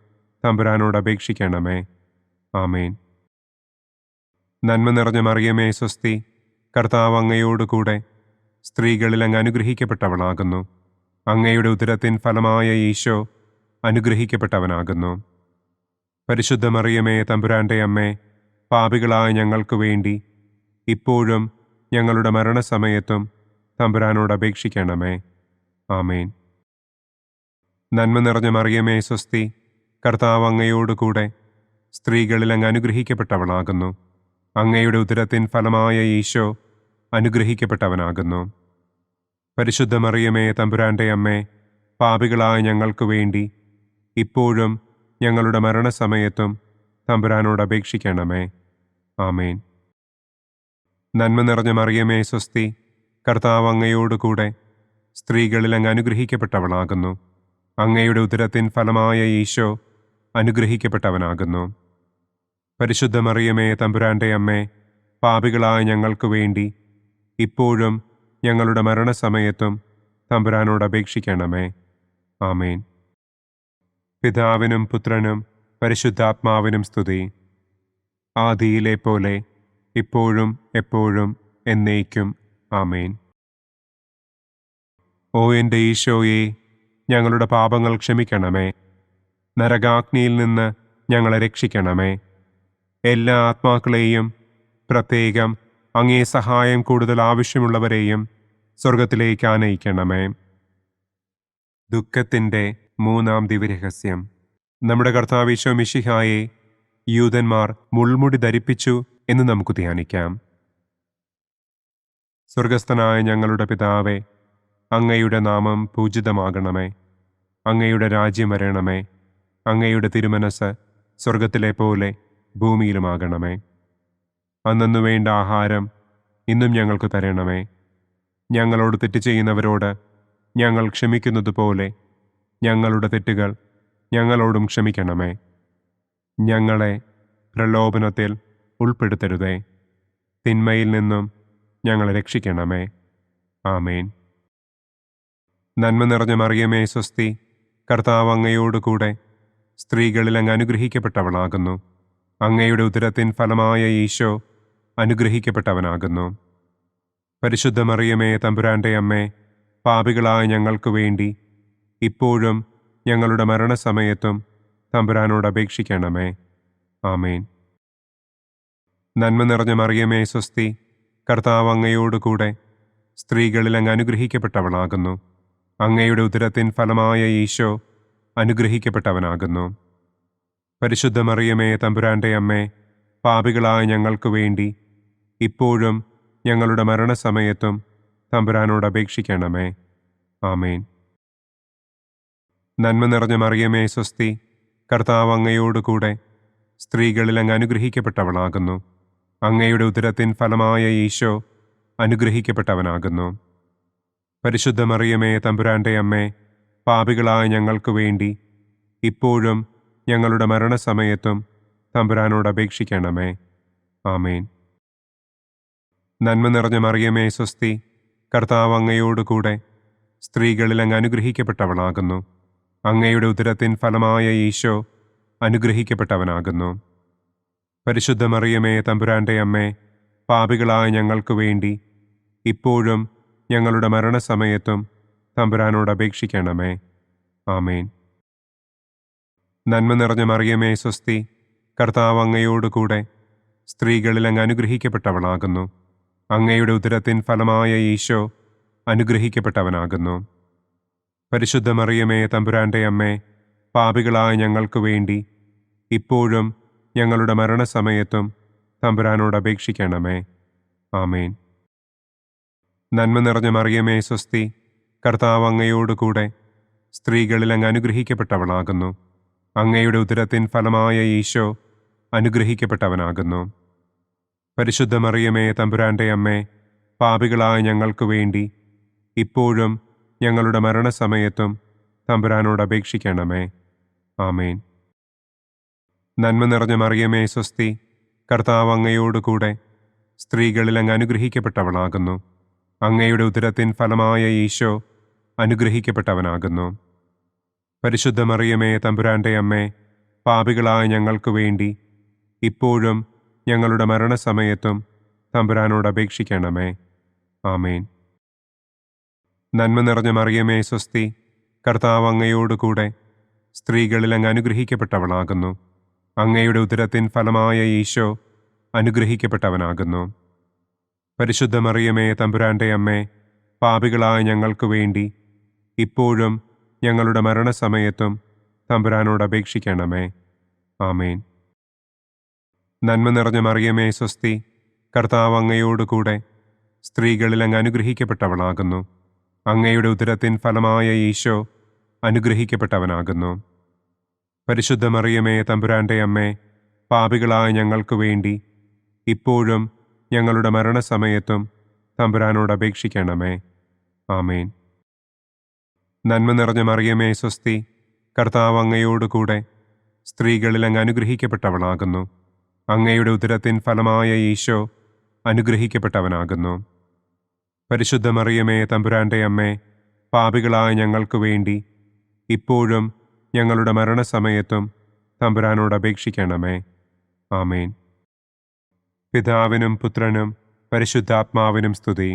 തമ്പുരാനോട് അപേക്ഷിക്കണമേ. ആമേൻ. നന്മ നിറഞ്ഞ മറിയമേ സ്വസ്തി, കർത്താവ് അങ്ങയോട് കൂടെ സ്ത്രീകളിൽ അങ്ങ് അനുഗ്രഹിക്കപ്പെട്ടവളാകുന്നു. അങ്ങയുടെ ഉദരത്തിൻ ഫലമായ ഈശോ അനുഗ്രഹിക്കപ്പെട്ടവനാകുന്നു. പരിശുദ്ധ മറിയമേ തമ്പുരാന്റെ അമ്മേ, പാപികളായ ഞങ്ങൾക്ക് വേണ്ടി ഇപ്പോഴും ഞങ്ങളുടെ മരണസമയത്തും തമ്പുരാനോട് അപേക്ഷിക്കണമേ. ആമേൻ. നന്മ നിറഞ്ഞ മറിയമേ സ്വസ്തി, കർത്താവ് അങ്ങയോട് കൂടെ സ്ത്രീകളിൽ അങ്ങ് അനുഗ്രഹിക്കപ്പെട്ടവളാകുന്നു. അങ്ങയുടെ ഉദരത്തിൻ ഫലമായ ഈശോ അനുഗ്രഹിക്കപ്പെട്ടവനാകുന്നു. പരിശുദ്ധ മറിയമേ തമ്പുരാന്റെ അമ്മേ, പാപികളായ ഞങ്ങൾക്ക് വേണ്ടി ഇപ്പോഴും ഞങ്ങളുടെ മരണസമയത്തും തമ്പുരാനോട് അപേക്ഷിക്കണമേ. ആമേൻ. നന്മ നിറഞ്ഞ മറിയമേ സ്വസ്തി, കർത്താവ് അങ്ങയോട് കൂടെ സ്ത്രീകളിൽ അങ്ങ് അനുഗ്രഹിക്കപ്പെട്ടവളാകുന്നു. അങ്ങയുടെ ഉദരത്തിൻ ഫലമായ ഈശോ അനുഗ്രഹിക്കപ്പെട്ടവനാകുന്നു. പരിശുദ്ധ മറിയമേ തമ്പുരാന്റെ അമ്മേ, പാപികളായ ഞങ്ങൾക്ക് വേണ്ടി ഇപ്പോഴും ഞങ്ങളുടെ മരണസമയത്തും തമ്പുരാനോട് അപേക്ഷിക്കണമേ. ആമേൻ. പിതാവിനും പുത്രനും പരിശുദ്ധാത്മാവിനും സ്തുതി. ആദിയിലെ പോലെ ഇപ്പോഴും എപ്പോഴും എന്നേക്കും. ആമേൻ. ഓ എൻ്റെ ഈശോയെ, ഞങ്ങളുടെ പാപങ്ങൾ ക്ഷമിക്കണമേ. നരകാഗ്നിയിൽ നിന്ന് ഞങ്ങളെ രക്ഷിക്കണമേ. എല്ലാ ആത്മാക്കളെയും, പ്രത്യേകം അങ്ങേ സഹായം കൂടുതൽ ആവശ്യമുള്ളവരെയും സ്വർഗത്തിലേക്ക് ആനയിക്കണമേ. ദുഃഖത്തിൻ്റെ മൂന്നാം ദിവ്യരഹസ്യം. നമ്മുടെ കർത്താവ് ഈശോ മിശിഹായെ യൂദന്മാർ മുൾമുടി ധരിപ്പിച്ചു എന്ന് നമുക്ക് ധ്യാനിക്കാം. സ്വർഗസ്ഥനായ ഞങ്ങളുടെ പിതാവേ, അങ്ങയുടെ നാമം പൂജിതമാകണമേ. അങ്ങയുടെ രാജ്യം വരണമേ. അങ്ങയുടെ തിരുമനസ് സ്വർഗത്തിലെ പോലെ ഭൂമിയിലുമാകണമേ. അന്നന്നു വേണ്ട ആഹാരം ഇന്നും ഞങ്ങൾക്ക് തരണമേ. ഞങ്ങളോട് തെറ്റ് ചെയ്യുന്നവരോട് ഞങ്ങൾ ക്ഷമിക്കുന്നത് പോലെ ഞങ്ങളുടെ തെറ്റുകൾ ഞങ്ങളോടും ക്ഷമിക്കണമേ. ഞങ്ങളെ പ്രലോഭനത്തിൽ ഉൾപ്പെടുത്തരുതേ. തിന്മയിൽ നിന്നും ഞങ്ങളെ രക്ഷിക്കണമേ. ആമേൻ. നന്മ നിറഞ്ഞ മറിയമേ സ്വസ്തി, കർത്താവ് അങ്ങയോട് കൂടെ സ്ത്രീകളിൽ അങ്ങ് അനുഗ്രഹിക്കപ്പെട്ടവളാകുന്നു. അങ്ങയുടെ ഉദരത്തിൻ ഫലമായ ഈശോ അനുഗ്രഹിക്കപ്പെട്ടവനാകുന്നു. പരിശുദ്ധ മറിയമേ തമ്പുരാന്റെ അമ്മേ, പാപികളായ ഞങ്ങൾക്ക് വേണ്ടി ഇപ്പോഴും ഞങ്ങളുടെ മരണസമയത്തും തമ്പുരാനോട് അപേക്ഷിക്കണമേ. ആമേൻ. നന്മ നിറഞ്ഞ മറിയമേ സ്വസ്തി, കർത്താവ് അങ്ങയോട് കൂടെ സ്ത്രീകളിൽ അങ്ങ് അനുഗ്രഹിക്കപ്പെട്ടവളാകുന്നു. അങ്ങയുടെ ഉദരത്തിൻ ഫലമായ ഈശോ അനുഗ്രഹിക്കപ്പെട്ടവനാകുന്നു. പരിശുദ്ധ മറിയമേ തമ്പുരാന്റെ അമ്മേ, പാപികളായ ഞങ്ങൾക്ക് വേണ്ടി ഇപ്പോഴും ഞങ്ങളുടെ മരണസമയത്തും തമ്പുരാനോട് അപേക്ഷിക്കണമേ. ആമേൻ. നന്മ നിറഞ്ഞ മറിയമേ സ്വസ്തി, കർത്താവ് അങ്ങയോട് കൂടെ സ്ത്രീകളിൽ അങ്ങ് അനുഗ്രഹിക്കപ്പെട്ടവളാകുന്നു. അങ്ങയുടെ ഉദരത്തിൻ ഫലമായ ഈശോ അനുഗ്രഹിക്കപ്പെട്ടവനാകുന്നു. പരിശുദ്ധ മറിയമേ തമ്പുരാന്റെ അമ്മേ, പാപികളായ ഞങ്ങൾക്ക് വേണ്ടി ഇപ്പോഴും ഞങ്ങളുടെ മരണസമയത്തും തമ്പുരാനോട് അപേക്ഷിക്കണമേ. ആമേൻ. നന്മ നിറഞ്ഞ മറിയമേ സ്വസ്തി, കർത്താവ് അങ്ങയോട് കൂടെ സ്ത്രീകളിൽ അങ്ങ് അനുഗ്രഹിക്കപ്പെട്ടവളാകുന്നു. അങ്ങയുടെ ഉദരത്തിൻ ഫലമായ ഈശോ അനുഗ്രഹിക്കപ്പെട്ടവനാകുന്നു. പരിശുദ്ധ മറിയമേ തമ്പുരാന്റെ അമ്മേ, പാപികളായ ഞങ്ങൾക്ക് വേണ്ടി ഇപ്പോഴും ഞങ്ങളുടെ മരണസമയത്തും തമ്പുരാനോട് അപേക്ഷിക്കണമേ. ആമേൻ. നന്മ നിറഞ്ഞ മറിയമേ സ്വസ്തി, കർത്താവ് അങ്ങയോട് കൂടെ സ്ത്രീകളിൽ അങ്ങ് അനുഗ്രഹിക്കപ്പെട്ടവളാകുന്നു. അങ്ങയുടെ ഉദരത്തിൻ ഫലമായ ഈശോ അനുഗ്രഹിക്കപ്പെട്ടവനാകുന്നു. പരിശുദ്ധ മറിയമേ തമ്പുരാന്റെ അമ്മേ, പാപികളായ ഞങ്ങൾക്ക് വേണ്ടി ഇപ്പോഴും ഞങ്ങളുടെ മരണസമയത്തും തമ്പുരാനോട് അപേക്ഷിക്കണമേ. ആമേൻ. നന്മ നിറഞ്ഞ മറിയമേ സ്വസ്തി, കർത്താവ് അങ്ങയോട് കൂടെ സ്ത്രീകളിൽ അങ്ങ് അനുഗ്രഹിക്കപ്പെട്ടവളാകുന്നു. അങ്ങയുടെ ഉദരത്തിൻ ഫലമായ ഈശോ അനുഗ്രഹിക്കപ്പെട്ടവനാകുന്നു. പരിശുദ്ധ മറിയമേ തമ്പുരാന്റെ അമ്മേ, പാപികളായ ഞങ്ങൾക്ക് വേണ്ടി ഇപ്പോഴും ഞങ്ങളുടെ മരണസമയത്തും തമ്പുരാനോട് അപേക്ഷിക്കണമേ. ആമേൻ. നന്മ നിറഞ്ഞ മറിയമേ സ്വസ്തി, കർത്താവ് അങ്ങയോട് കൂടെ സ്ത്രീകളിൽ അങ്ങ് അനുഗ്രഹിക്കപ്പെട്ടവളാകുന്നു. അങ്ങയുടെ ഉദരത്തിൻ ഫലമായ ഈശോ അനുഗ്രഹിക്കപ്പെട്ടവനാകുന്നു. പരിശുദ്ധ മറിയമേ തമ്പുരാന്റെ അമ്മേ, പാപികളായ ഞങ്ങൾക്ക് വേണ്ടി ഇപ്പോഴും ഞങ്ങളുടെ മരണസമയത്തും തമ്പുരാനോട് അപേക്ഷിക്കണമേ. ആമേൻ. നന്മ നിറഞ്ഞ മറിയമേ സ്വസ്തി, കർത്താവ് അങ്ങയോട് കൂടെ സ്ത്രീകളിൽ അങ്ങ് അനുഗ്രഹിക്കപ്പെട്ടവളാകുന്നു. അങ്ങയുടെ ഉദരത്തിൻ ഫലമായ ഈശോ അനുഗ്രഹിക്കപ്പെട്ടവനാകുന്നു. പരിശുദ്ധ മറിയമേ തമ്പുരാന്റെ അമ്മേ, പാപികളായ ഞങ്ങൾക്ക് വേണ്ടി ഇപ്പോഴും ഞങ്ങളുടെ മരണസമയത്തും തമ്പുരാനോട് അപേക്ഷിക്കണമേ. ആമേൻ. നന്മ നിറഞ്ഞ മറിയമേ സ്വസ്തി, കർത്താവ് അങ്ങയോട് കൂടെ സ്ത്രീകളിൽ അങ്ങ് അനുഗ്രഹിക്കപ്പെട്ടവളാകുന്നു. അങ്ങയുടെ ഉദരത്തിൻ ഫലമായ ഈശോ അനുഗ്രഹിക്കപ്പെട്ടവനാകുന്നു. പരിശുദ്ധ മറിയമേ തമ്പുരാന്റെ അമ്മേ, പാപികളായ ഞങ്ങൾക്ക് വേണ്ടി ഇപ്പോഴും ഞങ്ങളുടെ മരണസമയത്തും തമ്പുരാനോട് അപേക്ഷിക്കണമേ. ആമേൻ. നന്മ നിറഞ്ഞ മറിയമേ സ്വസ്തി, കർത്താവ് അങ്ങയോട് കൂടെ സ്ത്രീകളിൽ അങ്ങ് അനുഗ്രഹിക്കപ്പെട്ടവളാകുന്നു. അങ്ങയുടെ ഉദരത്തിൻ ഫലമായ ഈശോ അനുഗ്രഹിക്കപ്പെട്ടവനാകുന്നു. പരിശുദ്ധ മറിയമേ തമ്പുരാന്റെ അമ്മേ, പാപികളായ ഞങ്ങൾക്ക് വേണ്ടി ഇപ്പോഴും ഞങ്ങളുടെ മരണസമയത്തും തമ്പുരാനോട് അപേക്ഷിക്കണമേ. ആമേൻ. പിതാവിനും പുത്രനും പരിശുദ്ധാത്മാവിനും സ്തുതി.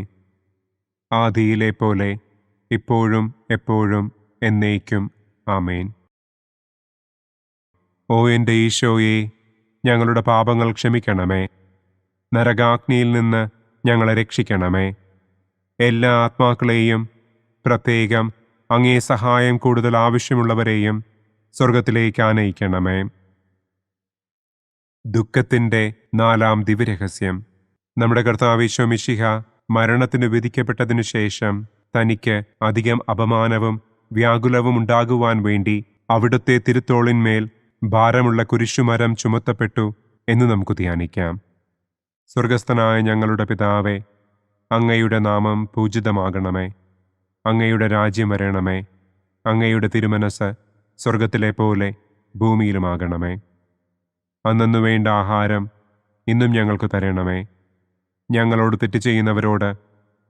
ആദിയിലെ പോലെ ഇപ്പോഴും എപ്പോഴും എന്നേക്കും. ആമേൻ. ഓ എൻ്റെ ഈശോയെ, ഞങ്ങളുടെ പാപങ്ങൾ ക്ഷമിക്കണമേ. നരകാഗ്നിയിൽ നിന്ന് ഞങ്ങളെ രക്ഷിക്കണമേ. എല്ലാ ആത്മാക്കളെയും, പ്രത്യേകം അങ്ങേ സഹായം കൂടുതൽ ആവശ്യമുള്ളവരെയും സ്വർഗത്തിലേക്ക് ആനയിക്കണമേ. ദുഃഖത്തിൻ്റെ 4-ാം ദിവ്യരഹസ്യം. നമ്മുടെ കർത്താവ് ഈശോ മിശിഹ മരണത്തിന് വിധിക്കപ്പെട്ടതിനു ശേഷം തനിക്ക് അധികം അപമാനവും വ്യാകുലവും ഉണ്ടാകുവാൻ വേണ്ടി അവിടുത്തെ തിരുത്തോളിന്മേൽ ഭാരമുള്ള കുരിശുമരം ചുമത്തപ്പെട്ടു എന്ന് നമുക്ക് ധ്യാനിക്കാം. സ്വർഗസ്ഥനായ ഞങ്ങളുടെ പിതാവേ, അങ്ങയുടെ നാമം പൂജിതമാകണമേ. അങ്ങയുടെ രാജ്യം വരണമേ. അങ്ങയുടെ തിരുമനസ് സ്വർഗത്തിലെ പോലെ ഭൂമിയിലുമാകണമേ. അന്നന്നു വേണ്ട ആഹാരം ഇന്നും ഞങ്ങൾക്ക് തരണമേ. ഞങ്ങളോട് തെറ്റ് ചെയ്യുന്നവരോട്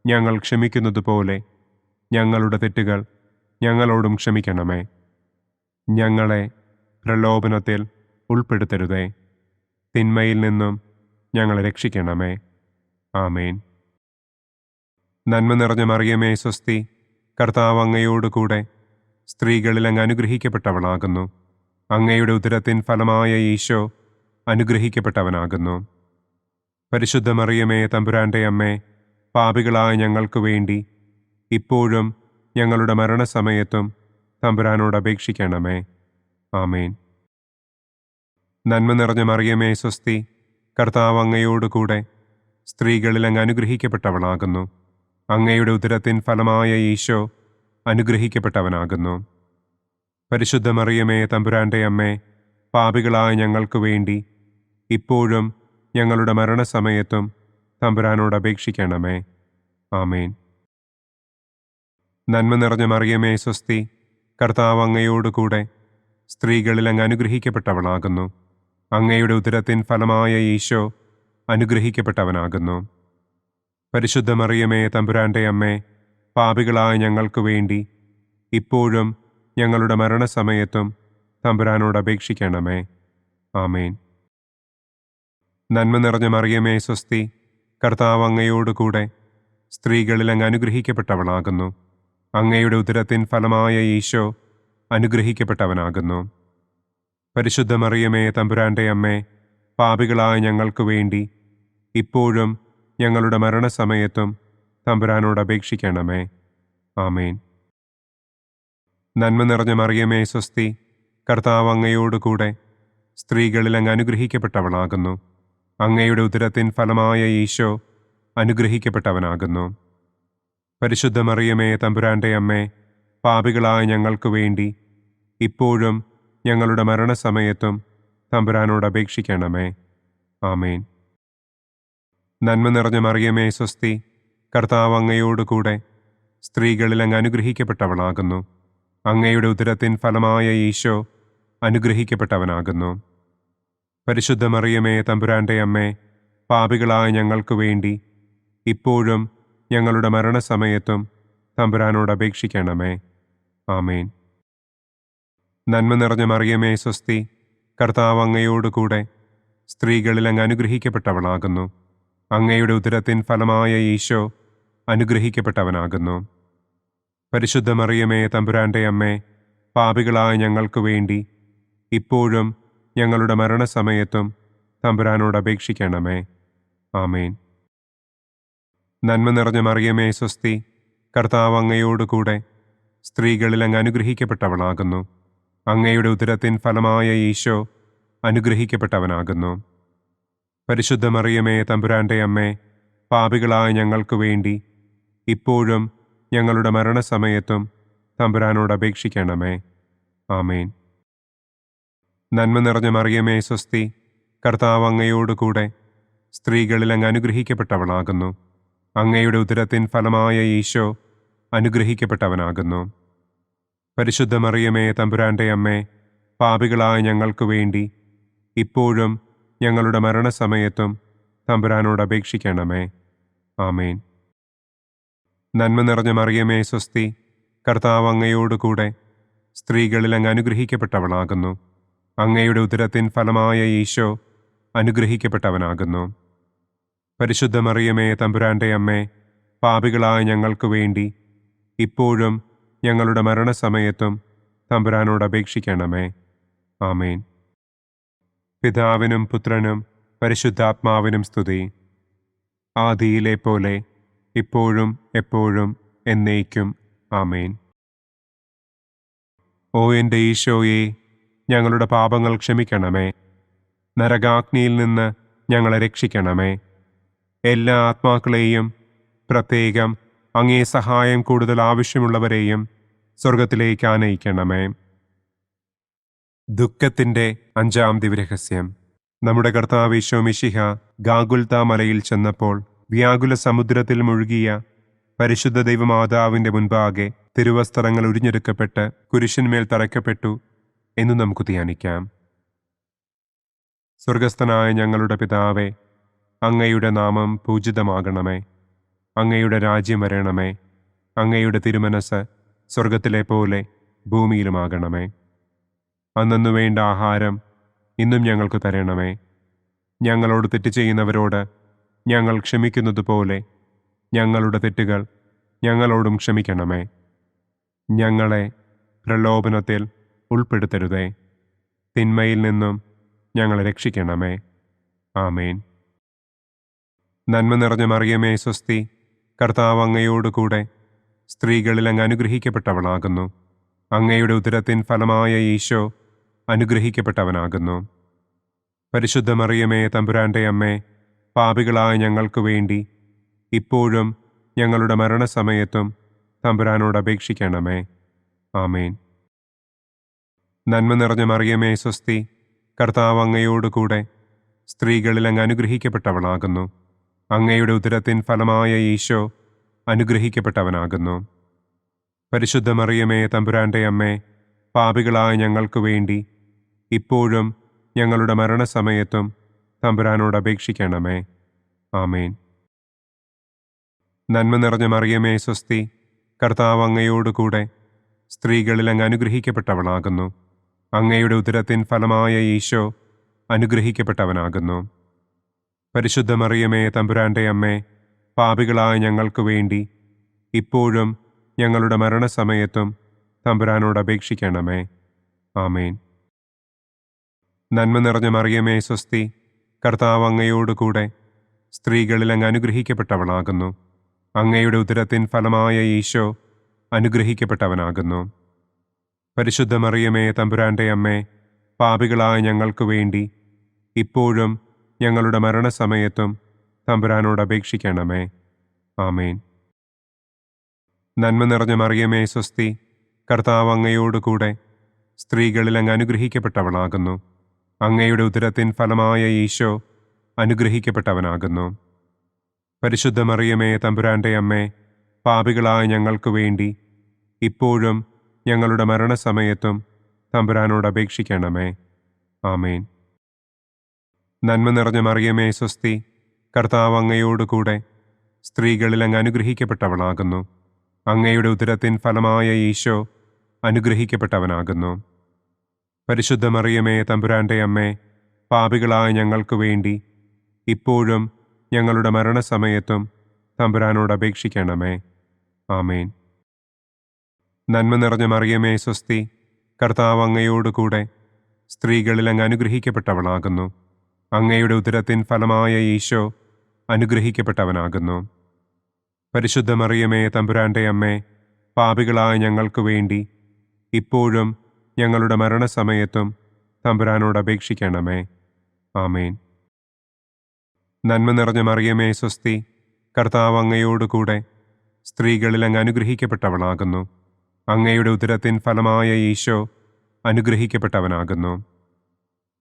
ഞങ്ങൾ ക്ഷമിക്കുന്നത് പോലെ ഞങ്ങളുടെ തെറ്റുകൾ ഞങ്ങളോടും ക്ഷമിക്കണമേ. ഞങ്ങളെ പ്രലോഭനത്തിൽ ഉൾപ്പെടുത്തരുതേ. തിന്മയിൽ നിന്നും ഞങ്ങളെ രക്ഷിക്കണമേ. ആമേൻ. നന്മ നിറഞ്ഞ മറിയമേ സ്വസ്തി, കർത്താവ് അങ്ങയോട് കൂടെ സ്ത്രീകളിൽ അങ്ങ് അനുഗ്രഹിക്കപ്പെട്ടവളാകുന്നു. അങ്ങയുടെ ഉദരത്തിൻ ഫലമായ ഈശോ അനുഗ്രഹിക്കപ്പെട്ടവനാകുന്നു. പരിശുദ്ധ മറിയമേ തമ്പുരാന്റെ അമ്മേ, പാപികളായ ഞങ്ങൾക്ക് വേണ്ടി ഇപ്പോഴും ഞങ്ങളുടെ മരണസമയത്തും തമ്പുരാനോട് അപേക്ഷിക്കണമേ. ആമേൻ. നന്മ നിറഞ്ഞ മറിയമേ സ്വസ്തി, കർത്താവ് അങ്ങയോട് കൂടെ സ്ത്രീകളിൽ അങ്ങ് അനുഗ്രഹിക്കപ്പെട്ടവളാകുന്നു. അങ്ങയുടെ ഉദരത്തിൻ ഫലമായ ഈശോ അനുഗ്രഹിക്കപ്പെട്ടവനാകുന്നു. പരിശുദ്ധ മറിയമേ തമ്പുരാന്റെ അമ്മേ, പാപികളായ ഞങ്ങൾക്ക് വേണ്ടി ഇപ്പോഴും ഞങ്ങളുടെ മരണസമയത്തും തമ്പുരാനോട് അപേക്ഷിക്കണമേ. ആമേൻ. നന്മ നിറഞ്ഞ മറിയമേ സ്വസ്തി, കർത്താവ് അങ്ങയോട് കൂടെ സ്ത്രീകളിൽ അങ്ങ് അനുഗ്രഹിക്കപ്പെട്ടവളാകുന്നു. അങ്ങയുടെ ഉദരത്തിൻ ഫലമായ ഈശോ അനുഗ്രഹിക്കപ്പെട്ടവനാകുന്നു. പരിശുദ്ധ മറിയമേ തമ്പുരാന്റെ അമ്മേ, പാപികളായ ഞങ്ങൾക്ക് വേണ്ടി ഇപ്പോഴും ഞങ്ങളുടെ മരണസമയത്തും തമ്പുരാനോട് അപേക്ഷിക്കണമേ. ആമേൻ. നന്മ നിറഞ്ഞ മറിയമേ സ്വസ്തി, കർത്താവ് അങ്ങയോട് കൂടെ സ്ത്രീകളിൽ അങ്ങ് അനുഗ്രഹിക്കപ്പെട്ടവളാകുന്നു. അങ്ങയുടെ ഉദരത്തിൻ ഫലമായ ഈശോ അനുഗ്രഹിക്കപ്പെട്ടവനാകുന്നു. പരിശുദ്ധ മറിയമേ തമ്പുരാന്റെ അമ്മേ, പാപികളായ ഞങ്ങൾക്ക് വേണ്ടി ഇപ്പോഴും ഞങ്ങളുടെ മരണസമയത്തും തമ്പുരാനോട് അപേക്ഷിക്കണമേ. ആമേൻ. നന്മ നിറഞ്ഞ മറിയമേ സ്വസ്തി, കർത്താവ് അങ്ങയോട് കൂടെ സ്ത്രീകളിൽ അങ്ങ് അനുഗ്രഹിക്കപ്പെട്ടവളാകുന്നു. അങ്ങയുടെ ഉദരത്തിൻ ഫലമായ ഈശോ അനുഗ്രഹിക്കപ്പെട്ടവനാകുന്നു. പരിശുദ്ധ മറിയമേ, തമ്പുരാന്റെ അമ്മേ, പാപികളായ ഞങ്ങൾക്ക് വേണ്ടി ഇപ്പോഴും ഞങ്ങളുടെ മരണസമയത്തും തമ്പുരാനോട് അപേക്ഷിക്കണമേ. ആമേൻ. നന്മ നിറഞ്ഞ മറിയമേ, സ്വസ്തി, കർത്താവ് അങ്ങയോടുകൂടെ സ്ത്രീകളിൽ അങ്ങ് അനുഗ്രഹിക്കപ്പെട്ടവളാകുന്നു. അങ്ങയുടെ ഉദരത്തിൻ ഫലമായ ഈശോ അനുഗ്രഹിക്കപ്പെട്ടവനാകുന്നു. പരിശുദ്ധ മറിയമേ, തമ്പുരാന്റെ അമ്മേ, പാപികളായ ഞങ്ങൾക്ക് വേണ്ടി ഇപ്പോഴും ഞങ്ങളുടെ മരണസമയത്തും തമ്പുരാനോട് അപേക്ഷിക്കണമേ. ആമേൻ. നന്മ നിറഞ്ഞ മറിയമേ, സ്വസ്തി, കർത്താവ് അങ്ങയോടുകൂടെ സ്ത്രീകളിൽ അങ്ങ് അനുഗ്രഹിക്കപ്പെട്ടവളാകുന്നു. അങ്ങയുടെ ഉദരത്തിൻ ഫലമായ ഈശോ അനുഗ്രഹിക്കപ്പെട്ടവനാകുന്നു. പരിശുദ്ധ മറിയമേ, തമ്പുരാന്റെ അമ്മേ, പാപികളായ ഞങ്ങൾക്ക് വേണ്ടി ഇപ്പോഴും ഞങ്ങളുടെ മരണസമയത്തും തമ്പുരാനോട് അപേക്ഷിക്കണമേ. ആമേൻ. നന്മ നിറഞ്ഞ മറിയമേ, സ്വസ്തി, കർത്താവ് അങ്ങയോടുകൂടെ സ്ത്രീകളിൽ അങ്ങ് അനുഗ്രഹിക്കപ്പെട്ടവളാകുന്നു. അങ്ങയുടെ ഉദരത്തിൻ ഫലമായ ഈശോ അനുഗ്രഹിക്കപ്പെട്ടവനാകുന്നു. പരിശുദ്ധ മറിയമേ, തമ്പുരാന്റെ അമ്മേ, പാപികളായ ഞങ്ങൾക്ക് വേണ്ടി ഇപ്പോഴും ഞങ്ങളുടെ മരണസമയത്തും തമ്പുരാനോട് അപേക്ഷിക്കണമേ. ആമേൻ. നന്മ നിറഞ്ഞ മറിയമേ, സ്വസ്തി, കർത്താവ് അങ്ങയോടുകൂടെ സ്ത്രീകളിൽ അങ്ങ് അനുഗ്രഹിക്കപ്പെട്ടവളാകുന്നു. അങ്ങയുടെ ഉദരത്തിൻ ഫലമായ ഈശോ അനുഗ്രഹിക്കപ്പെട്ടവനാകുന്നു. പരിശുദ്ധ മറിയമേ, തമ്പുരാന്റെ അമ്മേ, പാപികളായ ഞങ്ങൾക്ക് വേണ്ടി ഇപ്പോഴും ഞങ്ങളുടെ മരണസമയത്തും തമ്പുരാനോട് അപേക്ഷിക്കണമേ. ആമേൻ. നന്മ നിറഞ്ഞ മറിയമേ, സ്വസ്തി, കർത്താവ് അങ്ങയോടുകൂടെ സ്ത്രീകളിൽ അങ്ങ് അനുഗ്രഹിക്കപ്പെട്ടവളാകുന്നു. അങ്ങയുടെ ഉദരത്തിൻ ഫലമായ ഈശോ അനുഗ്രഹിക്കപ്പെട്ടവനാകുന്നു. പരിശുദ്ധ മറിയമേ, തമ്പുരാന്റെ അമ്മേ, പാപികളായ ഞങ്ങൾക്ക് വേണ്ടി ഇപ്പോഴും ഞങ്ങളുടെ മരണസമയത്തും തമ്പുരാനോട് അപേക്ഷിക്കണമേ. ആമേൻ. പിതാവിനും പുത്രനും പരിശുദ്ധാത്മാവിനും സ്തുതി. ആദിയിലെ പോലെ ഇപ്പോഴും എപ്പോഴും എന്നേക്കും. ആമേൻ. ഓ എൻ്റെ ഈശോയെ, ഞങ്ങളുടെ പാപങ്ങൾ ക്ഷമിക്കണമേ. നരകാഗ്നിയിൽ നിന്ന് ഞങ്ങളെ രക്ഷിക്കണമേ. എല്ലാ ആത്മാക്കളെയും, പ്രത്യേകം അങ്ങേ സഹായം കൂടുതൽ ആവശ്യമുള്ളവരെയും സ്വർഗത്തിലേക്ക് ആനയിക്കണമേ. ദുഃഖത്തിൻ്റെ 5-ാം ദിവ്യരഹസ്യം. നമ്മുടെ കർത്താവ് ഈശോ മിശിഹ ഗാഗുൽത്ത മലയിൽ ചെന്നപ്പോൾ വ്യാകുല സമുദ്രത്തിൽ മുഴുകിയ പരിശുദ്ധ ദൈവമാതാവിൻ്റെ മുൻപാകെ തിരുവസ്ത്രങ്ങൾ ഉരിഞ്ഞെടുക്കപ്പെട്ട് കുരിശിന്മേൽ തറയ്ക്കപ്പെട്ടു എന്ന് നമുക്ക് ധ്യാനിക്കാം. സ്വർഗസ്ഥനായ ഞങ്ങളുടെ പിതാവേ, അങ്ങയുടെ നാമം പൂജിതമാകണമേ. അങ്ങയുടെ രാജ്യം വരണമേ. അങ്ങയുടെ തിരുമനസ് സ്വർഗത്തിലെ പോലെ ഭൂമിയിലുമാകണമേ. അന്നന്നു വേണ്ട ആഹാരം ഇന്നും ഞങ്ങൾക്ക് തരണമേ. ഞങ്ങളോട് തെറ്റ് ചെയ്യുന്നവരോട് ഞങ്ങൾ ക്ഷമിക്കുന്നത് പോലെ ഞങ്ങളുടെ തെറ്റുകൾ ഞങ്ങളോടും ക്ഷമിക്കണമേ. ഞങ്ങളെ പ്രലോഭനത്തിൽ ഉൾപ്പെടുത്തരുതേ. തിന്മയിൽ നിന്നും ഞങ്ങളെ രക്ഷിക്കണമേ. ആമേൻ. നന്മ നിറഞ്ഞ മറിയമേ, സ്വസ്തി, കർത്താവ് അങ്ങയോടുകൂടെ സ്ത്രീകളിൽ അങ്ങ് അനുഗ്രഹിക്കപ്പെട്ടവളാകുന്നു. അങ്ങയുടെ ഉദരത്തിൻ ഫലമായ ഈശോ അനുഗ്രഹിക്കപ്പെട്ടവനാകുന്നു. പരിശുദ്ധ മറിയമേ, തമ്പുരാന്റെ അമ്മേ, പാപികളായ ഞങ്ങൾക്ക് വേണ്ടി ഇപ്പോഴും ഞങ്ങളുടെ മരണസമയത്തും തമ്പുരാനോട് അപേക്ഷിക്കണമേ. ആമേൻ. നന്മ നിറഞ്ഞ മറിയമേ, സ്വസ്തി, കർത്താവ് അങ്ങയോടുകൂടെ സ്ത്രീകളിൽ അങ്ങ് അനുഗ്രഹിക്കപ്പെട്ടവളാകുന്നു. അങ്ങയുടെ ഉദരത്തിൻ ഫലമായ ഈശോ അനുഗ്രഹിക്കപ്പെട്ടവനാകുന്നു. പരിശുദ്ധ മറിയമേ, തമ്പുരാന്റെ അമ്മേ, പാപികളായ ഞങ്ങൾക്ക് വേണ്ടി ഇപ്പോഴും ഞങ്ങളുടെ മരണസമയത്തും തമ്പുരാനോട് അപേക്ഷിക്കണമേ. ആമേൻ. നന്മ നിറഞ്ഞ മറിയമേ, സ്വസ്തി, കർത്താവ് അങ്ങയോടുകൂടെ സ്ത്രീകളിൽ അങ്ങ് അനുഗ്രഹിക്കപ്പെട്ടവളാകുന്നു. അങ്ങയുടെ ഉദരത്തിൻ ഫലമായ ഈശോ അനുഗ്രഹിക്കപ്പെട്ടവനാകുന്നു. പരിശുദ്ധ മറിയമേ, തമ്പുരാന്റെ അമ്മേ, പാപികളായ ഞങ്ങൾക്ക് വേണ്ടി ഇപ്പോഴും ഞങ്ങളുടെ മരണസമയത്തും തമ്പുരാനോട് അപേക്ഷിക്കണമേ. ആമേൻ. നന്മ നിറഞ്ഞ മറിയമേ, സ്വസ്തി, കർത്താവ് അങ്ങയോടുകൂടെ സ്ത്രീകളിൽ അങ്ങ് അനുഗ്രഹിക്കപ്പെട്ടവളാകുന്നു. അങ്ങയുടെ ഉദരത്തിൻ ഫലമായ ഈശോ അനുഗ്രഹിക്കപ്പെട്ടവനാകുന്നു. പരിശുദ്ധ മറിയമേ, തമ്പുരാന്റെ അമ്മേ, പാപികളായ ഞങ്ങൾക്ക് വേണ്ടി ഇപ്പോഴും ഞങ്ങളുടെ മരണസമയത്തും തമ്പുരാനോട് അപേക്ഷിക്കണമേ. ആമേൻ. നന്മ നിറഞ്ഞ മറിയമേ സ്വസ്തി, കർത്താവ് അങ്ങയോടുകൂടെ സ്ത്രീകളിൽ അങ്ങ് അനുഗ്രഹിക്കപ്പെട്ടവളാകുന്നു. അങ്ങയുടെ ഉദരത്തിൻ ഫലമായ ഈശോ അനുഗ്രഹിക്കപ്പെട്ടവനാകുന്നു. പരിശുദ്ധ മറിയമേ തമ്പുരാന്റെ അമ്മേ, പാപികളായ ഞങ്ങൾക്ക് വേണ്ടി ഇപ്പോഴും ഞങ്ങളുടെ മരണസമയത്തും തമ്പുരാനോട് അപേക്ഷിക്കണമേ. ആമേൻ. നന്മ നിറഞ്ഞ മറിയമേ സ്വസ്തി, കർത്താവ് അങ്ങയോടുകൂടെ സ്ത്രീകളിൽ അങ്ങ് അനുഗ്രഹിക്കപ്പെട്ടവളാകുന്നു. അങ്ങയുടെ ഉദരത്തിൻ ഫലമായ ഈശോ അനുഗ്രഹിക്കപ്പെട്ടവനാകുന്നു. പരിശുദ്ധ മറിയമേ തമ്പുരാന്റെ അമ്മേ, പാപികളായ ഞങ്ങൾക്ക് വേണ്ടി ഇപ്പോഴും ഞങ്ങളുടെ മരണസമയത്തും തമ്പുരാനോട് അപേക്ഷിക്കണമേ. ആമേൻ. നന്മ നിറഞ്ഞ മറിയമേ സ്വസ്തി, കർത്താവ് അങ്ങയോടുകൂടെ സ്ത്രീകളിൽ അങ്ങ് അനുഗ്രഹിക്കപ്പെട്ടവളാകുന്നു. അങ്ങയുടെ ഉദരത്തിൻ ഫലമായ ഈശോ അനുഗ്രഹിക്കപ്പെട്ടവനാകുന്നു. പരിശുദ്ധ മറിയമേ തമ്പുരാന്റെ അമ്മേ, പാപികളായ ഞങ്ങൾക്ക് വേണ്ടി ഇപ്പോഴും ഞങ്ങളുടെ മരണസമയത്തും തമ്പുരാനോട് അപേക്ഷിക്കണമേ. ആമേൻ. നന്മ നിറഞ്ഞ മറിയമേ സ്വസ്തി, കർത്താവ് അങ്ങയോടുകൂടെ സ്ത്രീകളിൽ അങ്ങ് അനുഗ്രഹിക്കപ്പെട്ടവളാകുന്നു. അങ്ങയുടെ ഉദരത്തിൻ ഫലമായ ഈശോ അനുഗ്രഹിക്കപ്പെട്ടവനാകുന്നു.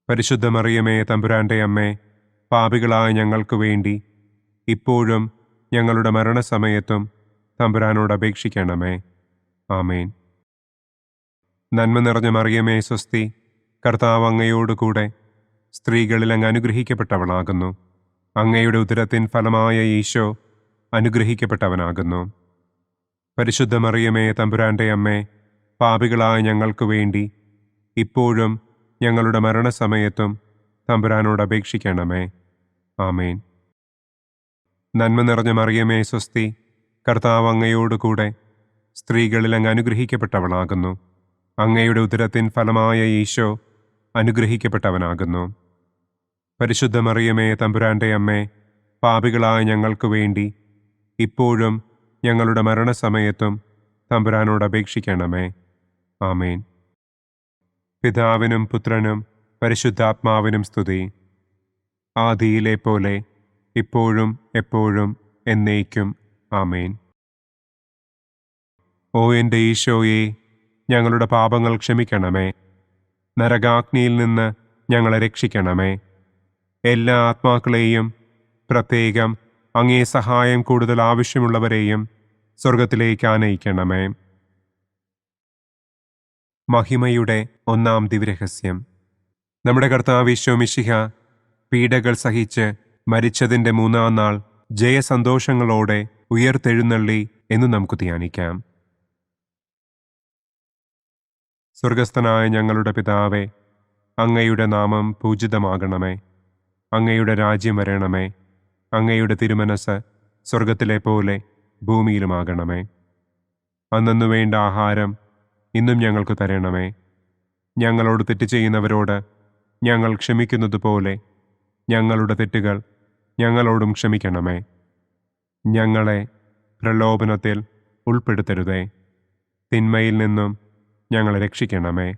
പരിശുദ്ധ മറിയമേ തമ്പുരാന്റെ അമ്മേ, പാപികളായ ഞങ്ങൾക്ക് വേണ്ടി ഇപ്പോഴും ഞങ്ങളുടെ മരണസമയത്തും തമ്പുരാനോട് അപേക്ഷിക്കണമേ. ആമേൻ. നന്മ നിറഞ്ഞ മറിയമേ സ്വസ്തി, കർത്താവ് അങ്ങയോടുകൂടെ സ്ത്രീകളിൽ അങ്ങ് അനുഗ്രഹിക്കപ്പെട്ടവളാകുന്നു. അങ്ങയുടെ ഉദരത്തിൻ ഫലമായ ഈശോ അനുഗ്രഹിക്കപ്പെട്ടവനാകുന്നു. പരിശുദ്ധ മറിയമേ തമ്പുരാന്റെ അമ്മേ, പാപികളായ ഞങ്ങൾക്ക് വേണ്ടി ഇപ്പോഴും ഞങ്ങളുടെ മരണസമയത്തും തമ്പുരാനോട് അപേക്ഷിക്കണമേ. ആമേൻ. നന്മ നിറഞ്ഞ മറിയമേ സ്വസ്തി, കർത്താവ് അങ്ങയോടുകൂടെ സ്ത്രീകളിൽ അങ്ങ് അനുഗ്രഹിക്കപ്പെട്ടവളാകുന്നു. അങ്ങയുടെ ഉദരത്തിൻ ഫലമായ ഈശോ അനുഗ്രഹിക്കപ്പെട്ടവനാകുന്നു. പരിശുദ്ധ മറിയമേ തമ്പുരാന്റെ അമ്മേ, പാപികളായ ഞങ്ങൾക്ക് വേണ്ടി ഇപ്പോഴും ഞങ്ങളുടെ മരണസമയത്തും തമ്പുരാനോട് അപേക്ഷിക്കണമേ. ആമേൻ. പിതാവിനും പുത്രനും പരിശുദ്ധാത്മാവിനും സ്തുതി. ആദിയിലെ പോലെ ഇപ്പോഴും എപ്പോഴും എന്നേക്കും. ആമേൻ. ഓ എൻ്റെ ഈശോയെ, ഞങ്ങളുടെ പാപങ്ങൾ ക്ഷമിക്കണമേ. നരകാഗ്നിയിൽ നിന്ന് ഞങ്ങളെ രക്ഷിക്കണമേ. എല്ലാ ആത്മാക്കളെയും, പ്രത്യേകം അങ്ങേ സഹായം കൂടുതൽ ആവശ്യമുള്ളവരെയും സ്വർഗത്തിലേക്ക് ആനയിക്കണമേ. മഹിമയുടെ ഒന്നാം ദിവ്യരഹസ്യം. നമ്മുടെ കർത്താവ് ഈശോ മിശിഹ പീഡകൾ സഹിച്ച് മരിച്ചതിൻ്റെ മൂന്നാം നാൾ ജയസന്തോഷങ്ങളോടെ ഉയർത്തെഴുന്നള്ളി എന്ന് നമുക്ക് ധ്യാനിക്കാം. സ്വർഗസ്ഥനായ ഞങ്ങളുടെ പിതാവേ, അങ്ങയുടെ നാമം പൂജിതമാകണമേ. അങ്ങയുടെ രാജ്യം വരണമേ. അങ്ങയുടെ തിരുമനസ് സ്വർഗത്തിലെ പോലെ ഭൂമിയിലുമാകണമേ. അന്നന്നു വേണ്ട ആഹാരം ഇന്നും ഞങ്ങൾക്ക് തരണമേ. ഞങ്ങളോട് തെറ്റ് ചെയ്യുന്നവരോട് ഞങ്ങൾ ക്ഷമിക്കുന്നത് പോലെ ഞങ്ങളുടെ തെറ്റുകൾ ഞങ്ങളോടും ക്ഷമിക്കണമേ. ഞങ്ങളെ പ്രലോഭനത്തിൽ ഉൾപ്പെടുത്തരുതേ. തിന്മയിൽ നിന്നും ഞങ്ങളെ രക്ഷിക്കണമേ.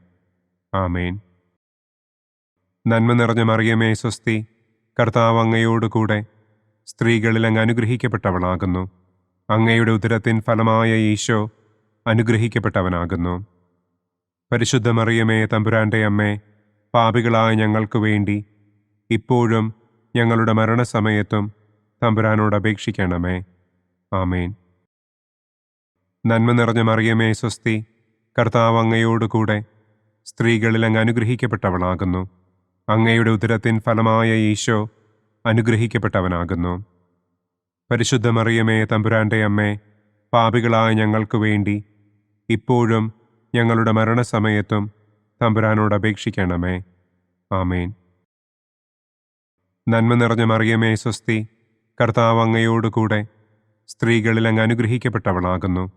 ആമേൻ. നന്മ നിറഞ്ഞ മറിയമേ സ്വസ്തി, കർത്താവ് അങ്ങയോടുകൂടെ സ്ത്രീകളിൽ അങ്ങ് അനുഗ്രഹിക്കപ്പെട്ടവളാകുന്നു. അങ്ങയുടെ ഉദരത്തിൻ ഫലമായ ഈശോ അനുഗ്രഹിക്കപ്പെട്ടവനാകുന്നു. പരിശുദ്ധ മറിയമേ തമ്പുരാന്റെ അമ്മേ, പാപികളായ ഞങ്ങൾക്ക് വേണ്ടി ഇപ്പോഴും ഞങ്ങളുടെ മരണസമയത്തും തമ്പുരാനോട് അപേക്ഷിക്കണമേ. ആമേൻ. നന്മ നിറഞ്ഞ മറിയമേ സ്വസ്തി, കർത്താവ് അങ്ങയോടുകൂടെ സ്ത്രീകളിൽ അങ്ങ് അനുഗ്രഹിക്കപ്പെട്ടവളാകുന്നു. അങ്ങയുടെ ഉദരത്തിൻ ഫലമായ ഈശോ അനുഗ്രഹിക്കപ്പെട്ടവനാകുന്നു. പരിശുദ്ധ മറിയമേ തമ്പുരാന്റെ അമ്മേ, പാപികളായ ഞങ്ങൾക്ക് വേണ്ടി ഇപ്പോഴും ഞങ്ങളുടെ മരണസമയത്തും തമ്പുരാനോട് അപേക്ഷിക്കണമേ. ആമേൻ. നന്മ നിറഞ്ഞ മറിയമേ സ്വസ്തി, കർത്താവ് അങ്ങയോടുകൂടെ സ്ത്രീകളിൽ അങ്ങ് അനുഗ്രഹിക്കപ്പെട്ടവളാകുന്നു.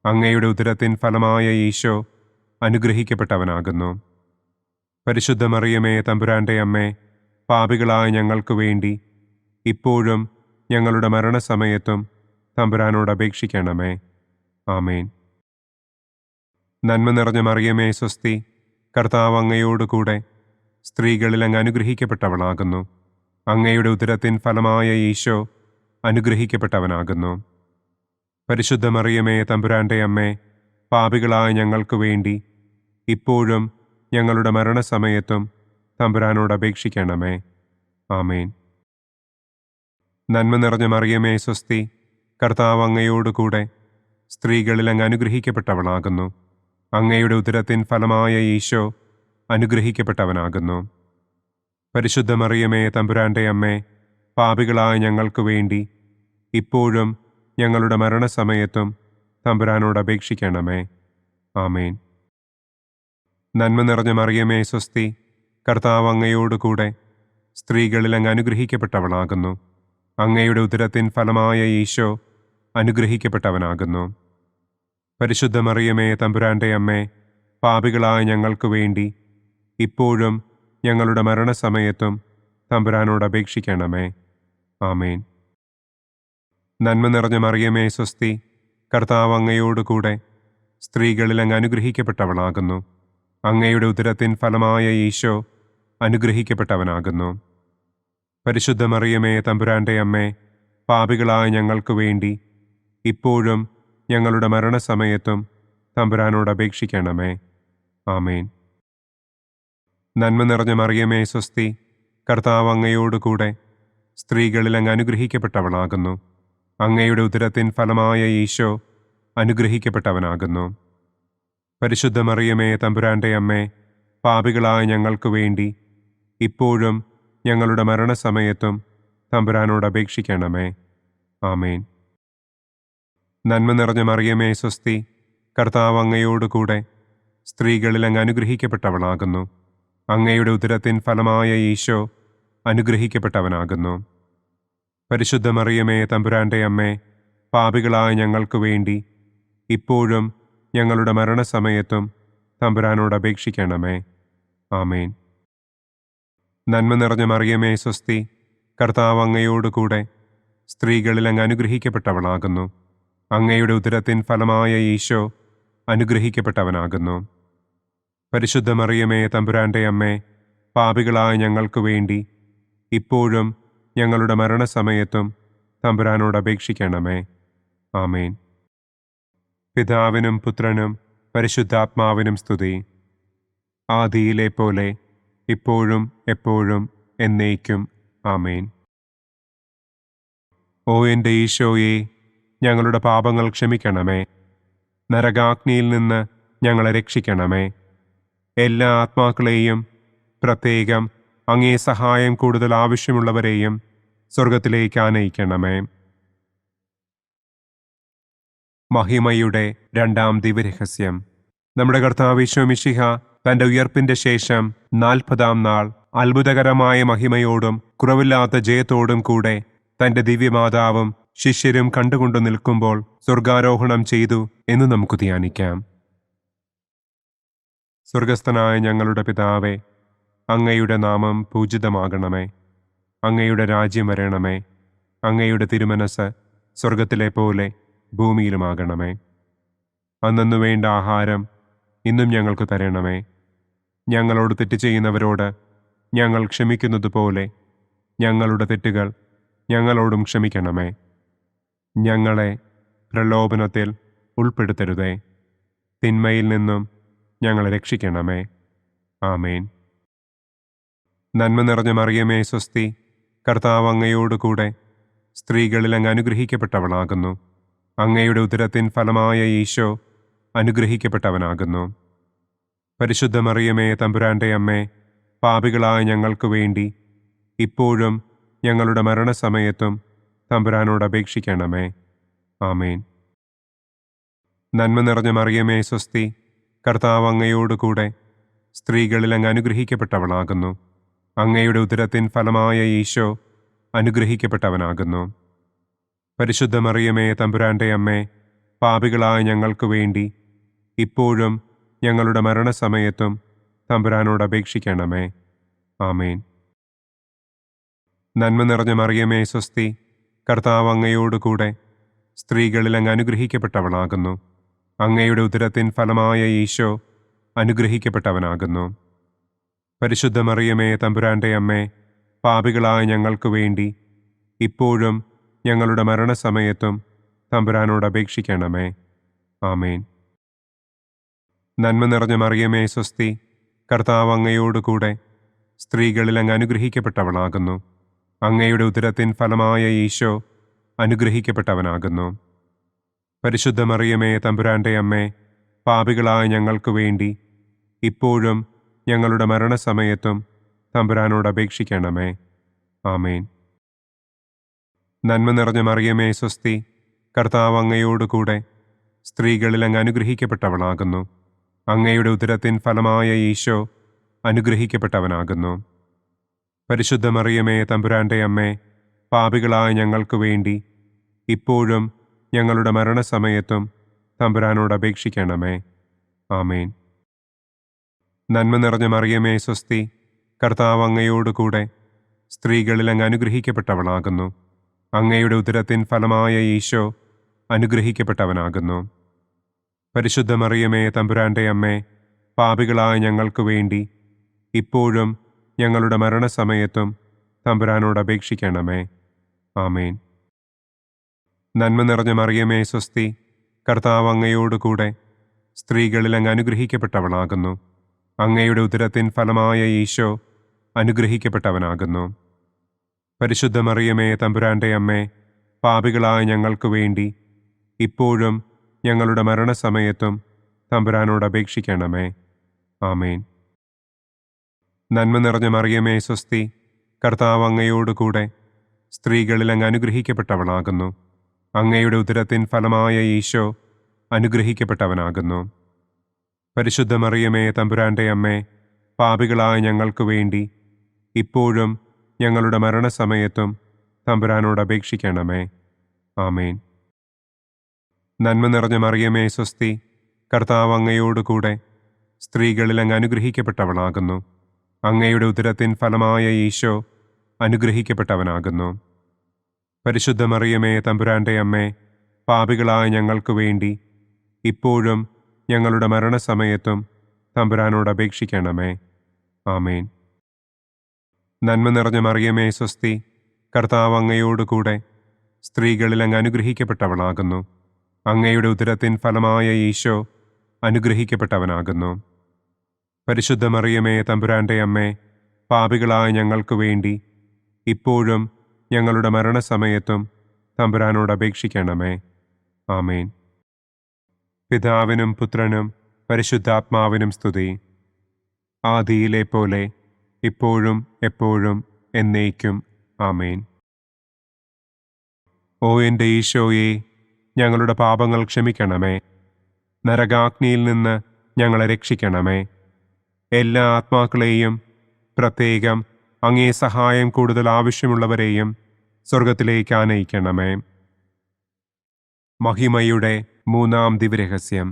അങ്ങയുടെ ഉദരത്തിൻ ഫലമായ ഈശോ അനുഗ്രഹിക്കപ്പെട്ടവനാകുന്നു. പരിശുദ്ധ മറിയമേ തമ്പുരാന്റെ അമ്മേ, പാപികളായ ഞങ്ങൾക്ക് വേണ്ടി ഇപ്പോഴും ഞങ്ങളുടെ മരണസമയത്തും തമ്പുരാനോട് അപേക്ഷിക്കണമേ. ആമേൻ. നന്മ നിറഞ്ഞ മറിയമേ സ്വസ്തി, കർത്താവ് അങ്ങയോടുകൂടെ സ്ത്രീകളിൽ അങ്ങ് അനുഗ്രഹിക്കപ്പെട്ടവളാകുന്നു. അങ്ങയുടെ ഉദരത്തിൻ ഫലമായ ഈശോ അനുഗ്രഹിക്കപ്പെട്ടവനാകുന്നു. പരിശുദ്ധ മറിയമേ, തമ്പുരാന്റെ അമ്മേ, പാപികളായ ഞങ്ങൾക്ക് വേണ്ടി ഇപ്പോഴും ഞങ്ങളുടെ മരണസമയത്തും തമ്പുരാനോട് അപേക്ഷിക്കണമേ. ആമേൻ. നന്മ നിറഞ്ഞ മറിയമേ, സ്വസ്തി, കർത്താവ് അങ്ങയോടുകൂടെ സ്ത്രീകളിൽ അങ്ങ് അനുഗ്രഹിക്കപ്പെട്ടവളാകുന്നു. അങ്ങയുടെ ഉദരത്തിൻ ഫലമായ ഈശോ അനുഗ്രഹിക്കപ്പെട്ടവനാകുന്നു. പരിശുദ്ധ മറിയമേ, തമ്പുരാന്റെ അമ്മേ, പാപികളായ ഞങ്ങൾക്ക് വേണ്ടി ഇപ്പോഴും ഞങ്ങളുടെ മരണസമയത്തും തമ്പുരാനോട് അപേക്ഷിക്കണമേ. ആമേൻ. നന്മ നിറഞ്ഞ മറിയമേ, സ്വസ്തി, കർത്താവ് അങ്ങയോടുകൂടെ സ്ത്രീകളിൽ അങ്ങ് അനുഗ്രഹിക്കപ്പെട്ടവളാകുന്നു. അങ്ങയുടെ ഉദരത്തിൻ ഫലമായ ഈശോ അനുഗ്രഹിക്കപ്പെട്ടവനാകുന്നു. പരിശുദ്ധ മറിയമേ, തമ്പുരാന്റെ അമ്മേ, പാപികളായ ഞങ്ങൾക്ക് വേണ്ടി ഇപ്പോഴും ഞങ്ങളുടെ മരണസമയത്തും തമ്പുരാനോട് അപേക്ഷിക്കണമേ. ആമേൻ. നന്മ നിറഞ്ഞ മറിയമേ, സ്വസ്തി, കർത്താവ് അങ്ങയോടുകൂടെ സ്ത്രീകളിൽ അങ്ങ് അനുഗ്രഹിക്കപ്പെട്ടവളാകുന്നു. അങ്ങയുടെ ഉദരത്തിൻ ഫലമായ ഈശോ അനുഗ്രഹിക്കപ്പെട്ടവനാകുന്നു. പരിശുദ്ധ മറിയമേ, തമ്പുരാന്റെ അമ്മേ, പാപികളായ ഞങ്ങൾക്ക് വേണ്ടി ഇപ്പോഴും ഞങ്ങളുടെ മരണസമയത്തും തമ്പുരാനോട് അപേക്ഷിക്കണമേ. ആമേൻ. നന്മ നിറഞ്ഞ മറിയമേ, സ്വസ്തി, കർത്താവ് അങ്ങയോടുകൂടെ സ്ത്രീകളിൽ അങ്ങ് അനുഗ്രഹിക്കപ്പെട്ടവളാകുന്നു. അങ്ങയുടെ ഉദരത്തിൻ ഫലമായ ഈശോ അനുഗ്രഹിക്കപ്പെട്ടവനാകുന്നു. പരിശുദ്ധ മറിയമേ, തമ്പുരാന്റെ അമ്മേ, പാപികളായ ഞങ്ങൾക്ക് വേണ്ടി ഇപ്പോഴും ഞങ്ങളുടെ മരണസമയത്തും തമ്പുരാനോട് അപേക്ഷിക്കണമേ. ആമേൻ. നന്മ നിറഞ്ഞ മറിയമേ, സ്വസ്തി, കർത്താവ് അങ്ങയോടുകൂടെ സ്ത്രീകളിൽ അങ്ങ് അനുഗ്രഹിക്കപ്പെട്ടവളാകുന്നു. അങ്ങയുടെ ഉദരത്തിൻ ഫലമായ ഈശോ അനുഗ്രഹിക്കപ്പെട്ടവനാകുന്നു. പരിശുദ്ധ മറിയമേ, തമ്പുരാന്റെ അമ്മേ, പാപികളായ ഞങ്ങൾക്ക് വേണ്ടി ഇപ്പോഴും ഞങ്ങളുടെ മരണസമയത്തും തമ്പുരാനോട് അപേക്ഷിക്കണമേ. ആമേൻ. നന്മ നിറഞ്ഞ മറിയമേ, സ്വസ്തി, കർത്താവ് അങ്ങയോടുകൂടെ സ്ത്രീകളിൽ അങ്ങ് അനുഗ്രഹിക്കപ്പെട്ടവളാകുന്നു. അങ്ങയുടെ ഉദരത്തിൻ ഫലമായ ഈശോ അനുഗ്രഹിക്കപ്പെട്ടവനാകുന്നു. പരിശുദ്ധ മറിയമേ, തമ്പുരാന്റെ അമ്മേ, പാപികളായ ഞങ്ങൾക്ക് വേണ്ടി ഇപ്പോഴും ഞങ്ങളുടെ മരണസമയത്തും തമ്പുരാനോട് അപേക്ഷിക്കണമേ. ആമേൻ. പിതാവിനും പുത്രനും പരിശുദ്ധാത്മാവിനും സ്തുതി. ആദിയിലെ പോലെ ഇപ്പോഴും എപ്പോഴും എന്നേക്കും. ആമേൻ. ഓ എൻ്റെ ഈശോയെ, ഞങ്ങളുടെ പാപങ്ങൾ ക്ഷമിക്കണമേ. നരകാഗ്നിയിൽ നിന്ന് ഞങ്ങളെ രക്ഷിക്കണമേ. എല്ലാ ആത്മാക്കളെയും, പ്രത്യേകം അങ്ങേ സഹായം കൂടുതൽ ആവശ്യമുള്ളവരെയും സ്വർഗത്തിലേക്ക് ആനയിക്കണമേ. മഹിമയുടെ രണ്ടാം ദിവ്യരഹസ്യം. നമ്മുടെ കർത്താവ് ഈശോ മിശിഹ തന്റെ ഉയർപ്പിന്റെ ശേഷം 40-ാം നാൾ അത്ഭുതകരമായ മഹിമയോടും കുറവില്ലാത്ത ജയത്തോടും കൂടെ തന്റെ ദിവ്യമാതാവും ശിഷ്യരും കണ്ടുകൊണ്ടു നിൽക്കുമ്പോൾ സ്വർഗാരോഹണം ചെയ്തു എന്ന് നമുക്ക് ധ്യാനിക്കാം. സ്വർഗസ്ഥനായ ഞങ്ങളുടെ പിതാവേ, അങ്ങയുടെ നാമം പൂജിതമാകണമേ. അങ്ങയുടെ രാജ്യം വരണമേ. അങ്ങയുടെ തിരുമനസ് സ്വർഗത്തിലെ പോലെ ഭൂമിയിലുമാകണമേ. അന്നു വേണ്ട ആഹാരം ഇന്നും ഞങ്ങൾക്ക് തരണമേ. ഞങ്ങളോട് തെറ്റ് ചെയ്യുന്നവരോട് ഞങ്ങൾ ക്ഷമിക്കുന്നത് പോലെ ഞങ്ങളുടെ തെറ്റുകൾ ഞങ്ങളോടും ക്ഷമിക്കണമേ. ഞങ്ങളെ പ്രലോഭനത്തിൽ ഉൾപ്പെടുത്തരുതേ. തിന്മയിൽ നിന്നും ഞങ്ങളെ രക്ഷിക്കണമേ. ആമേൻ. നന്മ നിറഞ്ഞ മറിയമേ, സ്വസ്തി, കർത്താവ് അങ്ങയോടുകൂടെ സ്ത്രീകളിൽ അങ്ങ് അനുഗ്രഹിക്കപ്പെട്ടവളാകുന്നു. അങ്ങയുടെ ഉദരത്തിൻ ഫലമായ ഈശോ അനുഗ്രഹിക്കപ്പെട്ടവനാകുന്നു. പരിശുദ്ധ മറിയമേ, തമ്പുരാന്റെ അമ്മേ, പാപികളായ ഞങ്ങൾക്ക് വേണ്ടി ഇപ്പോഴും ഞങ്ങളുടെ മരണസമയത്തും തമ്പുരാനോട് അപേക്ഷിക്കണമേ. ആമേൻ. നന്മ നിറഞ്ഞ മറിയമേ, സ്വസ്തി, കർത്താവ് അങ്ങയോടുകൂടെ സ്ത്രീകളിൽ അങ്ങ് അനുഗ്രഹിക്കപ്പെട്ടവളാകുന്നു. അങ്ങയുടെ ഉദരത്തിൻ ഫലമായ ഈശോ അനുഗ്രഹിക്കപ്പെട്ടവനാകുന്നു. പരിശുദ്ധ മറിയമേ, തമ്പുരാന്റെ അമ്മേ, പാപികളായ ഞങ്ങൾക്ക് വേണ്ടി ഇപ്പോഴും ഞങ്ങളുടെ മരണസമയത്തും തമ്പുരാനോട് അപേക്ഷിക്കണമേ. ആമേൻ. നന്മ നിറഞ്ഞ മറിയമേ, സ്വസ്തി, കർത്താവ് അങ്ങയോടുകൂടെ സ്ത്രീകളിൽ അങ്ങ് അനുഗ്രഹിക്കപ്പെട്ടവളാകുന്നു. അങ്ങയുടെ ഉദരത്തിൻ ഫലമായ ഈശോ അനുഗ്രഹിക്കപ്പെട്ടവനാകുന്നു. പരിശുദ്ധ മറിയമേ തമ്പുരാന്റെ അമ്മേ, പാപികളായ ഞങ്ങൾക്ക് വേണ്ടി ഇപ്പോഴും ഞങ്ങളുടെ മരണസമയത്തും തമ്പുരാനോട് അപേക്ഷിക്കണമേ. ആമേൻ. നന്മ നിറഞ്ഞ മറിയമേ സ്വസ്തി, കർത്താവ് അങ്ങയോടുകൂടെ സ്ത്രീകളിൽ അങ്ങ് അനുഗ്രഹിക്കപ്പെട്ടവളാകുന്നു. അങ്ങയുടെ ഉദരത്തിൻ ഫലമായ ഈശോ അനുഗ്രഹിക്കപ്പെട്ടവനാകുന്നു. പരിശുദ്ധ മറിയമേ തമ്പുരാന്റെ അമ്മേ, പാപികളായ ഞങ്ങൾക്ക് വേണ്ടി ഇപ്പോഴും ഞങ്ങളുടെ മരണസമയത്തും തമ്പുരാനോട് അപേക്ഷിക്കണമേ. ആമേൻ. നന്മ നിറഞ്ഞ മറിയമേ സ്വസ്തി, കർത്താവ് അങ്ങയോടുകൂടെ സ്ത്രീകളിൽ അങ്ങ് അനുഗ്രഹിക്കപ്പെട്ടവളാകുന്നു. അങ്ങയുടെ ഉദരത്തിൻ ഫലമായ ഈശോ അനുഗ്രഹിക്കപ്പെട്ടവനാകുന്നു. പരിശുദ്ധ മറിയമേ തമ്പുരാന്റെ അമ്മേ, പാപികളായ ഞങ്ങൾക്ക് വേണ്ടി ഇപ്പോഴും ഞങ്ങളുടെ മരണസമയത്തും തമ്പുരാനോട് അപേക്ഷിക്കണമേ. ആമേൻ. നന്മ നിറഞ്ഞ മറിയമേ സ്വസ്തി, കർത്താവ് അങ്ങയോടുകൂടെ സ്ത്രീകളിൽ അങ്ങ് അനുഗ്രഹിക്കപ്പെട്ടവളാകുന്നു. അങ്ങയുടെ ഉദരത്തിൻ ഫലമായ ഈശോ അനുഗ്രഹിക്കപ്പെട്ടവനാകുന്നു. പരിശുദ്ധ മറിയമേ തമ്പുരാന്റെ അമ്മേ, പാപികളായ ഞങ്ങൾക്ക് വേണ്ടി ഇപ്പോഴും ഞങ്ങളുടെ മരണസമയത്തും തമ്പുരാനോട് അപേക്ഷിക്കണമേ. ആമേൻ. നന്മ നിറഞ്ഞ മറിയമേ സ്വസ്തി, കർത്താവ് അങ്ങയോടുകൂടെ സ്ത്രീകളിൽ അങ്ങ് അനുഗ്രഹിക്കപ്പെട്ടവളാകുന്നു. അങ്ങയുടെ ഉദരത്തിൻ ഫലമായ ഈശോ അനുഗ്രഹിക്കപ്പെട്ടവനാകുന്നു. പരിശുദ്ധ മറിയമേ തമ്പുരാന്റെ അമ്മേ, പാപികളായ ഞങ്ങൾക്ക് വേണ്ടി ഇപ്പോഴും ഞങ്ങളുടെ മരണസമയത്തും തമ്പുരാനോട് അപേക്ഷിക്കണമേ. ആമേൻ. നന്മ നിറഞ്ഞ മറിയമേ സ്വസ്തി, കർത്താവ് അങ്ങയോടുകൂടെ സ്ത്രീകളിൽ അങ്ങ് അനുഗ്രഹിക്കപ്പെട്ടവളാകുന്നു. അങ്ങയുടെ ഉദരത്തിൻ ഫലമായ ഈശോ അനുഗ്രഹിക്കപ്പെട്ടവനാകുന്നു. പരിശുദ്ധ മറിയമേ തമ്പുരാന്റെ അമ്മേ, പാപികളായ ഞങ്ങൾക്ക് വേണ്ടി ഇപ്പോഴും ഞങ്ങളുടെ മരണസമയത്തും തമ്പുരാനോട് അപേക്ഷിക്കണമേ. ആമേൻ. നന്മ നിറഞ്ഞ മറിയമേ സ്വസ്തി, കർത്താവ് അങ്ങയോടുകൂടെ സ്ത്രീകളിൽ അങ്ങ് അനുഗ്രഹിക്കപ്പെട്ടവളാകുന്നു. അങ്ങയുടെ ഉദരത്തിൻ ഫലമായ ഈശോ അനുഗ്രഹിക്കപ്പെട്ടവനാകുന്നു. പരിശുദ്ധ മറിയമേ തമ്പുരാന്റെ അമ്മേ, പാപികളായ ഞങ്ങൾക്ക് വേണ്ടി ഇപ്പോഴും ഞങ്ങളുടെ മരണസമയത്തും തമ്പുരാനോട് അപേക്ഷിക്കണമേ. ആമേൻ. നന്മ നിറഞ്ഞ മറിയമേ സ്വസ്തി, കർത്താവ് അങ്ങയോടുകൂടെ സ്ത്രീകളിൽ അങ്ങ് അനുഗ്രഹിക്കപ്പെട്ടവളാകുന്നു. അങ്ങയുടെ ഉദരത്തിൻ ഫലമായ ഈശോ അനുഗ്രഹിക്കപ്പെട്ടവനാകുന്നു. പരിശുദ്ധ മറിയമേ തമ്പുരാന്റെ അമ്മേ, പാപികളായ ഞങ്ങൾക്ക് വേണ്ടി ഇപ്പോഴും ഞങ്ങളുടെ മരണസമയത്തും തമ്പുരാനോട് അപേക്ഷിക്കണമേ. ആമേൻ. പിതാവിനും പുത്രനും പരിശുദ്ധാത്മാവിനും സ്തുതി. ആദിയിലെ പോലെ ഇപ്പോഴും എപ്പോഴും എന്നേക്കും. ആമേൻ. ഓ എൻ്റെ ഈശോയെ, ഞങ്ങളുടെ പാപങ്ങൾ ക്ഷമിക്കണമേ. നരകാഗ്നിയിൽ നിന്ന് ഞങ്ങളെ രക്ഷിക്കണമേ. എല്ലാ ആത്മാക്കളെയും, പ്രത്യേകം അങ്ങേ സഹായം കൂടുതൽ ആവശ്യമുള്ളവരെയും സ്വർഗത്തിലേക്ക് ആനയിക്കണമേ. മഹിമയുടെ മൂന്നാം ദിവ്യരഹസ്യം.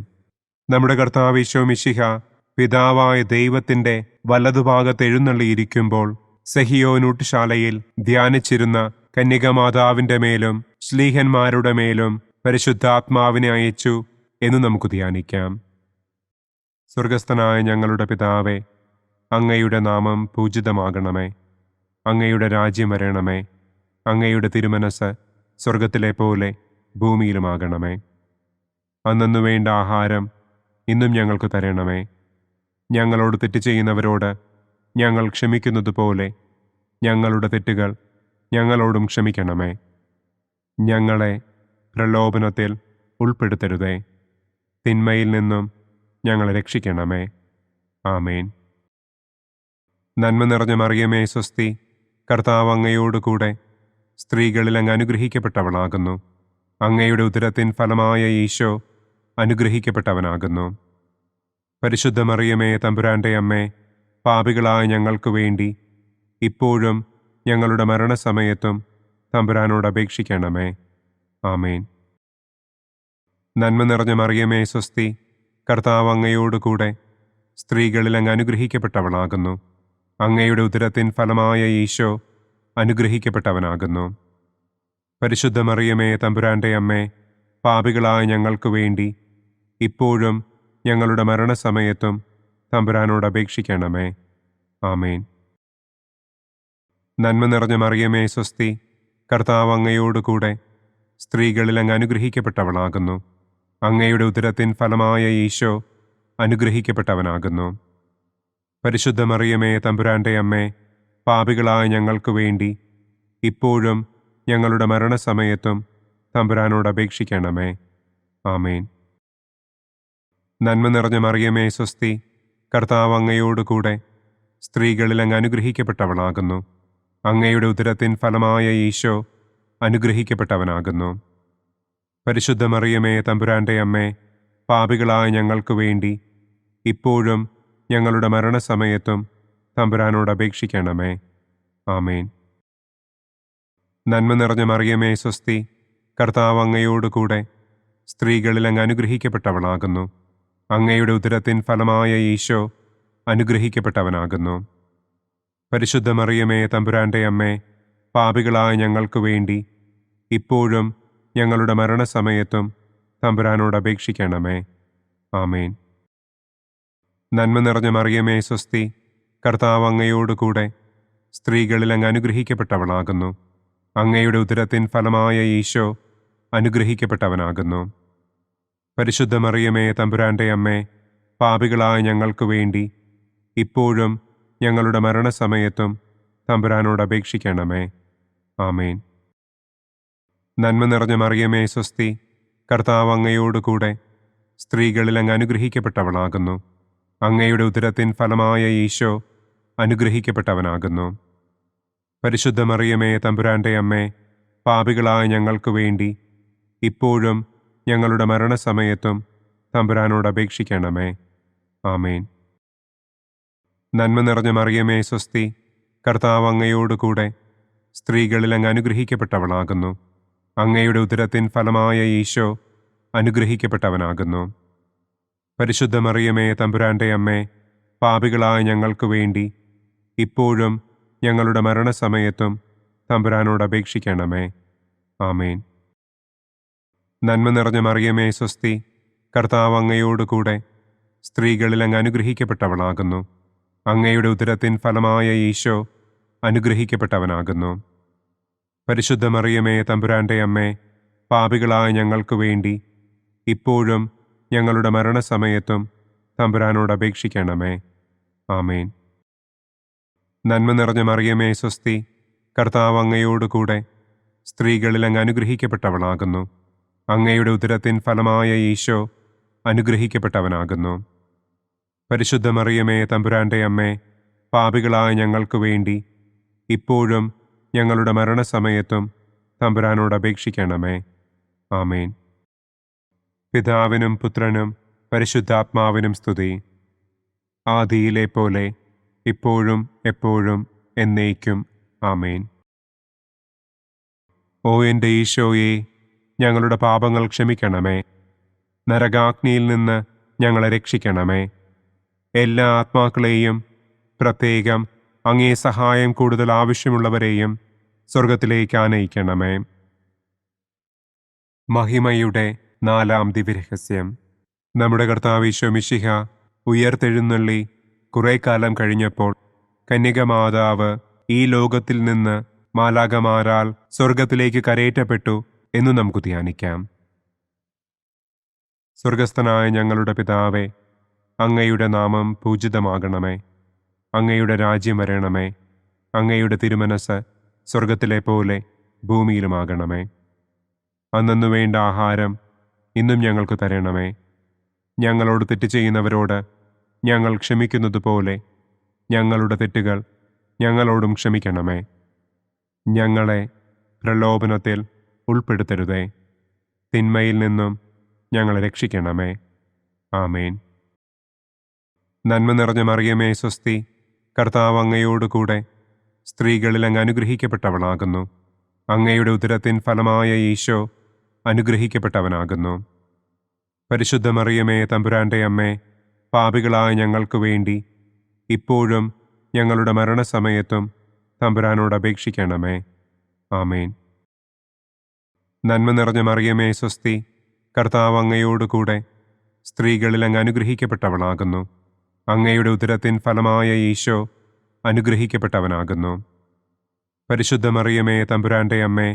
നമ്മുടെ കർത്താവ് ഈശോ മിശിഹ പിതാവായ ദൈവത്തിൻ്റെ വലതുഭാഗത്ത് എഴുന്നള്ളിയിരിക്കുമ്പോൾ സെഹിയോനൂട്ടുശാലയിൽ ധ്യാനിച്ചിരുന്ന കന്യകമാതാവിൻ്റെ മേലും ശ്ലീഹന്മാരുടെ മേലും പരിശുദ്ധാത്മാവിനെ അയച്ചു എന്ന് നമുക്ക് ധ്യാനിക്കാം. സ്വർഗസ്ഥനായ ഞങ്ങളുടെ പിതാവേ, അങ്ങയുടെ നാമം പൂജിതമാകണമേ. അങ്ങയുടെ രാജ്യം വരണമേ. അങ്ങയുടെ തിരുമനസ് സ്വർഗത്തിലെ പോലെ ഭൂമിയിലുമാകണമേ. അന്നു വേണ്ട ആഹാരം ഇന്നും ഞങ്ങൾക്ക് തരണമേ. ഞങ്ങളോട് തെറ്റ് ചെയ്യുന്നവരോട് ഞങ്ങൾ ക്ഷമിക്കുന്നത് പോലെ ഞങ്ങളുടെ തെറ്റുകൾ ഞങ്ങളോടും ക്ഷമിക്കണമേ. ഞങ്ങളെ പ്രലോഭനത്തിൽ ഉൾപ്പെടുത്തരുതേ. തിന്മയിൽ നിന്നും ഞങ്ങളെ രക്ഷിക്കണമേ. ആമേൻ. നന്മ നിറഞ്ഞ മറിയമേ സ്വസ്തി, കർത്താവ് അങ്ങയോടുകൂടെ സ്ത്രീകളിൽ അങ്ങ് അനുഗ്രഹിക്കപ്പെട്ടവളാകുന്നു. അങ്ങയുടെ ഉദരത്തിൻ ഫലമായ ഈശോ അനുഗ്രഹിക്കപ്പെട്ടവനാകുന്നു. പരിശുദ്ധ മറിയമേ തമ്പുരാന്റെ അമ്മേ, പാപികളായ ഞങ്ങൾക്ക് വേണ്ടി ഇപ്പോഴും ഞങ്ങളുടെ മരണസമയത്തും തമ്പുരാനോട് അപേക്ഷിക്കണമേ. ആമേൻ. നന്മ നിറഞ്ഞ മറിയമേ സ്വസ്തി, കർത്താവ് അങ്ങയോടുകൂടെ സ്ത്രീകളിൽ അങ്ങ് അനുഗ്രഹിക്കപ്പെട്ടവളാകുന്നു. അങ്ങയുടെ ഉദരത്തിൻ ഫലമായ ഈശോ അനുഗ്രഹിക്കപ്പെട്ടവനാകുന്നു. പരിശുദ്ധ മറിയമേ തമ്പുരാന്റെ അമ്മേ, പാപികളായ ഞങ്ങൾക്ക് വേണ്ടി ഇപ്പോഴും ഞങ്ങളുടെ മരണസമയത്തും തമ്പുരാനോട് അപേക്ഷിക്കണമേ. ആമേൻ. നന്മ നിറഞ്ഞ മറിയമേ സ്വസ്തി, കർത്താവ് അങ്ങയോടുകൂടെ സ്ത്രീകളിൽ അങ്ങ് അനുഗ്രഹിക്കപ്പെട്ടവളാകുന്നു. അങ്ങയുടെ ഉദരത്തിൻ ഫലമായ ഈശോ അനുഗ്രഹിക്കപ്പെട്ടവനാകുന്നു. പരിശുദ്ധ മറിയമേ തമ്പുരാന്റെ അമ്മേ, പാപികളായ ഞങ്ങൾക്ക് വേണ്ടി ഇപ്പോഴും ഞങ്ങളുടെ മരണസമയത്തും തമ്പുരാനോട് അപേക്ഷിക്കണമേ. ആമേൻ. നന്മ നിറഞ്ഞ മറിയമേ സ്വസ്തി, കർത്താവ് അങ്ങയോടുകൂടെ സ്ത്രീകളിൽ അങ്ങ് അനുഗ്രഹിക്കപ്പെട്ടവളാകുന്നു. അങ്ങയുടെ ഉദരത്തിൻ ഫലമായ ഈശോ അനുഗ്രഹിക്കപ്പെട്ടവനാകുന്നു. പരിശുദ്ധ മറിയമേ തമ്പുരാന്റെ അമ്മേ, പാപികളായ ഞങ്ങൾക്ക് വേണ്ടി ഇപ്പോഴും ഞങ്ങളുടെ മരണസമയത്തും തമ്പുരാനോട് അപേക്ഷിക്കണമേ. ആമേൻ. നന്മ നിറഞ്ഞ മറിയമേ സ്വസ്തി, കർത്താവ് അങ്ങയോടുകൂടെ സ്ത്രീകളിൽ അങ്ങ് അനുഗ്രഹിക്കപ്പെട്ടവളാകുന്നു. അങ്ങയുടെ ഉദരത്തിൻ ഫലമായ ഈശോ അനുഗ്രഹിക്കപ്പെട്ടവനാകുന്നു. പരിശുദ്ധ മറിയമേ തമ്പുരാന്റെ അമ്മേ, പാപികളായ ഞങ്ങൾക്ക് വേണ്ടി ഇപ്പോഴും ഞങ്ങളുടെ മരണസമയത്തും തമ്പുരാനോട് അപേക്ഷിക്കണമേ. ആമേൻ. നന്മ നിറഞ്ഞ മറിയമേ സ്വസ്തി, കർത്താവ് അങ്ങയോടുകൂടെ സ്ത്രീകളിൽ അങ്ങ് അനുഗ്രഹിക്കപ്പെട്ടവളാകുന്നു. അങ്ങയുടെ ഉദരത്തിൻ ഫലമായ ഈശോ അനുഗ്രഹിക്കപ്പെട്ടവനാകുന്നു. പരിശുദ്ധ മറിയമേ തമ്പുരാന്റെ അമ്മേ, പാപികളായ ഞങ്ങൾക്ക് വേണ്ടി ഇപ്പോഴും ഞങ്ങളുടെ മരണസമയത്തും തമ്പുരാനോട് അപേക്ഷിക്കണമേ. ആമേൻ. നന്മ നിറഞ്ഞ മറിയമേ സ്വസ്തി, കർത്താവ് അങ്ങയോടുകൂടെ സ്ത്രീകളിൽ അങ്ങ് അനുഗ്രഹിക്കപ്പെട്ടവളാകുന്നു. അങ്ങയുടെ ഉദരത്തിൻ ഫലമായ ഈശോ അനുഗ്രഹിക്കപ്പെട്ടവനാകുന്നു. പരിശുദ്ധ മറിയമേ തമ്പുരാന്റെ അമ്മേ, പാപികളായ ഞങ്ങൾക്ക് വേണ്ടി ഇപ്പോഴും ഞങ്ങളുടെ മരണസമയത്തും തമ്പുരാനോട് അപേക്ഷിക്കണമേ. ആമേൻ. നന്മ നിറഞ്ഞ മറിയമേ സ്വസ്തി, കർത്താവ് അങ്ങയോടുകൂടെ സ്ത്രീകളിൽ അങ്ങ് അനുഗ്രഹിക്കപ്പെട്ടവളാകുന്നു. അങ്ങയുടെ ഉദരത്തിൻ ഫലമായ ഈശോ അനുഗ്രഹിക്കപ്പെട്ടവനാകുന്നു. പരിശുദ്ധ മറിയമേ തമ്പുരാന്റെ അമ്മേ, പാപികളായ ഞങ്ങൾക്ക് വേണ്ടി ഇപ്പോഴും ഞങ്ങളുടെ മരണസമയത്തും തമ്പുരാനോട് അപേക്ഷിക്കണമേ. ആമേൻ. നന്മ നിറഞ്ഞ മറിയമേ സ്വസ്തി, കർത്താവ് അങ്ങയോടുകൂടെ സ്ത്രീകളിൽ അങ്ങ് അനുഗ്രഹിക്കപ്പെട്ടവളാകുന്നു. അങ്ങയുടെ ഉദരത്തിൻ ഫലമായ ഈശോ അനുഗ്രഹിക്കപ്പെട്ടവനാകുന്നു. പരിശുദ്ധ മറിയമേ തമ്പുരാന്റെ അമ്മേ, പാപികളായ ഞങ്ങൾക്ക് വേണ്ടി ഇപ്പോഴും ഞങ്ങളുടെ മരണസമയത്തും തമ്പുരാനോട് അപേക്ഷിക്കണമേ. ആമേൻ. നന്മ നിറഞ്ഞ മറിയമേ സ്വസ്തി, കർത്താവ് അങ്ങയോടുകൂടെ സ്ത്രീകളിൽ അങ്ങ് അനുഗ്രഹിക്കപ്പെട്ടവളാകുന്നു. അങ്ങയുടെ ഉദരത്തിൻ ഫലമായ ഈശോ അനുഗ്രഹിക്കപ്പെട്ടവനാകുന്നു. പരിശുദ്ധ മറിയമേ തമ്പുരാന്റെ അമ്മേ, പാപികളായ ഞങ്ങൾക്ക് വേണ്ടി ഇപ്പോഴും ഞങ്ങളുടെ മരണസമയത്തും തമ്പുരാനോട് അപേക്ഷിക്കണമേ. ആമേൻ. പിതാവിനും പുത്രനും പരിശുദ്ധാത്മാവിനും സ്തുതി. ആദിയിലെ പോലെ ഇപ്പോഴും എപ്പോഴും എന്നേക്കും. ആമേൻ. ഓ എൻ്റെ ഈശോയെ, ഞങ്ങളുടെ പാപങ്ങൾ ക്ഷമിക്കണമേ. നരകാഗ്നിയിൽ നിന്ന് ഞങ്ങളെ രക്ഷിക്കണമേ. എല്ലാ ആത്മാക്കളെയും, പ്രത്യേകം അങ്ങേ സഹായം കൂടുതൽ ആവശ്യമുള്ളവരെയും സ്വർഗത്തിലേക്ക് ആനയിക്കണമേ. മഹിമയുടെ 4-ാം ദിവ്യരഹസ്യം. നമ്മുടെ കർത്താവ് ഈശോ മിശിഹ ഉയർത്തെഴുന്നള്ളി കുറെ കാലം കഴിഞ്ഞപ്പോൾ കന്യകമാതാവ് ഈ ലോകത്തിൽ നിന്ന് മാലാഖമാരാൽ സ്വർഗത്തിലേക്ക് കരയേറ്റപ്പെട്ടു എന്നു നമുക്ക് ധ്യാനിക്കാം. സ്വർഗസ്ഥനായ ഞങ്ങളുടെ പിതാവേ, അങ്ങയുടെ നാമം പൂജിതമാകണമേ. അങ്ങയുടെ രാജ്യം വരണമേ. അങ്ങയുടെ തിരുമനസ് സ്വർഗത്തിലെ പോലെ ഭൂമിയിലുമാകണമേ. അന്നന്നു വേണ്ട ആഹാരം ഇന്നും ഞങ്ങൾക്ക് തരണമേ. ഞങ്ങളോട് തെറ്റ് ചെയ്യുന്നവരോട് ഞങ്ങൾ ക്ഷമിക്കുന്നത് പോലെ ഞങ്ങളുടെ തെറ്റുകൾ ഞങ്ങളോടും ക്ഷമിക്കണമേ. ഞങ്ങളെ പ്രലോഭനത്തിൽ ഉൾപ്പെടുത്തരുതേ. തിന്മയിൽ നിന്നും ഞങ്ങളെ രക്ഷിക്കണമേ. ആമേൻ. നന്മ നിറഞ്ഞ മറിയമേ സ്വസ്തി, കർത്താവ് അങ്ങയോടുകൂടെ സ്ത്രീകളിൽ അങ്ങ് അനുഗ്രഹിക്കപ്പെട്ടവളാകുന്നു. അങ്ങയുടെ ഉദരത്തിൻ ഫലമായ ഈശോ അനുഗ്രഹിക്കപ്പെട്ടവനാകുന്നു. പരിശുദ്ധ മറിയമേ തമ്പുരാന്റെ അമ്മേ, പാപികളായ ഞങ്ങൾക്ക് വേണ്ടി ഇപ്പോഴും ഞങ്ങളുടെ മരണസമയത്തും തമ്പുരാനോട് അപേക്ഷിക്കണമേ. ആമേൻ. നന്മ നിറഞ്ഞ മറിയമേ സ്വസ്തി, കർത്താവ് അങ്ങയോടുകൂടെ സ്ത്രീകളിൽ അങ്ങ് അനുഗ്രഹിക്കപ്പെട്ടവളാകുന്നു. അങ്ങയുടെ ഉദരത്തിൻ ഫലമായ ഈശോ അനുഗ്രഹിക്കപ്പെട്ടവനാകുന്നു. പരിശുദ്ധ മറിയമേ, തമ്പുരാന്റെ അമ്മേ,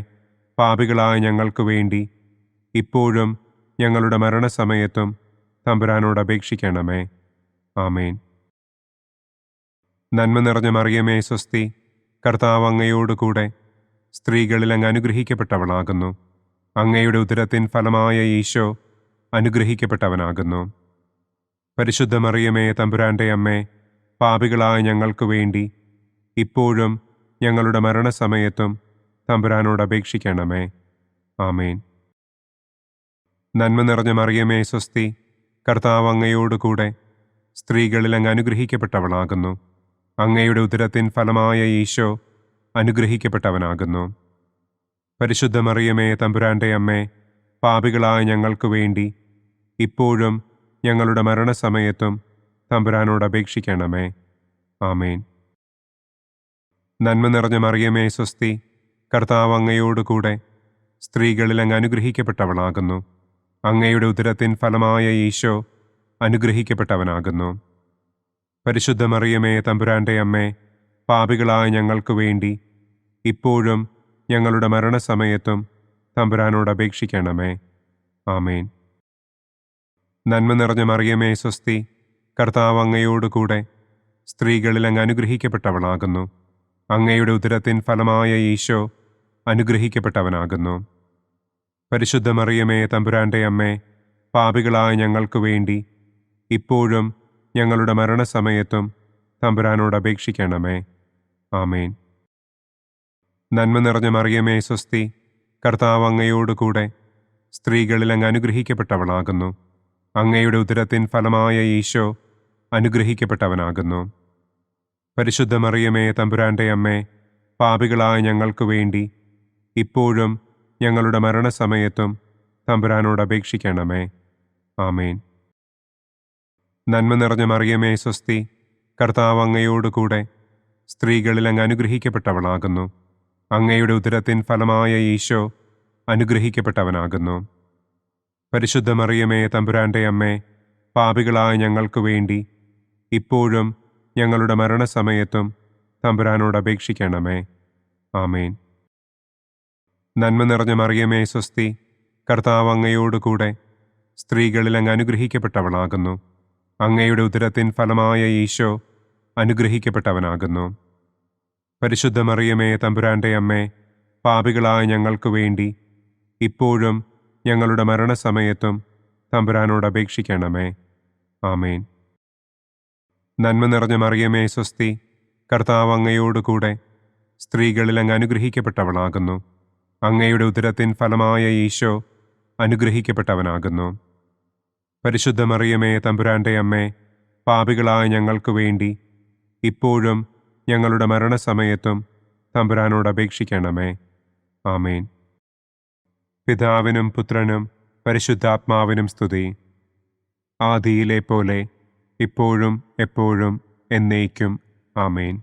പാപികളായ ഞങ്ങൾക്ക് വേണ്ടി ഇപ്പോഴും ഞങ്ങളുടെ മരണസമയത്തും തമ്പുരാനോട് അപേക്ഷിക്കണമേ. ആമേൻ. നന്മ നിറഞ്ഞ മറിയമേ, സ്വസ്തി, കർത്താവ് അങ്ങയോടുകൂടെ സ്ത്രീകളിൽ അങ്ങ് അനുഗ്രഹിക്കപ്പെട്ടവളാകുന്നു. അങ്ങയുടെ ഉദരത്തിൻ ഫലമായ ഈശോ അനുഗ്രഹിക്കപ്പെട്ടവനാകുന്നു. പരിശുദ്ധ മറിയമേ, തമ്പുരാന്റെ അമ്മേ, പാപികളായ ഞങ്ങൾക്ക് വേണ്ടി ഇപ്പോഴും ഞങ്ങളുടെ മരണസമയത്തും തമ്പുരാനോട് അപേക്ഷിക്കണമേ. ആമേൻ. നന്മ നിറഞ്ഞ മറിയമേ, സ്വസ്തി, കർത്താവ് അങ്ങയോടുകൂടെ സ്ത്രീകളിൽ അങ്ങ് അനുഗ്രഹിക്കപ്പെട്ടവളാകുന്നു. അങ്ങയുടെ ഉദരത്തിൻ ഫലമായ ഈശോ അനുഗ്രഹിക്കപ്പെട്ടവനാകുന്നു. പരിശുദ്ധ മറിയമേ, തമ്പുരാന്റെ അമ്മേ, പാപികളായ ഞങ്ങൾക്ക് വേണ്ടി ഇപ്പോഴും ഞങ്ങളുടെ മരണസമയത്തും തമ്പുരാനോട് അപേക്ഷിക്കണമേ. ആമേൻ. നന്മ നിറഞ്ഞ മറിയമേ, സ്വസ്തി, കർത്താവ് അങ്ങയോടുകൂടെ സ്ത്രീകളിൽ അങ്ങ് അനുഗ്രഹിക്കപ്പെട്ടവളാകുന്നു. അങ്ങയുടെ ഉദരത്തിൻ ഫലമായ ഈശോ അനുഗ്രഹിക്കപ്പെട്ടവനാകുന്നു. പരിശുദ്ധ മറിയമേ, തമ്പുരാന്റെ അമ്മേ, പാപികളായ ഞങ്ങൾക്ക് വേണ്ടി ഇപ്പോഴും ഞങ്ങളുടെ മരണസമയത്തും തമ്പുരാനോട് അപേക്ഷിക്കണമേ. ആമേൻ. നന്മ നിറഞ്ഞ മറിയമേ, സ്വസ്തി, കർത്താവ് അങ്ങയോടുകൂടെ സ്ത്രീകളിൽ അങ്ങ് അനുഗ്രഹിക്കപ്പെട്ടവളാകുന്നു. അങ്ങയുടെ ഉദരത്തിൻ ഫലമായ ഈശോ അനുഗ്രഹിക്കപ്പെട്ടവനാകുന്നു. പരിശുദ്ധ മറിയമേ, തമ്പുരാന്റെ അമ്മേ, പാപികളായ ഞങ്ങൾക്ക് വേണ്ടി ഇപ്പോഴും ഞങ്ങളുടെ മരണസമയത്തും തമ്പുരാനോട് അപേക്ഷിക്കണമേ. ആമേൻ. നന്മ നിറഞ്ഞ മറിയമേ, സ്വസ്തി, കർത്താവ് അങ്ങയോടുകൂടെ സ്ത്രീകളിൽ അങ്ങ് അനുഗ്രഹിക്കപ്പെട്ടവളാകുന്നു. അങ്ങയുടെ ഉദരത്തിൻ ഫലമായ ഈശോ അനുഗ്രഹിക്കപ്പെട്ടവനാകുന്നു. പരിശുദ്ധ മറിയമേ, തമ്പുരാന്റെ അമ്മേ, പാപികളായ ഞങ്ങൾക്ക് വേണ്ടി ഇപ്പോഴും ഞങ്ങളുടെ മരണസമയത്തും തമ്പുരാനോട് അപേക്ഷിക്കണമേ. ആമേൻ. നന്മ നിറഞ്ഞ മറിയമേ, സ്വസ്തി, കർത്താവ് അങ്ങയോടുകൂടെ സ്ത്രീകളിൽ അങ്ങ് അനുഗ്രഹിക്കപ്പെട്ടവളാകുന്നു. അങ്ങയുടെ ഉദരത്തിൻ ഫലമായ ഈശോ അനുഗ്രഹിക്കപ്പെട്ടവനാകുന്നു. പരിശുദ്ധ മറിയമേ, തമ്പുരാന്റെ അമ്മേ, പാപികളായ ഞങ്ങൾക്ക് വേണ്ടി ഇപ്പോഴും ഞങ്ങളുടെ മരണസമയത്തും തമ്പുരാനോട് അപേക്ഷിക്കണമേ. ആമേൻ. നന്മ നിറഞ്ഞ മറിയമേ, സ്വസ്തി, കർത്താവ് അങ്ങയോടുകൂടെ സ്ത്രീകളിൽ അങ്ങ് അനുഗ്രഹിക്കപ്പെട്ടവളാകുന്നു. അങ്ങയുടെ ഉദരത്തിൻ ഫലമായ ഈശോ അനുഗ്രഹിക്കപ്പെട്ടവനാകുന്നു. പരിശുദ്ധ മറിയമേ, തമ്പുരാന്റെ അമ്മേ, പാപികളായ ഞങ്ങൾക്ക് വേണ്ടി ഇപ്പോഴും ഞങ്ങളുടെ മരണസമയത്തും തമ്പുരാനോട് അപേക്ഷിക്കണമേ. ആമേൻ. നന്മ നിറഞ്ഞ മറിയമേ, സ്വസ്തി, കർത്താവ് അങ്ങയോടുകൂടെ സ്ത്രീകളിൽ അങ്ങ് അനുഗ്രഹിക്കപ്പെട്ടവളാകുന്നു. അങ്ങയുടെ ഉദരത്തിൻ ഫലമായ ഈശോ അനുഗ്രഹിക്കപ്പെട്ടവനാകുന്നു. പരിശുദ്ധ മറിയമേ, തമ്പുരാന്റെ അമ്മേ, പാപികളായ ഞങ്ങൾക്ക് വേണ്ടി ഇപ്പോഴും ഞങ്ങളുടെ മരണസമയത്തും തമ്പുരാനോട് അപേക്ഷിക്കണമേ. ആമേൻ. പിതാവിനും പുത്രനും പരിശുദ്ധാത്മാവിനും സ്തുതി. ആദിയിലെ പോലെ ഇപ്പോഴും എപ്പോഴും എന്നേക്കും. ആമേൻ.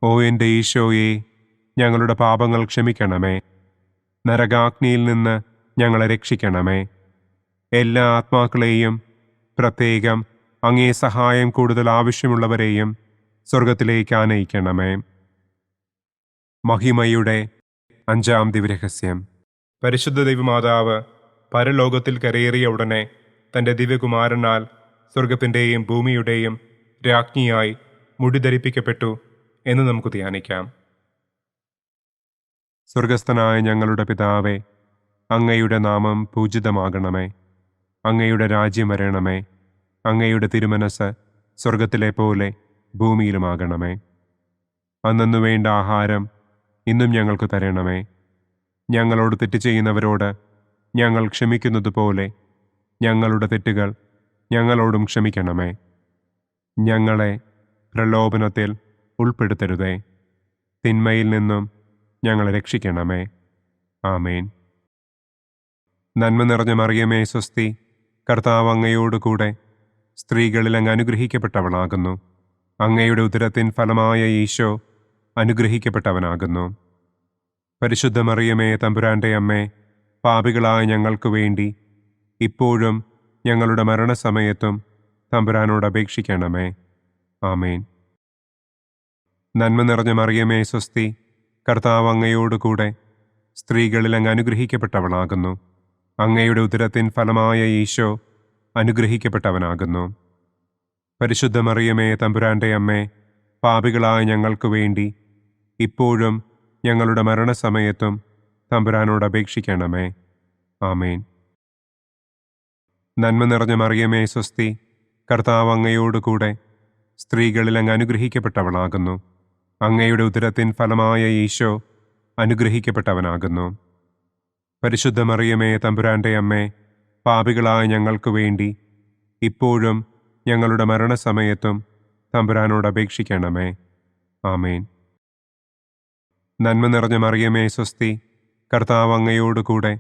ഓ എൻ്റെ ഈശോയെ, ഞങ്ങളുടെ പാപങ്ങൾ ക്ഷമിക്കണമേ. നരകാഗ്നിയിൽ നിന്ന് ഞങ്ങളെ രക്ഷിക്കണമേ. എല്ലാ ആത്മാക്കളെയും, പ്രത്യേകം അങ്ങേ സഹായം കൂടുതൽ ആവശ്യമുള്ളവരെയും സ്വർഗത്തിലേക്ക് ആനയിക്കണമേ. മഹിമയുടെ 5-ാം ദിവ്യരഹസ്യം. പരിശുദ്ധ ദൈവമാതാവ് പരലോകത്തിൽ കരയേറിയ ഉടനെ തൻ്റെ ദിവ്യകുമാരനാൽ സ്വർഗത്തിൻ്റെയും ഭൂമിയുടെയും രാജ്ഞിയായി മുടിധരിപ്പിക്കപ്പെട്ടു എന്ന് നമുക്ക് ധ്യാനിക്കാം. സ്വർഗസ്ഥനായ ഞങ്ങളുടെ പിതാവേ, അങ്ങയുടെ നാമം പൂജിതമാകണമേ. അങ്ങയുടെ രാജ്യം വരണമേ. അങ്ങയുടെ തിരുമനസ് സ്വർഗത്തിലെ പോലെ ഭൂമിയിലുമാകണമേ. അന്നു വേണ്ട ആഹാരം ഇന്നും ഞങ്ങൾക്ക് തരണമേ. ഞങ്ങളോട് തെറ്റ് ചെയ്യുന്നവരോട് ഞങ്ങൾ ക്ഷമിക്കുന്നത് പോലെ ഞങ്ങളുടെ തെറ്റുകൾ ഞങ്ങളോടും ക്ഷമിക്കണമേ. ഞങ്ങളെ പ്രലോഭനത്തിൽ ഉൾപ്പെടുത്തരുതേ. തിന്മയിൽ നിന്നും ഞങ്ങളെ രക്ഷിക്കണമേ. ആമേൻ. നന്മ നിറഞ്ഞ മറിയമേ, സ്വസ്തി, കർത്താവ് അങ്ങയോടുകൂടെ സ്ത്രീകളിൽ അങ്ങ് അനുഗ്രഹിക്കപ്പെട്ടവളാകുന്നു. അങ്ങയുടെ ഉദരത്തിൻ ഫലമായ ഈശോ അനുഗ്രഹിക്കപ്പെട്ടവനാകുന്നു. പരിശുദ്ധ മറിയമേ, തമ്പുരാന്റെ അമ്മേ, പാപികളായ ഞങ്ങൾക്ക് വേണ്ടി ഇപ്പോഴും ഞങ്ങളുടെ മരണസമയത്തും തമ്പുരാനോട് അപേക്ഷിക്കണമേ. ആമേൻ. നന്മ നിറഞ്ഞ മറിയമേ സ്വസ്തി, കർത്താവ് അങ്ങയോടുകൂടെ സ്ത്രീകളിൽ അങ്ങ് അനുഗ്രഹിക്കപ്പെട്ടവളാകുന്നു. അങ്ങയുടെ ഉദരത്തിൻ ഫലമായ ഈശോ അനുഗ്രഹിക്കപ്പെട്ടവനാകുന്നു. പരിശുദ്ധ മറിയമേ തമ്പുരാന്റെ അമ്മേ, പാപികളായ ഞങ്ങൾക്ക് വേണ്ടി ഇപ്പോഴും ഞങ്ങളുടെ മരണസമയത്തും തമ്പുരാനോട് അപേക്ഷിക്കണമേ. ആമേൻ. നന്മ നിറഞ്ഞ മറിയമേ സ്വസ്തി, കർത്താവ് അങ്ങയോടുകൂടെ സ്ത്രീകളിൽ അങ്ങ് അനുഗ്രഹിക്കപ്പെട്ടവളാകുന്നു. അങ്ങയുടെ ഉദരത്തിൻ ഫലമായ ഈശോ അനുഗ്രഹിക്കപ്പെട്ടവനാകുന്നു. പരിശുദ്ധ മറിയമേ തമ്പുരാന്റെ അമ്മേ, പാപികളായ ഞങ്ങൾക്ക് വേണ്ടി ഇപ്പോഴും ഞങ്ങളുടെ മരണസമയത്തും തമ്പുരാനോട് അപേക്ഷിക്കണമേ. ആമേൻ. നന്മ നിറഞ്ഞ മറിയമേ സ്വസ്തി, കർത്താവ് അങ്ങയോടുകൂടെ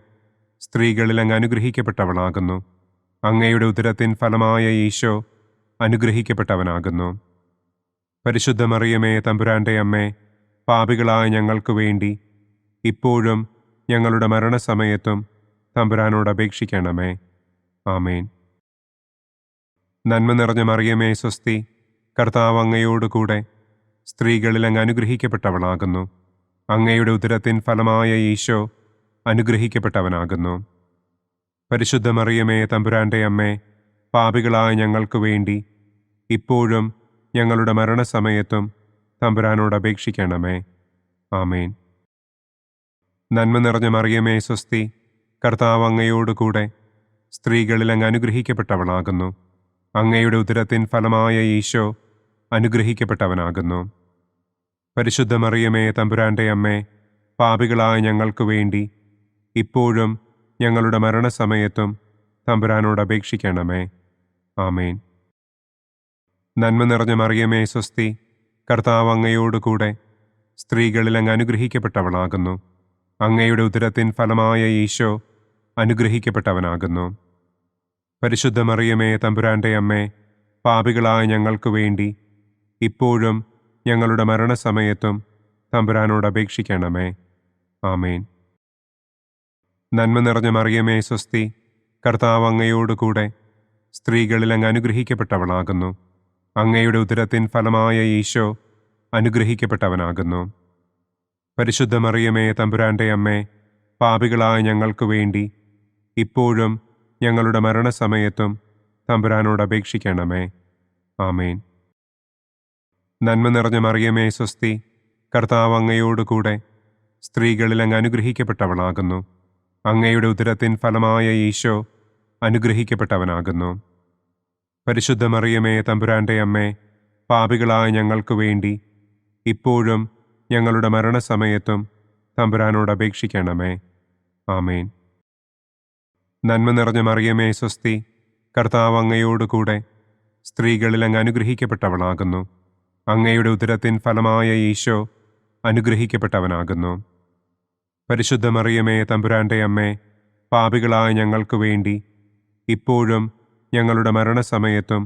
സ്ത്രീകളിൽ അങ്ങ് അനുഗ്രഹിക്കപ്പെട്ടവളാകുന്നു. അങ്ങയുടെ ഉദരത്തിൻ ഫലമായ ഈശോ അനുഗ്രഹിക്കപ്പെട്ടവനാകുന്നു. പരിശുദ്ധ മറിയമേ തമ്പുരാന്റെ അമ്മേ, പാപികളായ ഞങ്ങൾക്ക് വേണ്ടി ഇപ്പോഴും ഞങ്ങളുടെ മരണസമയത്തും തമ്പുരാനോട് അപേക്ഷിക്കണമേ. ആമേൻ. നന്മ നിറഞ്ഞ മറിയമേ സ്വസ്തി, കർത്താവ് അങ്ങയോടുകൂടെ സ്ത്രീകളിൽ അങ്ങ് അനുഗ്രഹിക്കപ്പെട്ടവളാകുന്നു. അങ്ങയുടെ ഉദരത്തിൻ ഫലമായ ഈശോ അനുഗ്രഹിക്കപ്പെട്ടവനാകുന്നു. പരിശുദ്ധ മറിയമേ തമ്പുരാന്റെ അമ്മേ, പാപികളായ ഞങ്ങൾക്ക് വേണ്ടി ഇപ്പോഴും ഞങ്ങളുടെ മരണസമയത്തും തമ്പുരാനോട് അപേക്ഷിക്കണമേ. ആമേൻ. നന്മ നിറഞ്ഞ മറിയമേ സ്വസ്തി, കർത്താവ് അങ്ങയോടുകൂടെ സ്ത്രീകളിൽ അങ്ങ് അനുഗ്രഹിക്കപ്പെട്ടവളാകുന്നു. അങ്ങയുടെ ഉദരത്തിൻ ഫലമായ ഈശോ അനുഗ്രഹിക്കപ്പെട്ടവനാകുന്നു. പരിശുദ്ധ മറിയമേ തമ്പുരാന്റെ അമ്മേ, പാപികളായ ഞങ്ങൾക്ക് വേണ്ടി ഇപ്പോഴും ഞങ്ങളുടെ മരണസമയത്തും തമ്പുരാനോട് അപേക്ഷിക്കണമേ. ആമേൻ. നന്മ നിറഞ്ഞ മറിയമേ സ്വസ്തി, കർത്താവ് അങ്ങയോടുകൂടെ സ്ത്രീകളിൽ അങ്ങ് അനുഗ്രഹിക്കപ്പെട്ടവളാകുന്നു. അങ്ങയുടെ ഉദരത്തിൻ ഫലമായ ഈശോ അനുഗ്രഹിക്കപ്പെട്ടവനാകുന്നു. പരിശുദ്ധ മറിയമേ തമ്പുരാന്റെ അമ്മേ, പാപികളായ ഞങ്ങൾക്ക് വേണ്ടി ഇപ്പോഴും ഞങ്ങളുടെ മരണസമയത്തും തമ്പുരാനോട് അപേക്ഷിക്കണമേ. ആമേൻ. നന്മ നിറഞ്ഞ മറിയമേ സ്വസ്തി, കർത്താവ് അങ്ങയോടുകൂടെ സ്ത്രീകളിൽ അങ്ങ് അനുഗ്രഹിക്കപ്പെട്ടവളാകുന്നു. അങ്ങയുടെ ഉദരത്തിൻ ഫലമായ ഈശോ അനുഗ്രഹിക്കപ്പെട്ടവനാകുന്നു. പരിശുദ്ധ മറിയമേ തമ്പുരാന്റെ അമ്മേ, പാപികളായ ഞങ്ങൾക്ക് വേണ്ടി ഇപ്പോഴും ഞങ്ങളുടെ മരണസമയത്തും തമ്പുരാനോട് അപേക്ഷിക്കണമേ. ആമേൻ. നന്മ നിറഞ്ഞ മറിയമേ സ്വസ്തി, കർത്താവ് അങ്ങയോടുകൂടെ സ്ത്രീകളിൽ അങ്ങ് അനുഗ്രഹിക്കപ്പെട്ടവളാകുന്നു. അങ്ങയുടെ ഉദരത്തിൻ ഫലമായ ഈശോ അനുഗ്രഹിക്കപ്പെട്ടവനാകുന്നു. പരിശുദ്ധ മറിയമേ തമ്പുരാന്റെ അമ്മേ, പാപികളായ ഞങ്ങൾക്ക് വേണ്ടി ഇപ്പോഴും ഞങ്ങളുടെ മരണസമയത്തും തമ്പുരാനോട് അപേക്ഷിക്കണമേ. ആമേൻ. നന്മ നിറഞ്ഞ മറിയമേ സ്വസ്തി, കർത്താവ് അങ്ങയോടുകൂടെ സ്ത്രീകളിൽ അങ്ങ് അനുഗ്രഹിക്കപ്പെട്ടവളാകുന്നു. അങ്ങയുടെ ഉദരത്തിൻ ഫലമായ ഈശോ അനുഗ്രഹിക്കപ്പെട്ടവനാകുന്നു. പരിശുദ്ധ മറിയമേ തമ്പുരാന്റെ അമ്മേ, പാപികളായ ഞങ്ങൾക്ക് വേണ്ടി ഇപ്പോഴും ഞങ്ങളുടെ മരണസമയത്തും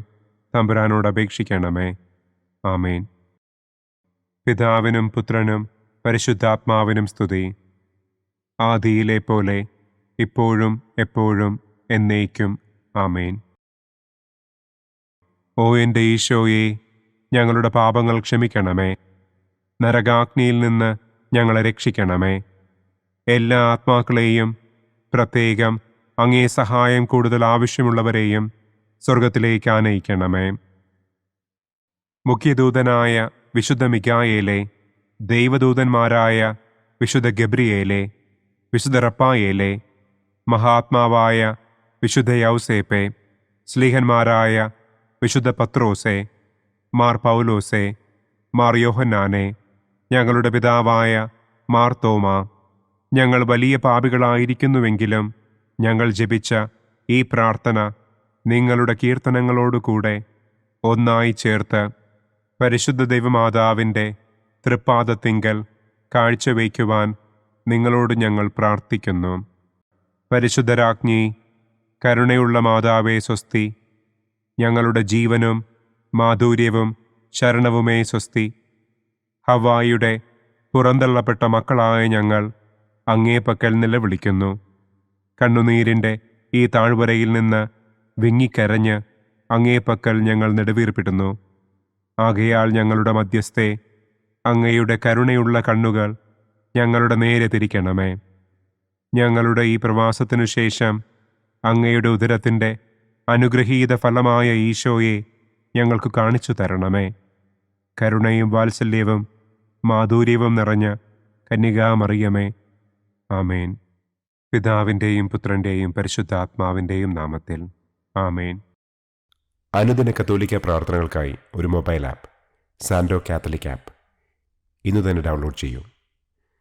തമ്പുരാനോട് അപേക്ഷിക്കണമേ. ആമേൻ. പിതാവിനും പുത്രനും പരിശുദ്ധാത്മാവിനും സ്തുതി. ആദിയിലെ പോലെ ഇപ്പോഴും എപ്പോഴും എന്നേക്കും. ആമേൻ. ഓ എൻ്റെ ഈശോയെ, ഞങ്ങളുടെ പാപങ്ങൾ ക്ഷമിക്കണമേ. നരകാഗ്നിയിൽ നിന്ന് ഞങ്ങളെ രക്ഷിക്കണമേ. എല്ലാ ആത്മാക്കളെയും, പ്രത്യേകം അങ്ങേ സഹായം കൂടുതൽ ആവശ്യമുള്ളവരെയും സ്വർഗത്തിലേക്ക് ആനയിക്കണമേ. മുഖ്യദൂതനായ വിശുദ്ധ മിഖായേലേ, ദൈവദൂതന്മാരായ വിശുദ്ധ ഗബ്രിയേലേ, വിശുദ്ധ റപ്പായേലേ, മഹാത്മാവായ വിശുദ്ധ യൗസേപ്പേ, സ്ലീഹന്മാരായ വിശുദ്ധ പത്രോസേ, മാർ പൗലോസേ, മാർ യോഹന്നാനെ, ഞങ്ങളുടെ പിതാവായ മാർ തോമാ, ഞങ്ങൾ വലിയ പാപികളായിരിക്കുന്നുവെങ്കിലും ഞങ്ങൾ ജപിച്ച ഈ പ്രാർത്ഥന നിങ്ങളുടെ കീർത്തനങ്ങളോടുകൂടെ ഒന്നായി ചേർത്ത് പരിശുദ്ധ ദൈവമാതാവിൻ്റെ തൃപ്പാദത്തിങ്കൽ കാഴ്ചവയ്ക്കുവാൻ നിങ്ങളോട് ഞങ്ങൾ പ്രാർത്ഥിക്കുന്നു. പരിശുദ്ധരാജ്ഞി, കരുണയുള്ള മാതാവേ സ്വസ്തി. ഞങ്ങളുടെ ജീവനും മാധുര്യവും ശരണവുമേ സ്വസ്തി. ഹവ്വായുടെ പുറന്തള്ളപ്പെട്ട മക്കളായ ഞങ്ങൾ അങ്ങേ പക്കൽ നിലവിളിക്കുന്നു. കണ്ണുനീരിൻ്റെ ഈ താഴ്വരയിൽ നിന്ന് വിങ്ങിക്കരഞ്ഞ് അങ്ങേ പക്കൽ ഞങ്ങൾ നെടുവീർപ്പിടുന്നു. ആകയാൽ ഞങ്ങളുടെ മധ്യസ്ഥെ, അങ്ങയുടെ കരുണയുള്ള കണ്ണുകൾ ഞങ്ങളുടെ നേരെ തിരിക്കണമേ. ഞങ്ങളുടെ ഈ പ്രവാസത്തിനു ശേഷം അങ്ങയുടെ ഉദരത്തിൻ്റെ അനുഗ്രഹീത ഫലമായ ഈശോയെ ഞങ്ങൾക്ക് കാണിച്ചു തരണമേ. കരുണയും വാത്സല്യവും മാധുര്യവും നിറഞ്ഞ കന്യകാമറിയമേ, ആമേൻ. പിതാവിൻ്റെയും പുത്രൻ്റെയും പരിശുദ്ധാത്മാവിൻ്റെയും നാമത്തിൽ, ആമേൻ. അനുദിന കത്തോലിക്ക പ്രാർത്ഥനകൾക്കായി ഒരു മൊബൈൽ ആപ്പ്, സാൻഡോ കാത്തലിക് ആപ്പ്, ഇന്ന് തന്നെ ഡൗൺലോഡ് ചെയ്യൂ.